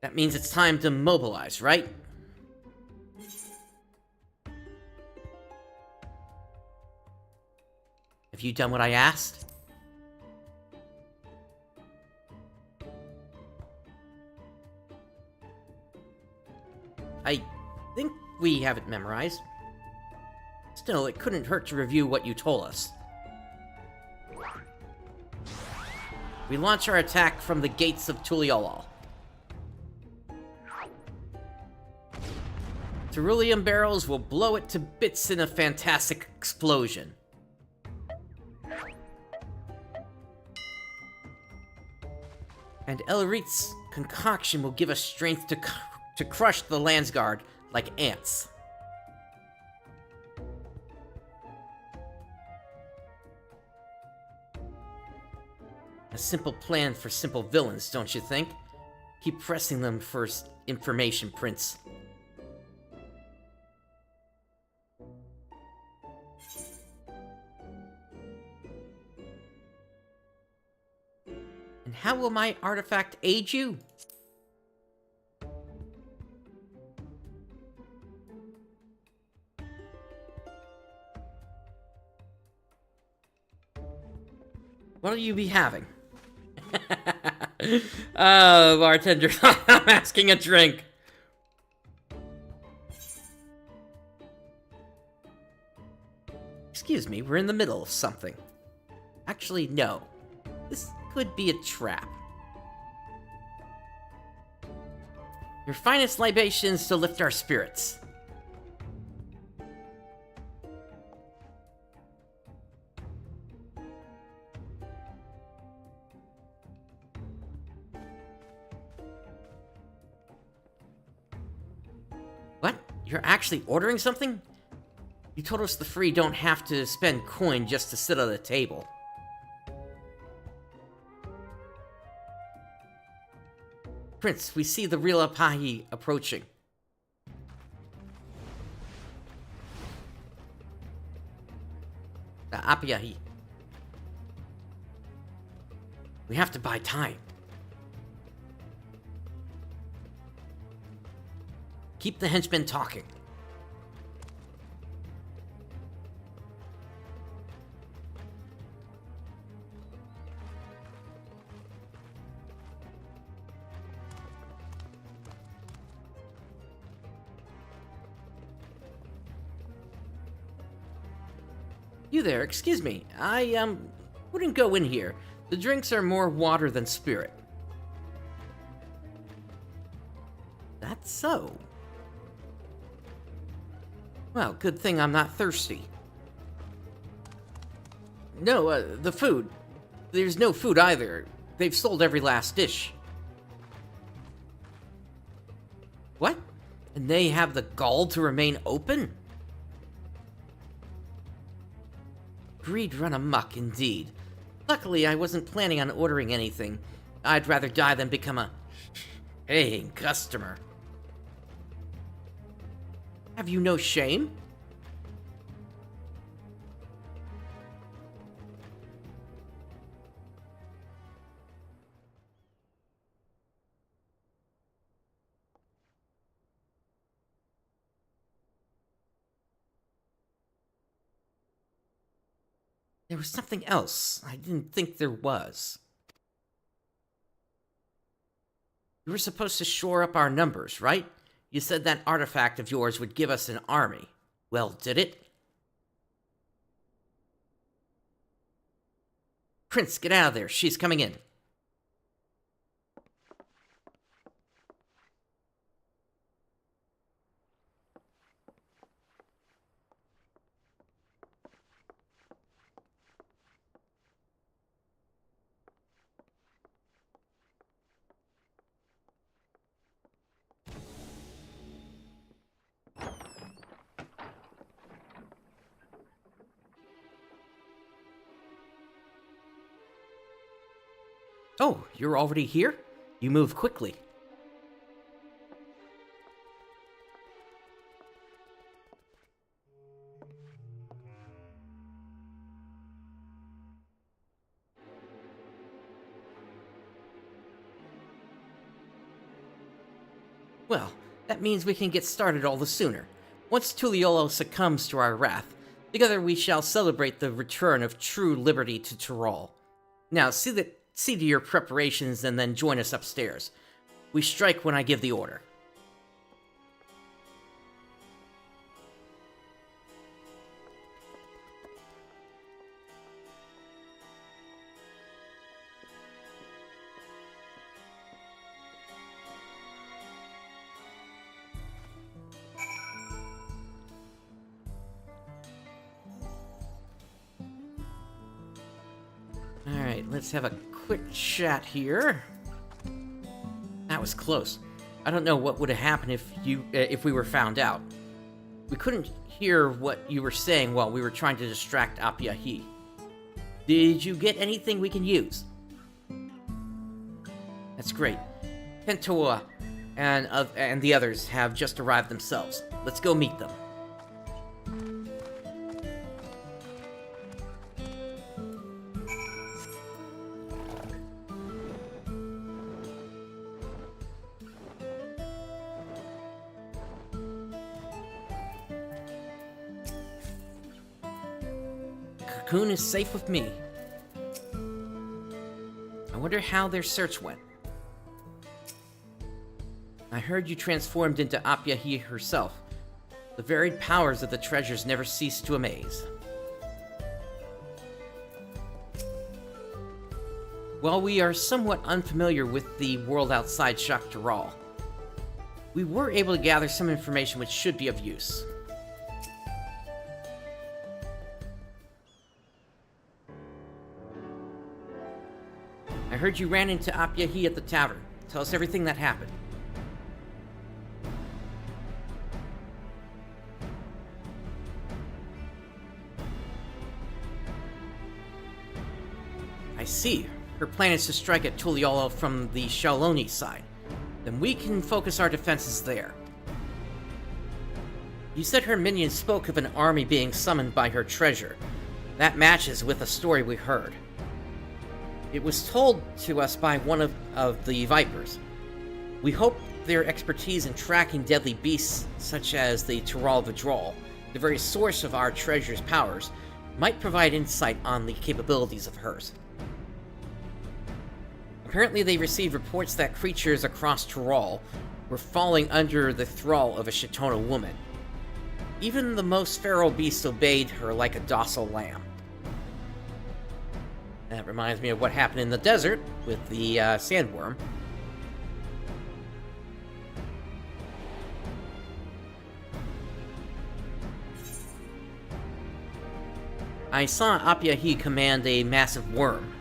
that means it's time to mobilize, right? Have you done what I asked? I think we have it memorized. Still, it couldn't hurt to review what you told us. We launch our attack from the gates of Tuliolol. Cerulean barrels will blow it to bits in a fantastic explosion. And Elrit's concoction will give us strength to crush the Landsguard like ants. A simple plan for simple villains, don't you think? Keep pressing them for information, Prince. And how will my artifact aid you? What'll you be having? Oh, bartender, I'm asking a drink. Excuse me, we're in the middle of something. Actually, no. This could be a trap. Your finest libations to lift our spirits. What? You're actually ordering something? You told us the free don't have to spend coin just to sit at a table. Prince, we see the real Apahi approaching. The Apiahi. We have to buy time. Keep the henchmen talking. You there, excuse me. I, wouldn't go in here. The drinks are more water than spirit. That's so. Well, good thing I'm not thirsty. No, the food. There's no food either. They've sold every last dish. What? And they have the gall to remain open? Greed run amok, indeed. Luckily, I wasn't planning on ordering anything. I'd rather die than become a paying customer. Have you no shame? There was something else. I didn't think there was. You were supposed to shore up our numbers, right? You said that artifact of yours would give us an army. Well, did it? Prince, get out of there. She's coming in. Oh, you're already here? You move quickly. Well, that means we can get started all the sooner. Once Tuliolo succumbs to our wrath, together we shall celebrate the return of true liberty to Tyrol. Now, see to your preparations and then join us upstairs. We strike when I give the order. Alright, let's have a quick chat here. That was close. I don't know what would have happened if we were found out. We couldn't hear what you were saying while we were trying to distract Apyahi. Did you get anything we can use? That's great. Pentoa and the others have just arrived themselves. Let's go meet them. Cocoon is safe with me. I wonder how their search went. I heard you transformed into Apyahi herself. The varied powers of the treasures never cease to amaze. While we are somewhat unfamiliar with the world outside Shaktaral, we were able to gather some information which should be of use. I heard you ran into Apyahi at the tavern. Tell us everything that happened. I see. Her plan is to strike at Tuliolo from the Shaoloni side. Then we can focus our defenses there. You said her minions spoke of an army being summoned by her treasure. That matches with a story we heard. It was told to us by one of the Vipers. We hope their expertise in tracking deadly beasts, such as the Tyrol Vidral, the very source of our treasure's powers, might provide insight on the capabilities of hers. Apparently they received reports that creatures across Tyrol were falling under the thrall of a Shitona woman. Even the most feral beasts obeyed her like a docile lamb. That reminds me of what happened in the desert with the sandworm. I saw Apyahi command a massive worm.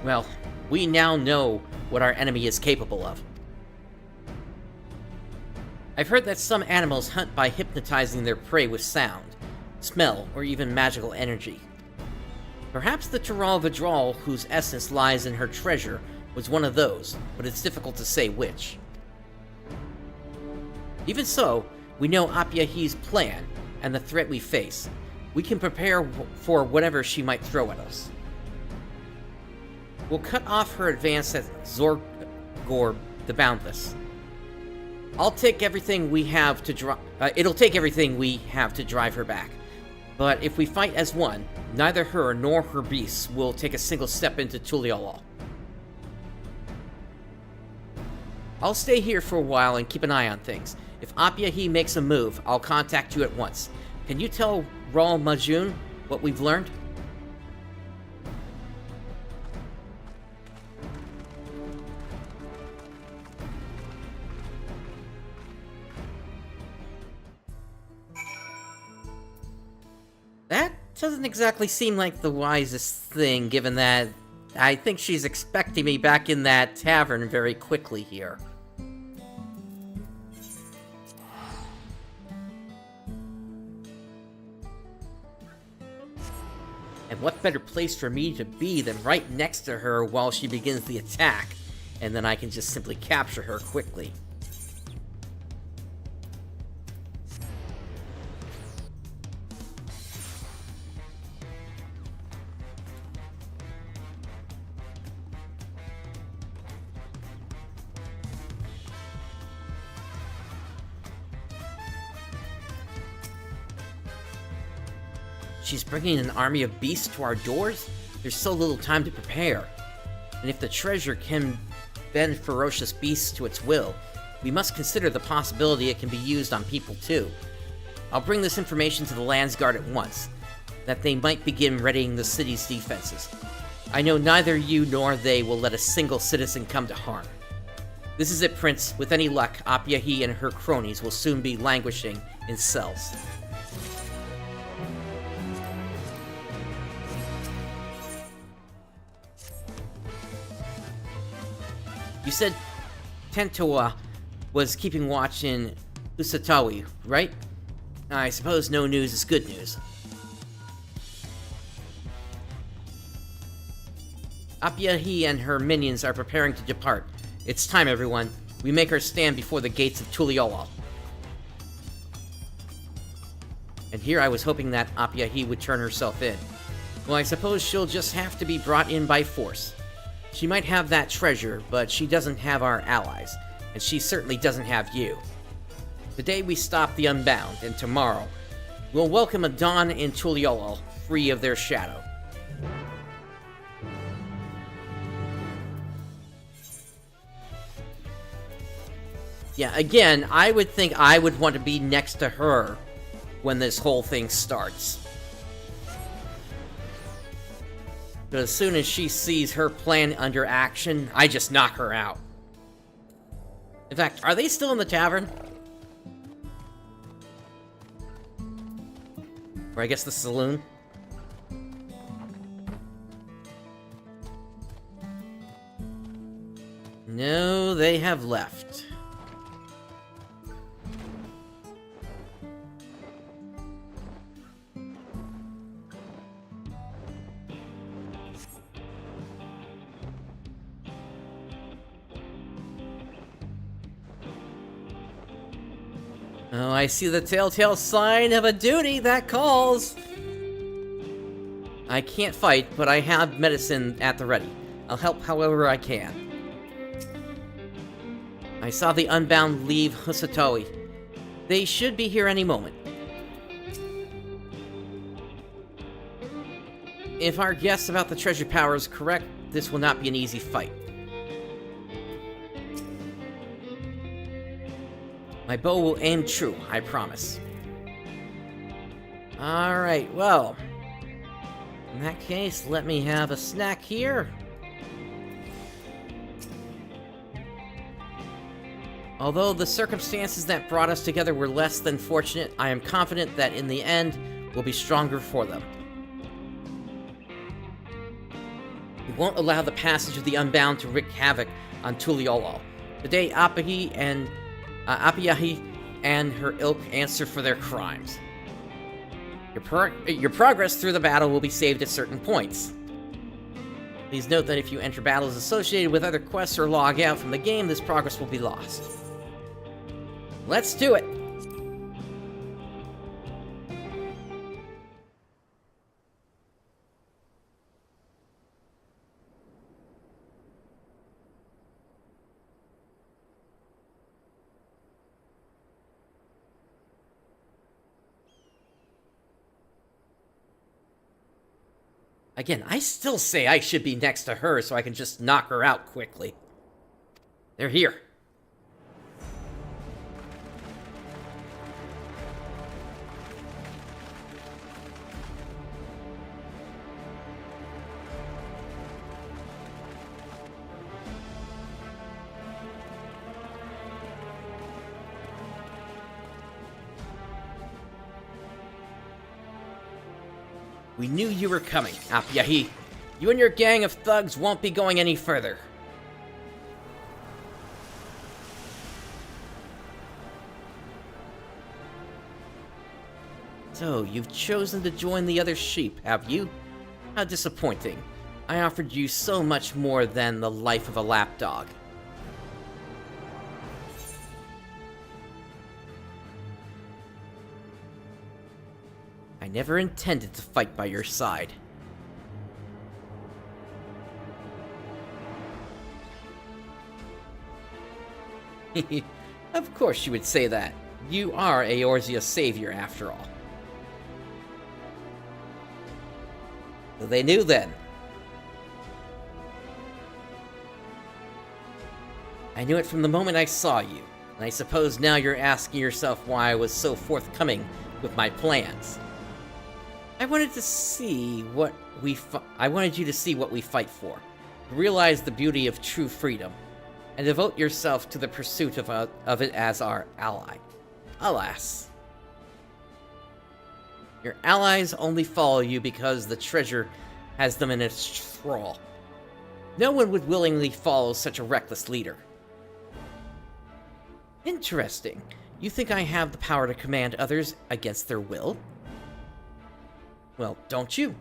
Well, we now know what our enemy is capable of. I've heard that some animals hunt by hypnotizing their prey with sound, smell, or even magical energy. Perhaps the Tyrol Vidral, whose essence lies in her treasure, was one of those, but it's difficult to say which. Even so, we know Apyahi's plan and the threat we face. We can prepare for whatever she might throw at us. We'll cut off her advance at Zorgor the Boundless. I'll take everything we have to drive. It'll take everything we have to drive her back. But if we fight as one, neither her nor her beasts will take a single step into Tuliolol. I'll stay here for a while and keep an eye on things. If Apyahi makes a move, I'll contact you at once. Can you tell Raul Majun what we've learned? That doesn't exactly seem like the wisest thing, given that I think she's expecting me back in that tavern very quickly here. And what better place for me to be than right next to her while she begins the attack, and then I can just simply capture her quickly. She's bringing an army of beasts to our doors? There's so little time to prepare. And if the treasure can bend ferocious beasts to its will, we must consider the possibility it can be used on people too. I'll bring this information to the Landsguard at once, that they might begin readying the city's defenses. I know neither you nor they will let a single citizen come to harm. This is it, Prince. With any luck, Apyahi and her cronies will soon be languishing in cells. You said Tentoa was keeping watch in Usatawi, right? I suppose no news is good news. Apyahi and her minions are preparing to depart. It's time, everyone. We make our stand before the gates of Tuliolol. And here I was hoping that Apyahi would turn herself in. Well, I suppose she'll just have to be brought in by force. She might have that treasure, but she doesn't have our allies, and she certainly doesn't have you. Today we stop the Unbound, and tomorrow we'll welcome a dawn in Tuliolol, free of their shadow. Yeah, again, I would think I would want to be next to her when this whole thing starts. But as soon as she sees her plan under action, I just knock her out. In fact, are they still in the tavern? Or I guess the saloon? No, they have left. Oh, I see the telltale sign of a duty that calls. I can't fight, but I have medicine at the ready. I'll help however I can. I saw the Unbound leave Husatowi. They should be here any moment. If our guess about the treasure power is correct, this will not be an easy fight. My bow will aim true, I promise. Alright, well. In that case, let me have a snack here. Although the circumstances that brought us together were less than fortunate, I am confident that in the end, we'll be stronger for them. We won't allow the passage of the Unbound to wreak havoc on Tuliolol. Today, Apyahi and her ilk answer for their crimes. Your progress through the battle will be saved at certain points. Please note that if you enter battles associated with other quests or log out from the game, this progress will be lost. Let's do it! Again, I still say I should be next to her so I can just knock her out quickly. They're here. We knew you were coming, Apyahi. You and your gang of thugs won't be going any further. So, you've chosen to join the other sheep, have you? How disappointing. I offered you so much more than the life of a lapdog. I never intended to fight by your side. Of course you would say that. You are Eorzea's savior, after all. So they knew then. I knew it from the moment I saw you, and I suppose now you're asking yourself why I was so forthcoming with my plans. I wanted you to see what we fight for, realize the beauty of true freedom, and devote yourself to the pursuit of it as our ally. Alas, your allies only follow you because the treasure has them in its thrall. No one would willingly follow such a reckless leader. Interesting. You think I have the power to command others against their will? Well, don't you?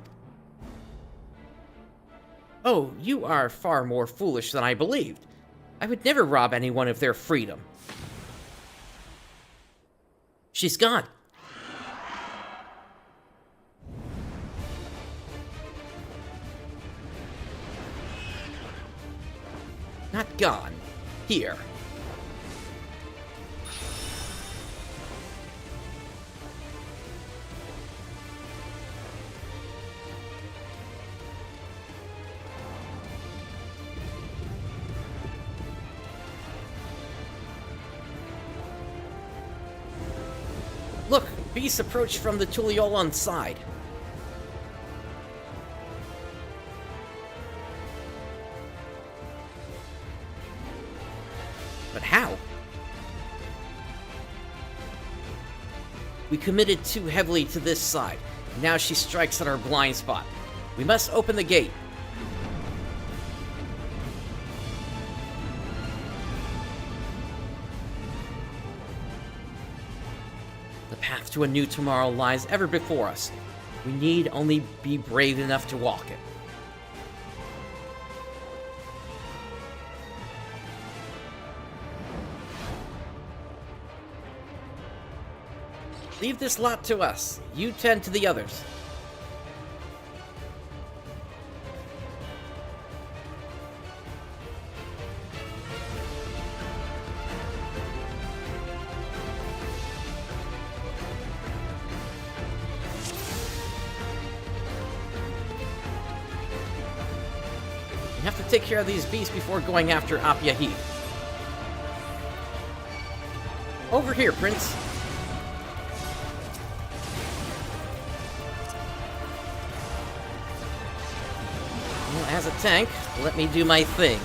Oh, you are far more foolish than I believed. I would never rob anyone of their freedom. She's gone. Not gone. Here. Look, beasts approach from the Tuliolan side. But how? We committed too heavily to this side. Now she strikes at our blind spot. We must open the gate. The path to a new tomorrow lies ever before us. We need only be brave enough to walk it. Leave this lot to us. You tend to the others. We have to take care of these beasts before going after Apyahi. Over here, Prince. Well, as a tank, let me do my thing.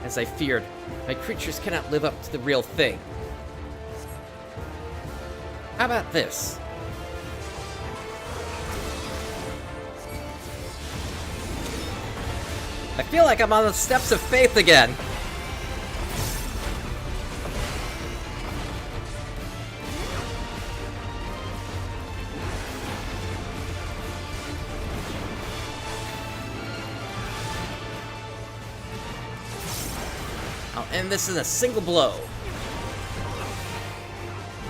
As I feared, my creatures cannot live up to the real thing. How about this? I feel like I'm on the steps of faith again. I'll And this is a single blow.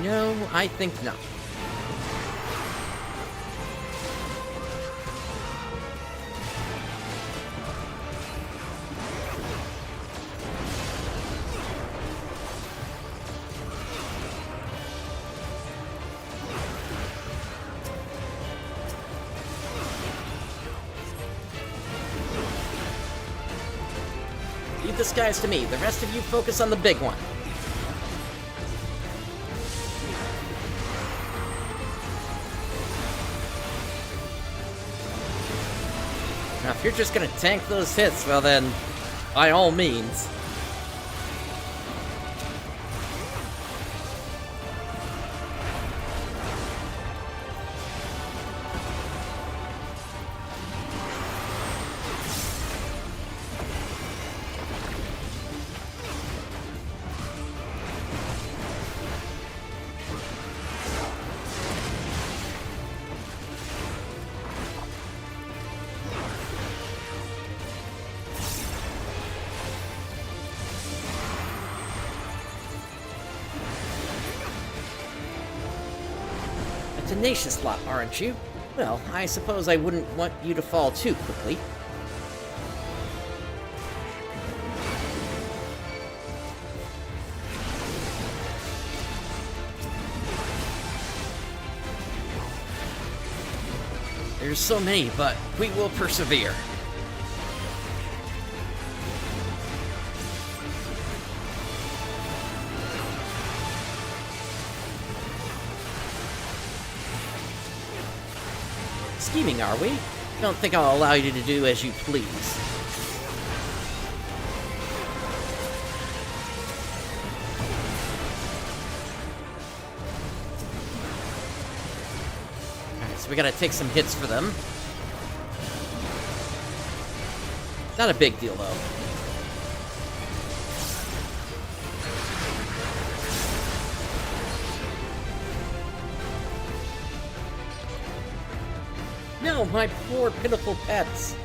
No, I think not. Leave this guys to me. The rest of you focus on the big one. Now, if you're just gonna tank those hits, well then, by all means. Tenacious lot, aren't you? Well, I suppose I wouldn't want you to fall too quickly. There's so many, but we will persevere. Scheming, are we? Don't think I'll allow you to do as you please. Alright, so we gotta take some hits for them. Not a big deal, though. No, my poor, pitiful pets.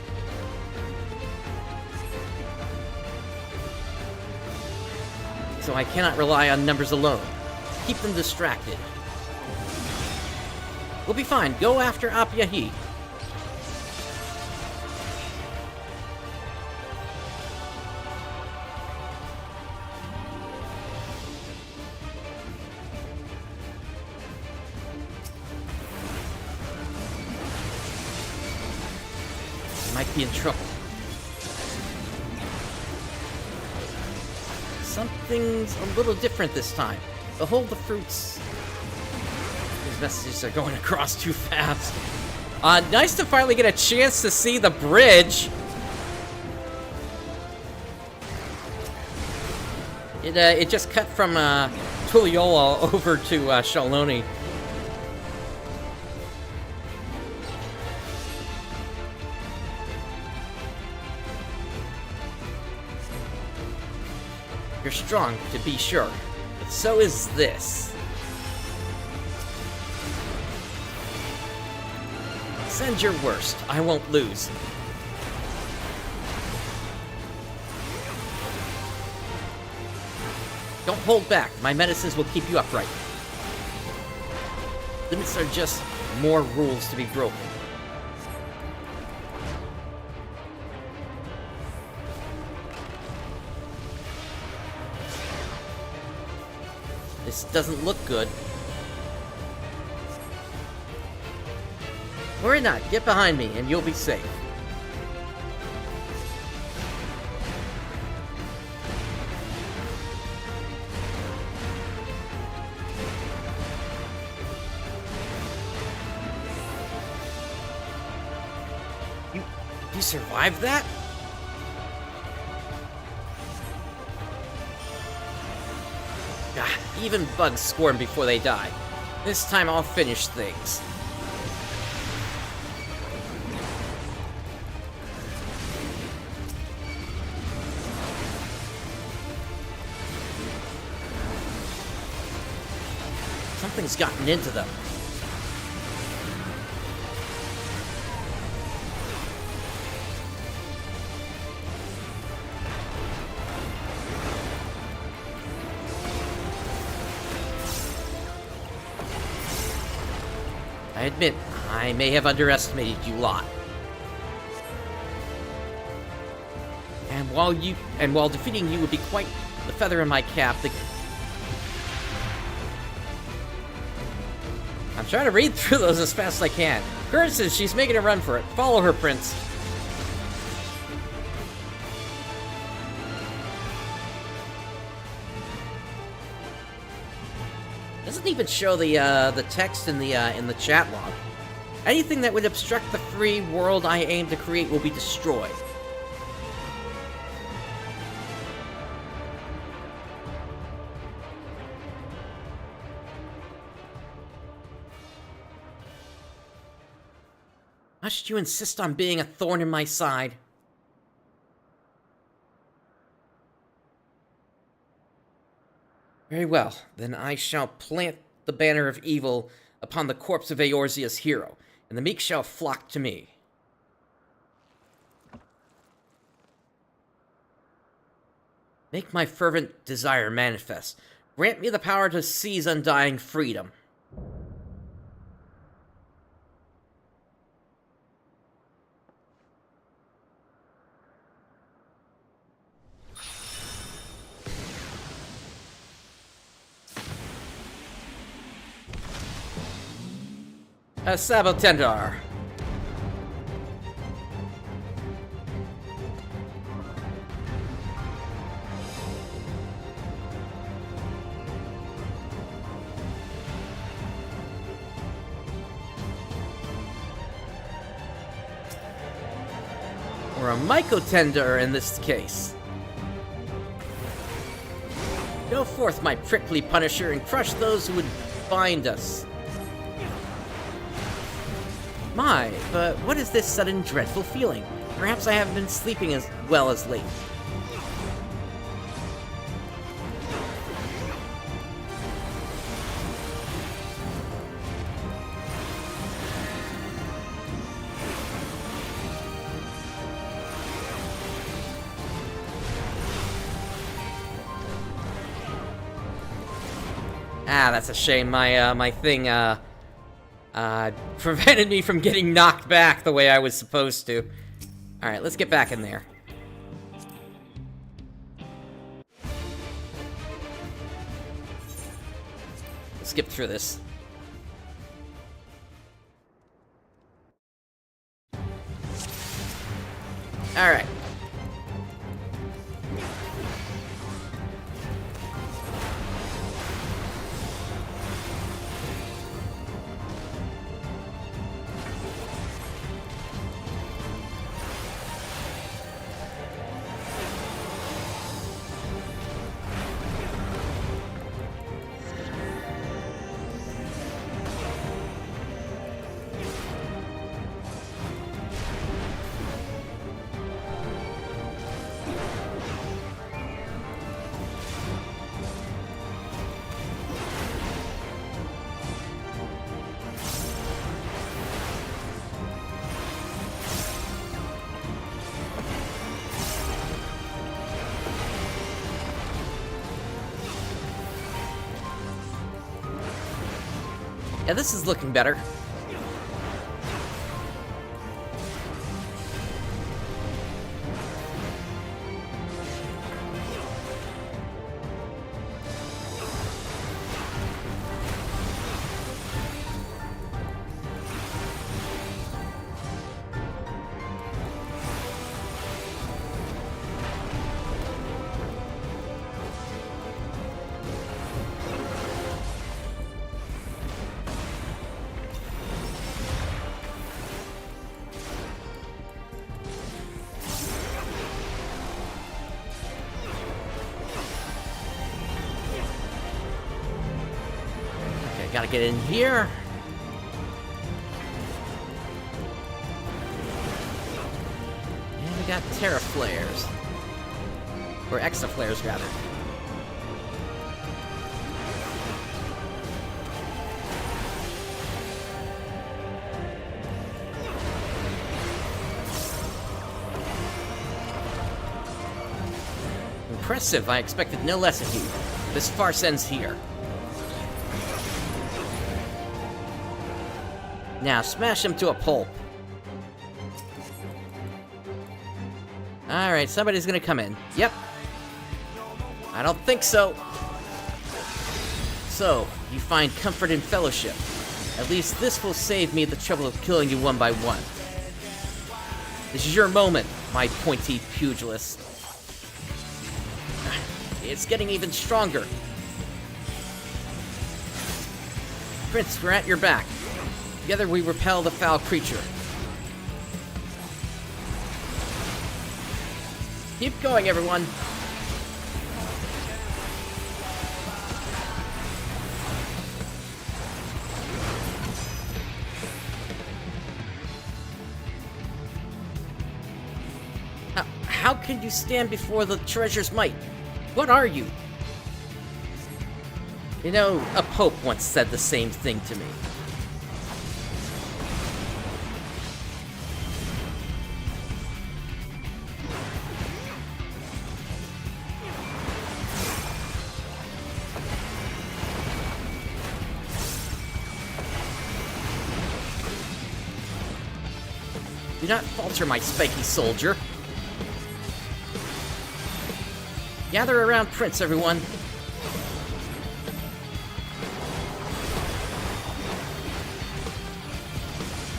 So I cannot rely on numbers alone. Keep them distracted. We'll be fine. Go after Apyahi. Might be in trouble. Something's a little different this time. Behold the fruits. These messages are going across too fast. Nice to finally get a chance to see the bridge. It just cut from Tulliola over to Shaloni. You're strong, to be sure, but so is this. Send your worst. I won't lose. Don't hold back. My medicines will keep you upright. Limits are just more rules to be broken. This doesn't look good. Worry not, get behind me and you'll be safe. You survived that? Even bugs squirm before they die. This time I'll finish things. Something's gotten into them. I admit, I may have underestimated you a lot. And while defeating you would be quite the feather in my cap, I'm trying to read through those as fast as I can. Curtis says she's making a run for it. Follow her, Prince. Doesn't even show the text in the chat log. Anything that would obstruct the free world I aim to create will be destroyed. Why should you insist on being a thorn in my side? Very well, then I shall plant the banner of evil upon the corpse of Eorzea's hero, and the meek shall flock to me. Make my fervent desire manifest. Grant me the power to seize undying freedom. A Sabotendar. Or a Mycotender in this case. Go forth, my prickly punisher, and crush those who would bind us. My, but what is this sudden dreadful feeling? Perhaps I haven't been sleeping as well as late. Ah, that's a shame. My thing, prevented me from getting knocked back the way I was supposed to. Alright, let's get back in there. Let's skip through this. Alright. Yeah, this is looking better. Gotta get in here. And we got Terra Flares. Or Exa Flares, rather. Impressive. I expected no less of you. This farce ends here. Now, smash him to a pulp. Alright, somebody's gonna come in. Yep. I don't think so. So, you find comfort in fellowship. At least this will save me the trouble of killing you one by one. This is your moment, my pointy pugilist. It's getting even stronger. Prince, we're at your back. Together we repel the foul creature. Keep going, everyone. How can you stand before the treasure's might? What are you? You know, a pope once said the same thing to me. Do not falter, my spiky soldier. Gather around Prince, everyone.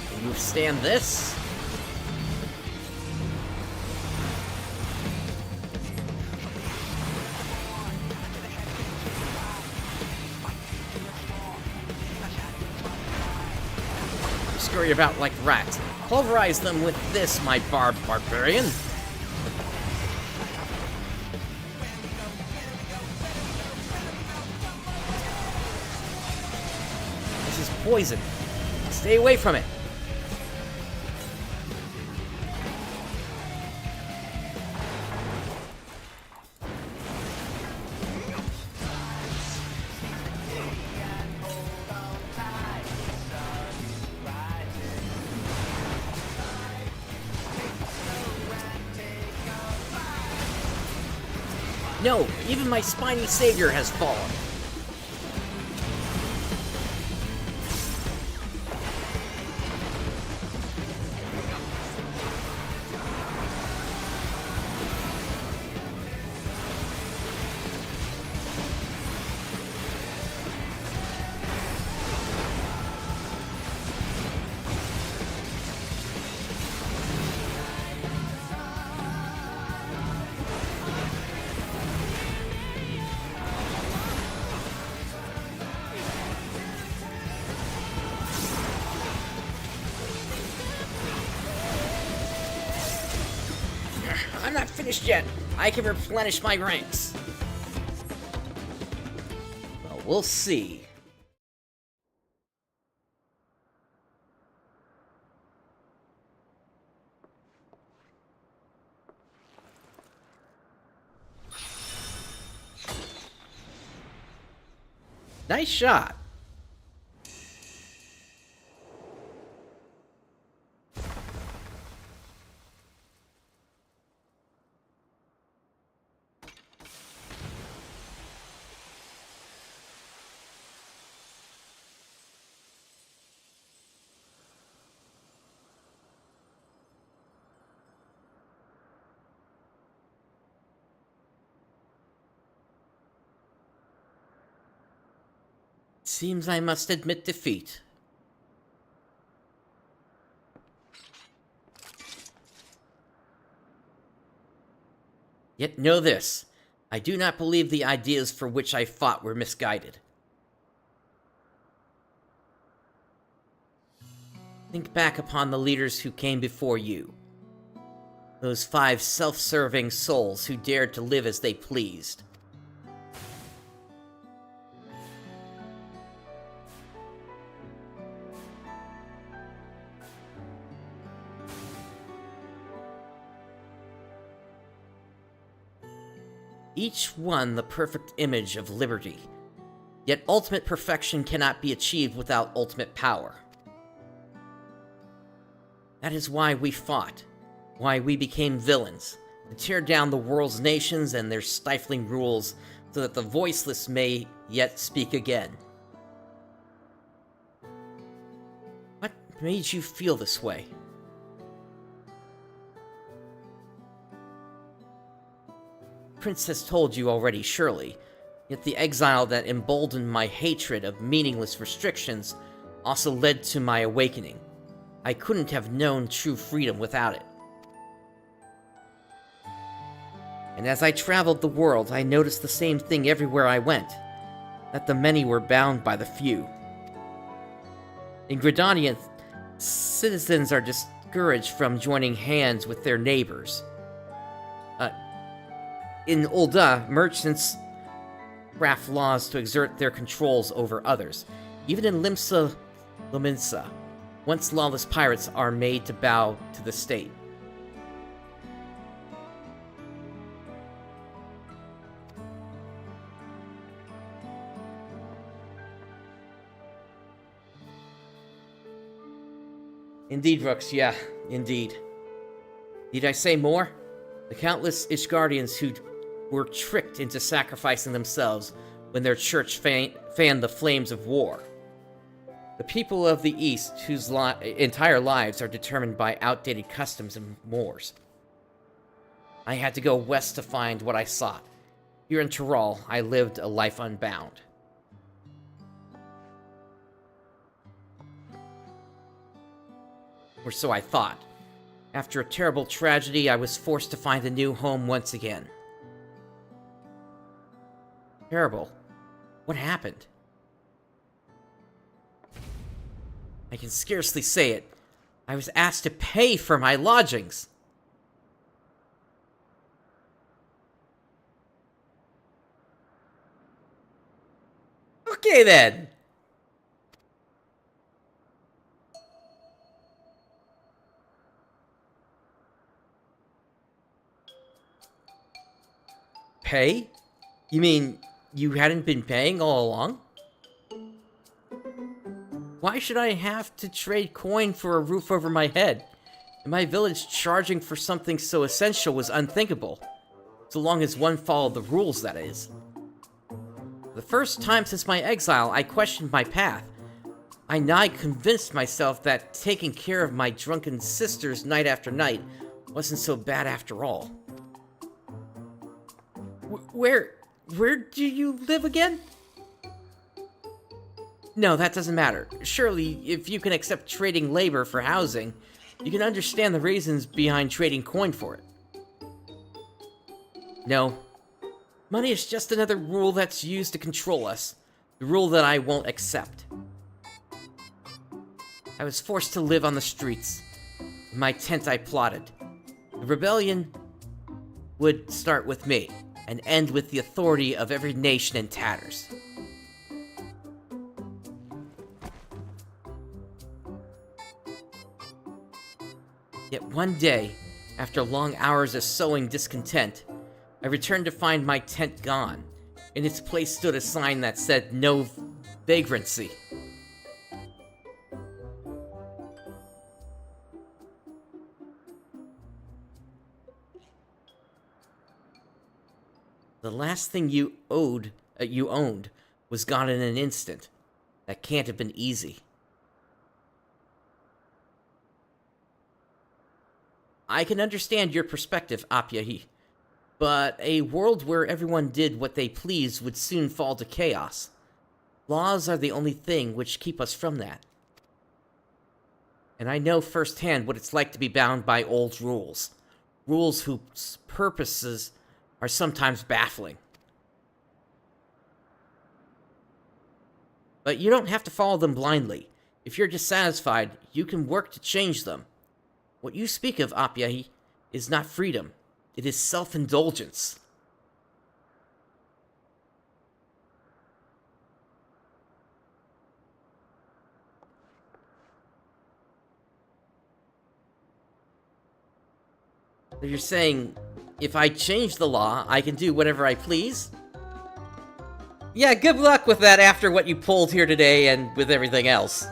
Can you withstand this? You scurry about like rats. Pulverize them with this, my barbarian. Poison. Stay away from it. No, even my spiny savior has fallen. I'm not finished yet. I can replenish my ranks. Well, we'll see. Nice shot. Seems I must admit defeat. Yet know this, I do not believe the ideas for which I fought were misguided. Think back upon the leaders who came before you. Those 5 self-serving souls who dared to live as they pleased. Each one the perfect image of liberty. Yet ultimate perfection cannot be achieved without ultimate power. That is why we fought, why we became villains, to tear down the world's nations and their stifling rules so that the voiceless may yet speak again. made you feel this way? Prince has told you already, surely. Yet the exile that emboldened my hatred of meaningless restrictions also led to my awakening. I couldn't have known true freedom without it. And as I traveled the world, I noticed the same thing everywhere I went, that the many were bound by the few. In Gridania, citizens are discouraged from joining hands with their neighbors. In Ul'dah, merchants craft laws to exert their controls over others. Even in Limsa Lominsa, once lawless pirates are made to bow to the state. Indeed, Rooks, yeah, indeed. Need I say more? The countless Ishgardians who were tricked into sacrificing themselves when their church fanned the flames of war. The people of the East, whose entire lives are determined by outdated customs and mores. I had to go west to find what I sought. Here in Tyrol, I lived a life unbound. Or so I thought. After a terrible tragedy, I was forced to find a new home once again. Terrible. What happened? I can scarcely say it. I was asked to pay for my lodgings. Okay then. Pay? You mean you hadn't been paying all along? Why should I have to trade coin for a roof over my head? In my village, charging for something so essential was unthinkable. So long as one followed the rules, that is. For the first time since my exile, I questioned my path. I nigh convinced myself that taking care of my drunken sisters night after night wasn't so bad after all. Where do you live again? No, that doesn't matter. Surely, if you can accept trading labor for housing, you can understand the reasons behind trading coin for it. No. Money is just another rule that's used to control us. The rule that I won't accept. I was forced to live on the streets. In my tent I plotted. The rebellion would start with me, and end with the authority of every nation in tatters. Yet one day, after long hours of sowing discontent, I returned to find my tent gone. In its place stood a sign that said, "No vagrancy." The last thing you owned was gone in an instant. That can't have been easy. I can understand your perspective, Apyahi, but a world where everyone did what they pleased would soon fall to chaos. Laws are the only thing which keep us from that. And I know firsthand what it's like to be bound by old rules. Rules whose purposes are sometimes baffling. But you don't have to follow them blindly. If you're dissatisfied, you can work to change them. What you speak of, Apyahi, is not freedom. It is self-indulgence. So you're saying, if I change the law, I can do whatever I please? Yeah, good luck with that after what you pulled here today and with everything else.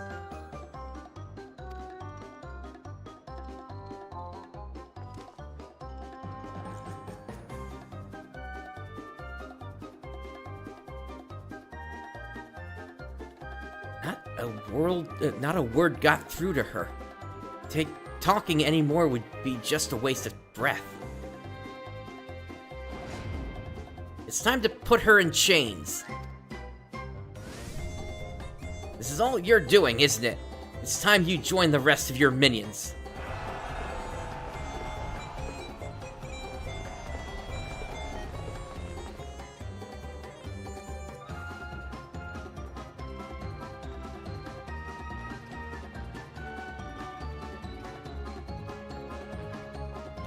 Not a word got through to her. Talking anymore would be just a waste of breath. It's time to put her in chains. This is all you're doing, isn't it? It's time you join the rest of your minions.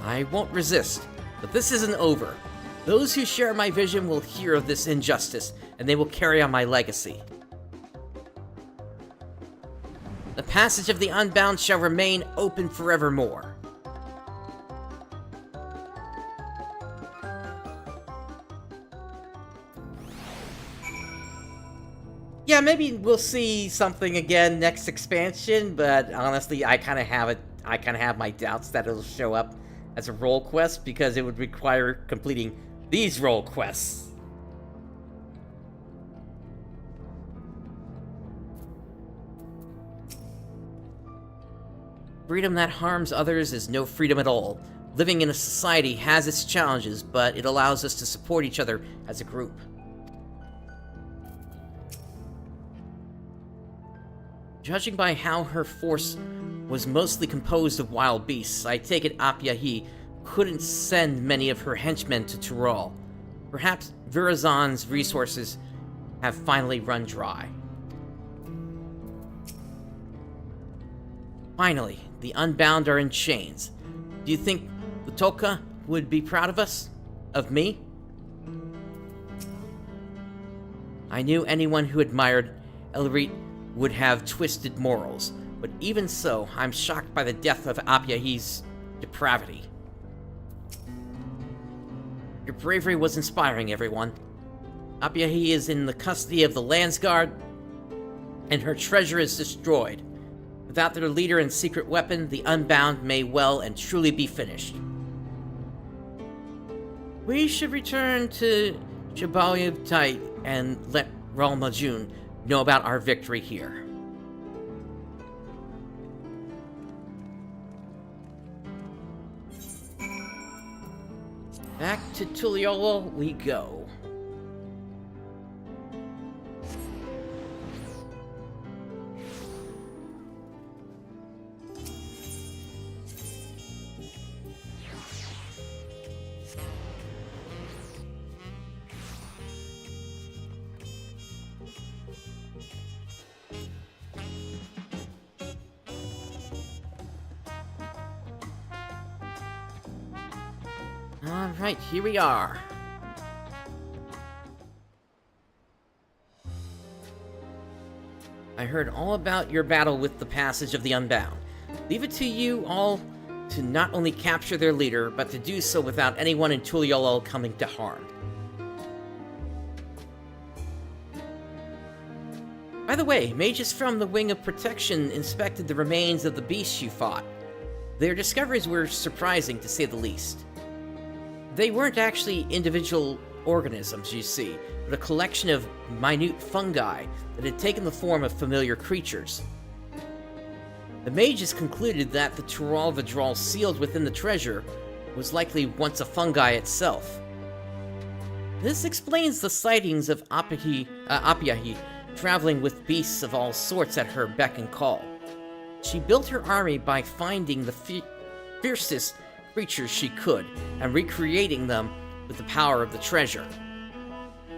I won't resist, but this isn't over. Those who share my vision will hear of this injustice, and they will carry on my legacy. The passage of the Unbound shall remain open forevermore. Yeah, maybe we'll see something again next expansion, but honestly, I kind of have my doubts that it'll show up as a role quest, because it would require completing these role quests. Freedom that harms others is no freedom at all. Living in a society has its challenges, but it allows us to support each other as a group. Judging by how her force was mostly composed of wild beasts, I take it Apyahi couldn't send many of her henchmen to Tyrol. Perhaps Virazon's resources have finally run dry. Finally, the Unbound are in chains. Do you think Utoka would be proud of us? Of me? I knew anyone who admired Elrit would have twisted morals, but even so, I'm shocked by the death of Apyahi's depravity. Your bravery was inspiring, everyone. Apyahi is in the custody of the Landsguard, and her treasure is destroyed. Without their leader and secret weapon, the Unbound may well and truly be finished. We should return to Chabalyutai and let Ralmajun know about our victory here. Back to Tuliolo we go. Alright, here we are. I heard all about your battle with the passage of the Unbound. Leave it to you all to not only capture their leader, but to do so without anyone in Tuliolo coming to harm. By the way, mages from the Wing of Protection inspected the remains of the beasts you fought. Their discoveries were surprising, to say the least. They weren't actually individual organisms, you see, but a collection of minute fungi that had taken the form of familiar creatures. The mages concluded that the Tyrol Vidral sealed within the treasure was likely once a fungi itself. This explains the sightings of Apyahi traveling with beasts of all sorts at her beck and call. She built her army by finding the fiercest creatures she could, and recreating them with the power of the treasure.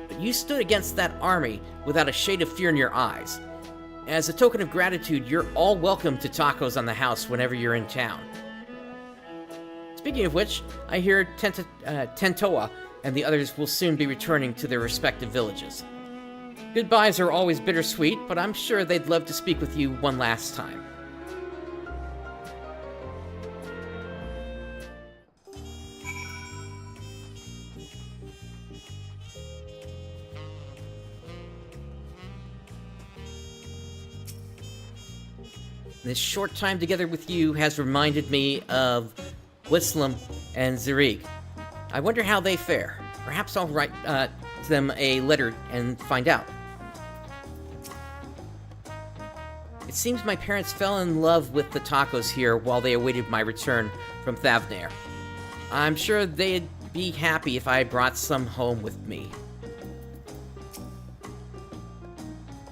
But you stood against that army without a shade of fear in your eyes. As a token of gratitude, you're all welcome to tacos on the house whenever you're in town. Speaking of which, I hear Tentoa and the others will soon be returning to their respective villages. Goodbyes are always bittersweet, but I'm sure they'd love to speak with you one last time. This short time together with you has reminded me of Wislam and Zirig. I wonder how they fare. Perhaps I'll write to them a letter and find out. It seems my parents fell in love with the tacos here while they awaited my return from Thavnair. I'm sure they'd be happy if I brought some home with me.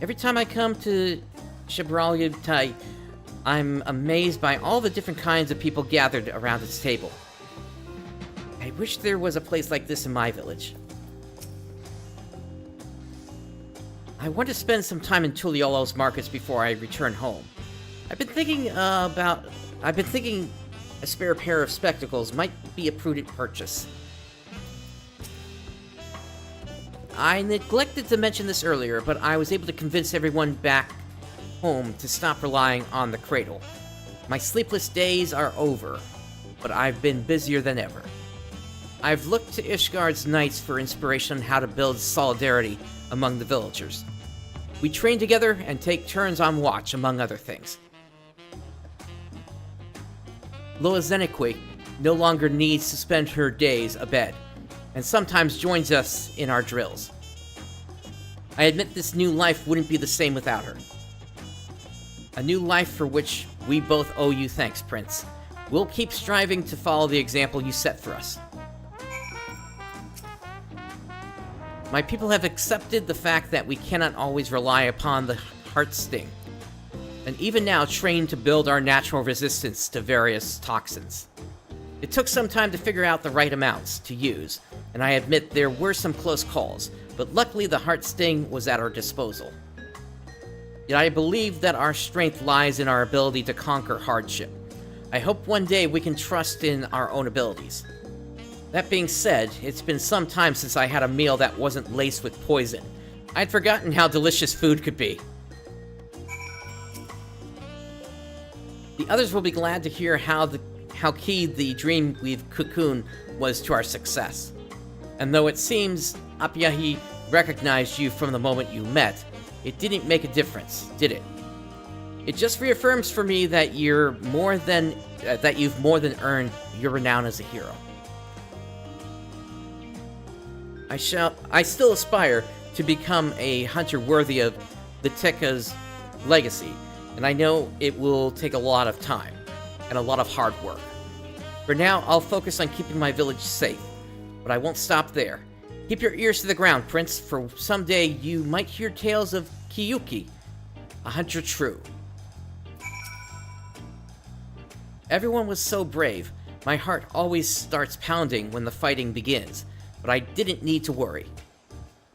Every time I come to Shibralyutai, I'm amazed by all the different kinds of people gathered around its table. I wish there was a place like this in my village. I want to spend some time in Tuliolo's markets before I return home. I've been thinking a spare pair of spectacles might be a prudent purchase. I neglected to mention this earlier, but I was able to convince everyone back home to stop relying on the cradle. My sleepless days are over, but I've been busier than ever. I've looked to Ishgard's Knights for inspiration on how to build solidarity among the villagers. We train together and take turns on watch, among other things. Loa Zenequi no longer needs to spend her days abed, and sometimes joins us in our drills. I admit this new life wouldn't be the same without her. A new life for which we both owe you thanks, Prince. We'll keep striving to follow the example you set for us. My people have accepted the fact that we cannot always rely upon the heart sting, and even now train to build our natural resistance to various toxins. It took some time to figure out the right amounts to use, and I admit there were some close calls, but luckily the heart sting was at our disposal. Yet I believe that our strength lies in our ability to conquer hardship. I hope one day we can trust in our own abilities. That being said, it's been some time since I had a meal that wasn't laced with poison. I'd forgotten how delicious food could be. The others will be glad to hear how key the Dreamweave cocoon was to our success. And though it seems Apyahi recognized you from the moment you met, it didn't make a difference, did it? It just reaffirms for me that you've more than earned your renown as a hero. I still aspire to become a hunter worthy of the Tekka's legacy, and I know it will take a lot of time and a lot of hard work. For now, I'll focus on keeping my village safe, but I won't stop there. Keep your ears to the ground, Prince, for someday you might hear tales of Kiyuki, a hunter true. Everyone was so brave. My heart always starts pounding when the fighting begins, but I didn't need to worry.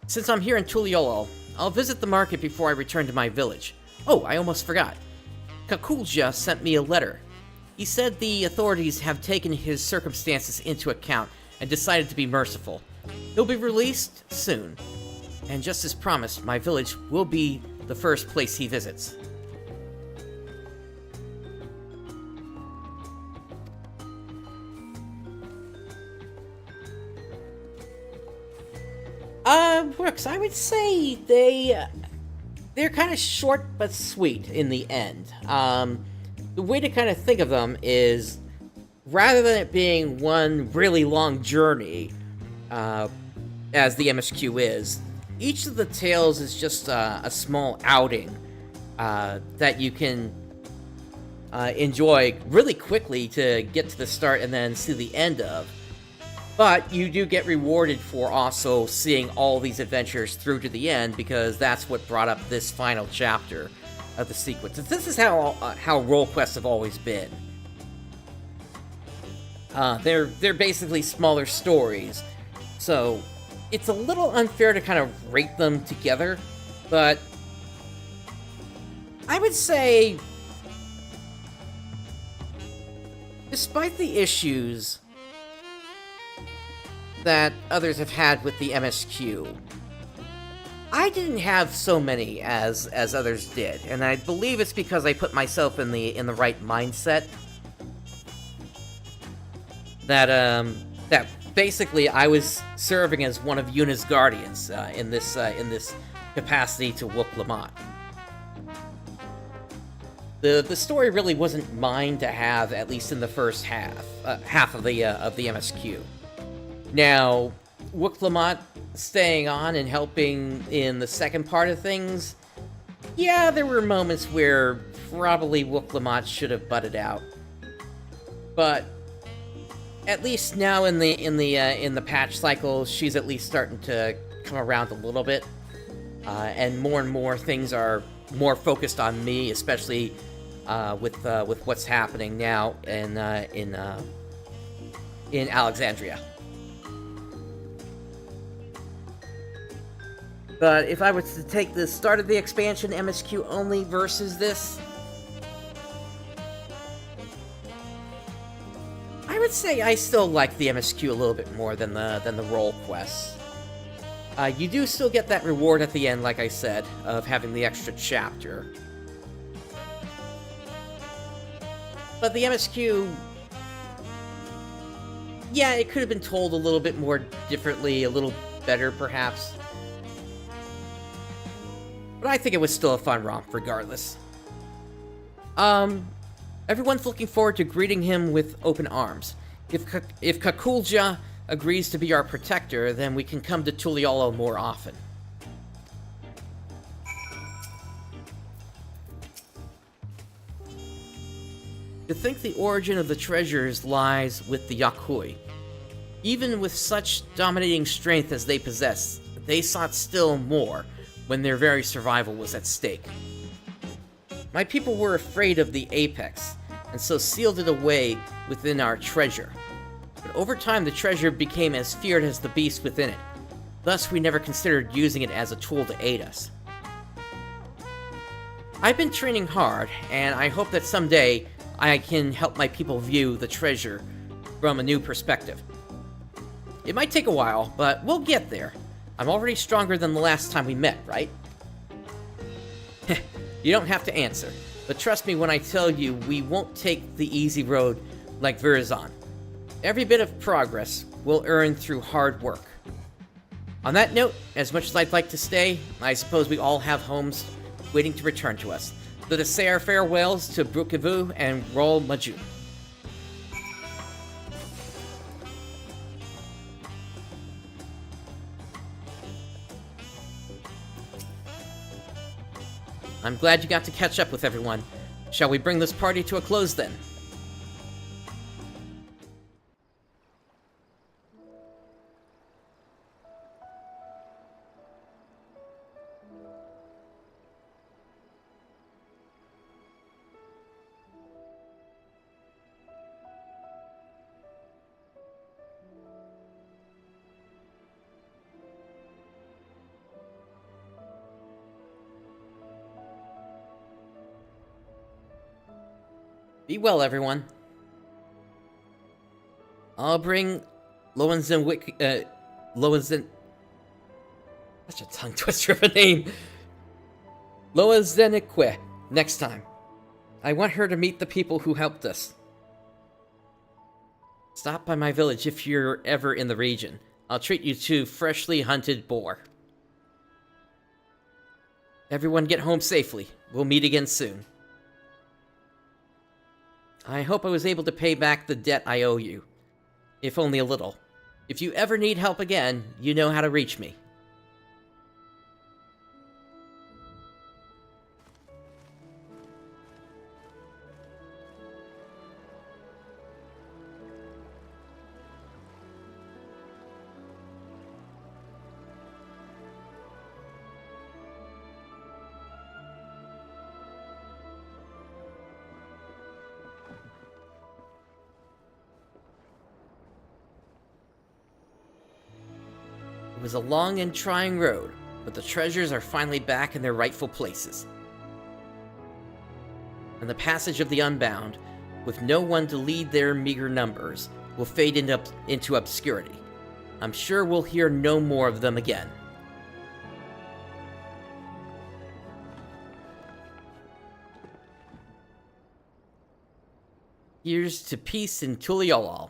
Since I'm here in Tuliolo, I'll visit the market before I return to my village. Oh, I almost forgot. Kakulja sent me a letter. He said the authorities have taken his circumstances into account and decided to be merciful. He'll be released soon. And just as promised, my village will be the first place he visits. Brooks, I would say they're kind of short but sweet in the end. The way to kind of think of them is, rather than it being one really long journey, as the MSQ is, each of the tales is just a small outing that you can enjoy really quickly to get to the start and then see the end of. But you do get rewarded for also seeing all these adventures through to the end, because that's what brought up this final chapter of the sequence. This is how role quests have always been. They're basically smaller stories, so it's a little unfair to kind of rate them together, but I would say, despite the issues that others have had with the MSQ, I didn't have so many as others did, and I believe it's because I put myself in the right mindset. That basically I was serving as one of Yuna's guardians in this capacity to Wook Lamont. The story really wasn't mine to have, at least in the first half of the MSQ. Now, Wook Lamont staying on and helping in the second part of things, Yeah, there were moments where probably Wooklamont should have butted out, but at least now in the patch cycle, she's at least starting to come around a little bit, and more things are more focused on me, especially with what's happening now in Alexandria. But if I was to take the start of the expansion MSQ only versus this, I would say I still like the MSQ a little bit more than the role quests. You do still get that reward at the end, like I said, of having the extra chapter. But the MSQ, yeah, it could have been told a little bit more differently, a little better perhaps. But I think it was still a fun romp, regardless. Everyone's looking forward to greeting him with open arms. If Kakulja agrees to be our protector, then we can come to Tuliolo more often. To think the origin of the treasures lies with the Yakui. Even with such dominating strength as they possess, they sought still more when their very survival was at stake. My people were afraid of the Apex, and so sealed it away within our treasure. But over time, the treasure became as feared as the beast within it. Thus, we never considered using it as a tool to aid us. I've been training hard, and I hope that someday I can help my people view the treasure from a new perspective. It might take a while, but we'll get there. I'm already stronger than the last time we met, right? You don't have to answer, but trust me when I tell you we won't take the easy road like Virazon. Every bit of progress we'll earn through hard work. On that note, as much as I'd like to stay, I suppose we all have homes waiting to return to us. Let us say our farewells to Bukavu and Rol Maju. I'm glad you got to catch up with everyone. Shall we bring this party to a close then? Be well, everyone. I'll bring Lowenzen such a tongue twister of a name. Lowenzenikwe next time. I want her to meet the people who helped us. Stop by my village if you're ever in the region. I'll treat you to freshly hunted boar. Everyone get home safely. We'll meet again soon. I hope I was able to pay back the debt I owe you, if only a little. If you ever need help again, you know how to reach me. It was a long and trying road, but the treasures are finally back in their rightful places. And the passage of the Unbound, with no one to lead their meager numbers, will fade into obscurity. I'm sure we'll hear no more of them again. Here's to peace in Tuliolol.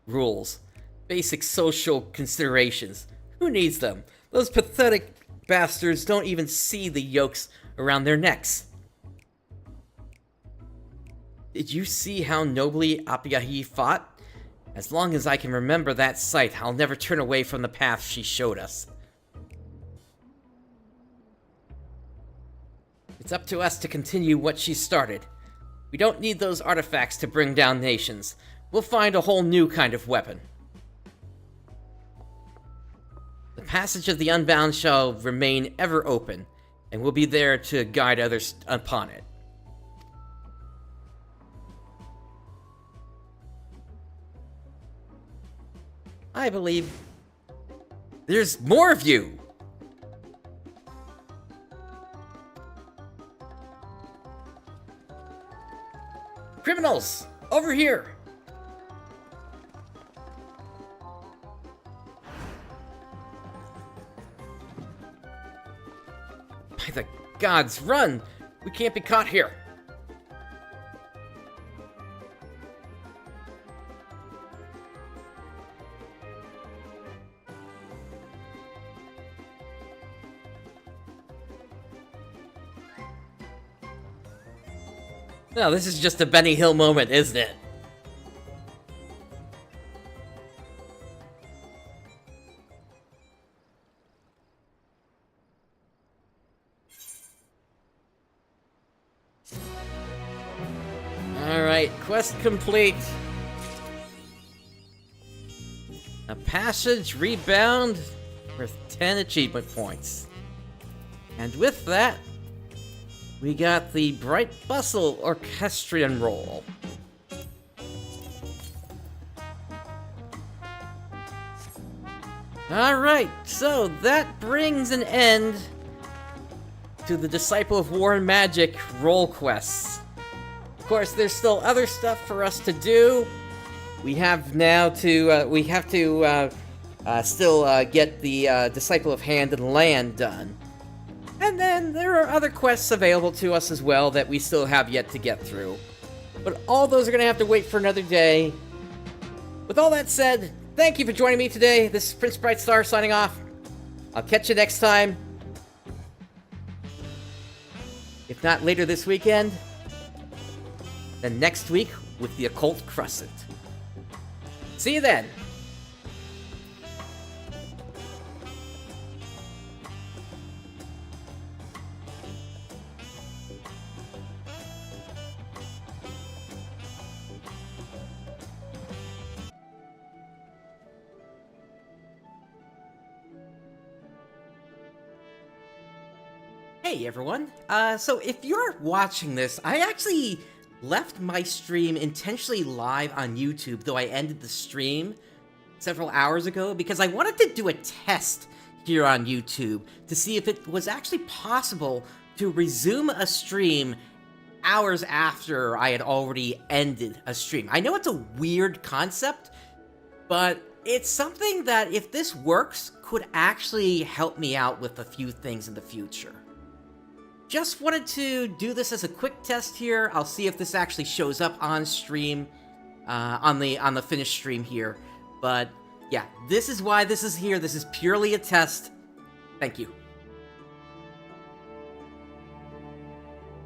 Rules. Basic social considerations. Who needs them? Those pathetic bastards don't even see the yokes around their necks. Did you see how nobly Apiahi fought? As long as I can remember that sight, I'll never turn away from the path she showed us. It's up to us to continue what she started. We don't need those artifacts to bring down nations. We'll find a whole new kind of weapon. The passage of the Unbound shall remain ever open, and we'll be there to guide others upon it. I believe there's more of you! Criminals! Over here! By the gods, run! We can't be caught here! No, this is just a Benny Hill moment, isn't it? Alright, quest complete. A passage rebound worth 10 achievement points. And with that, we got the Bright Bustle Orchestrion Role. Alright, so that brings an end to the Disciple of War and Magic role quests. Of course, there's still other stuff for us to do. We have now to, still get the Disciple of Hand and Land done. And then there are other quests available to us as well that we still have yet to get through. But all those are going to have to wait for another day. With all that said, thank you for joining me today. This is PrinceBrightstar signing off. I'll catch you next time. If not later this weekend, then next week with the Occult Crescent. See you then. Hey everyone, so if you're watching this, I actually left my stream intentionally live on YouTube, though I ended the stream several hours ago, because I wanted to do a test here on YouTube to see if it was actually possible to resume a stream hours after I had already ended a stream. I know it's a weird concept, but it's something that, if this works, could actually help me out with a few things in the future. Just wanted to do this as a quick test here. I'll see if this actually shows up on stream, on the finished stream here. But yeah, this is why this is here. This is purely a test. Thank you.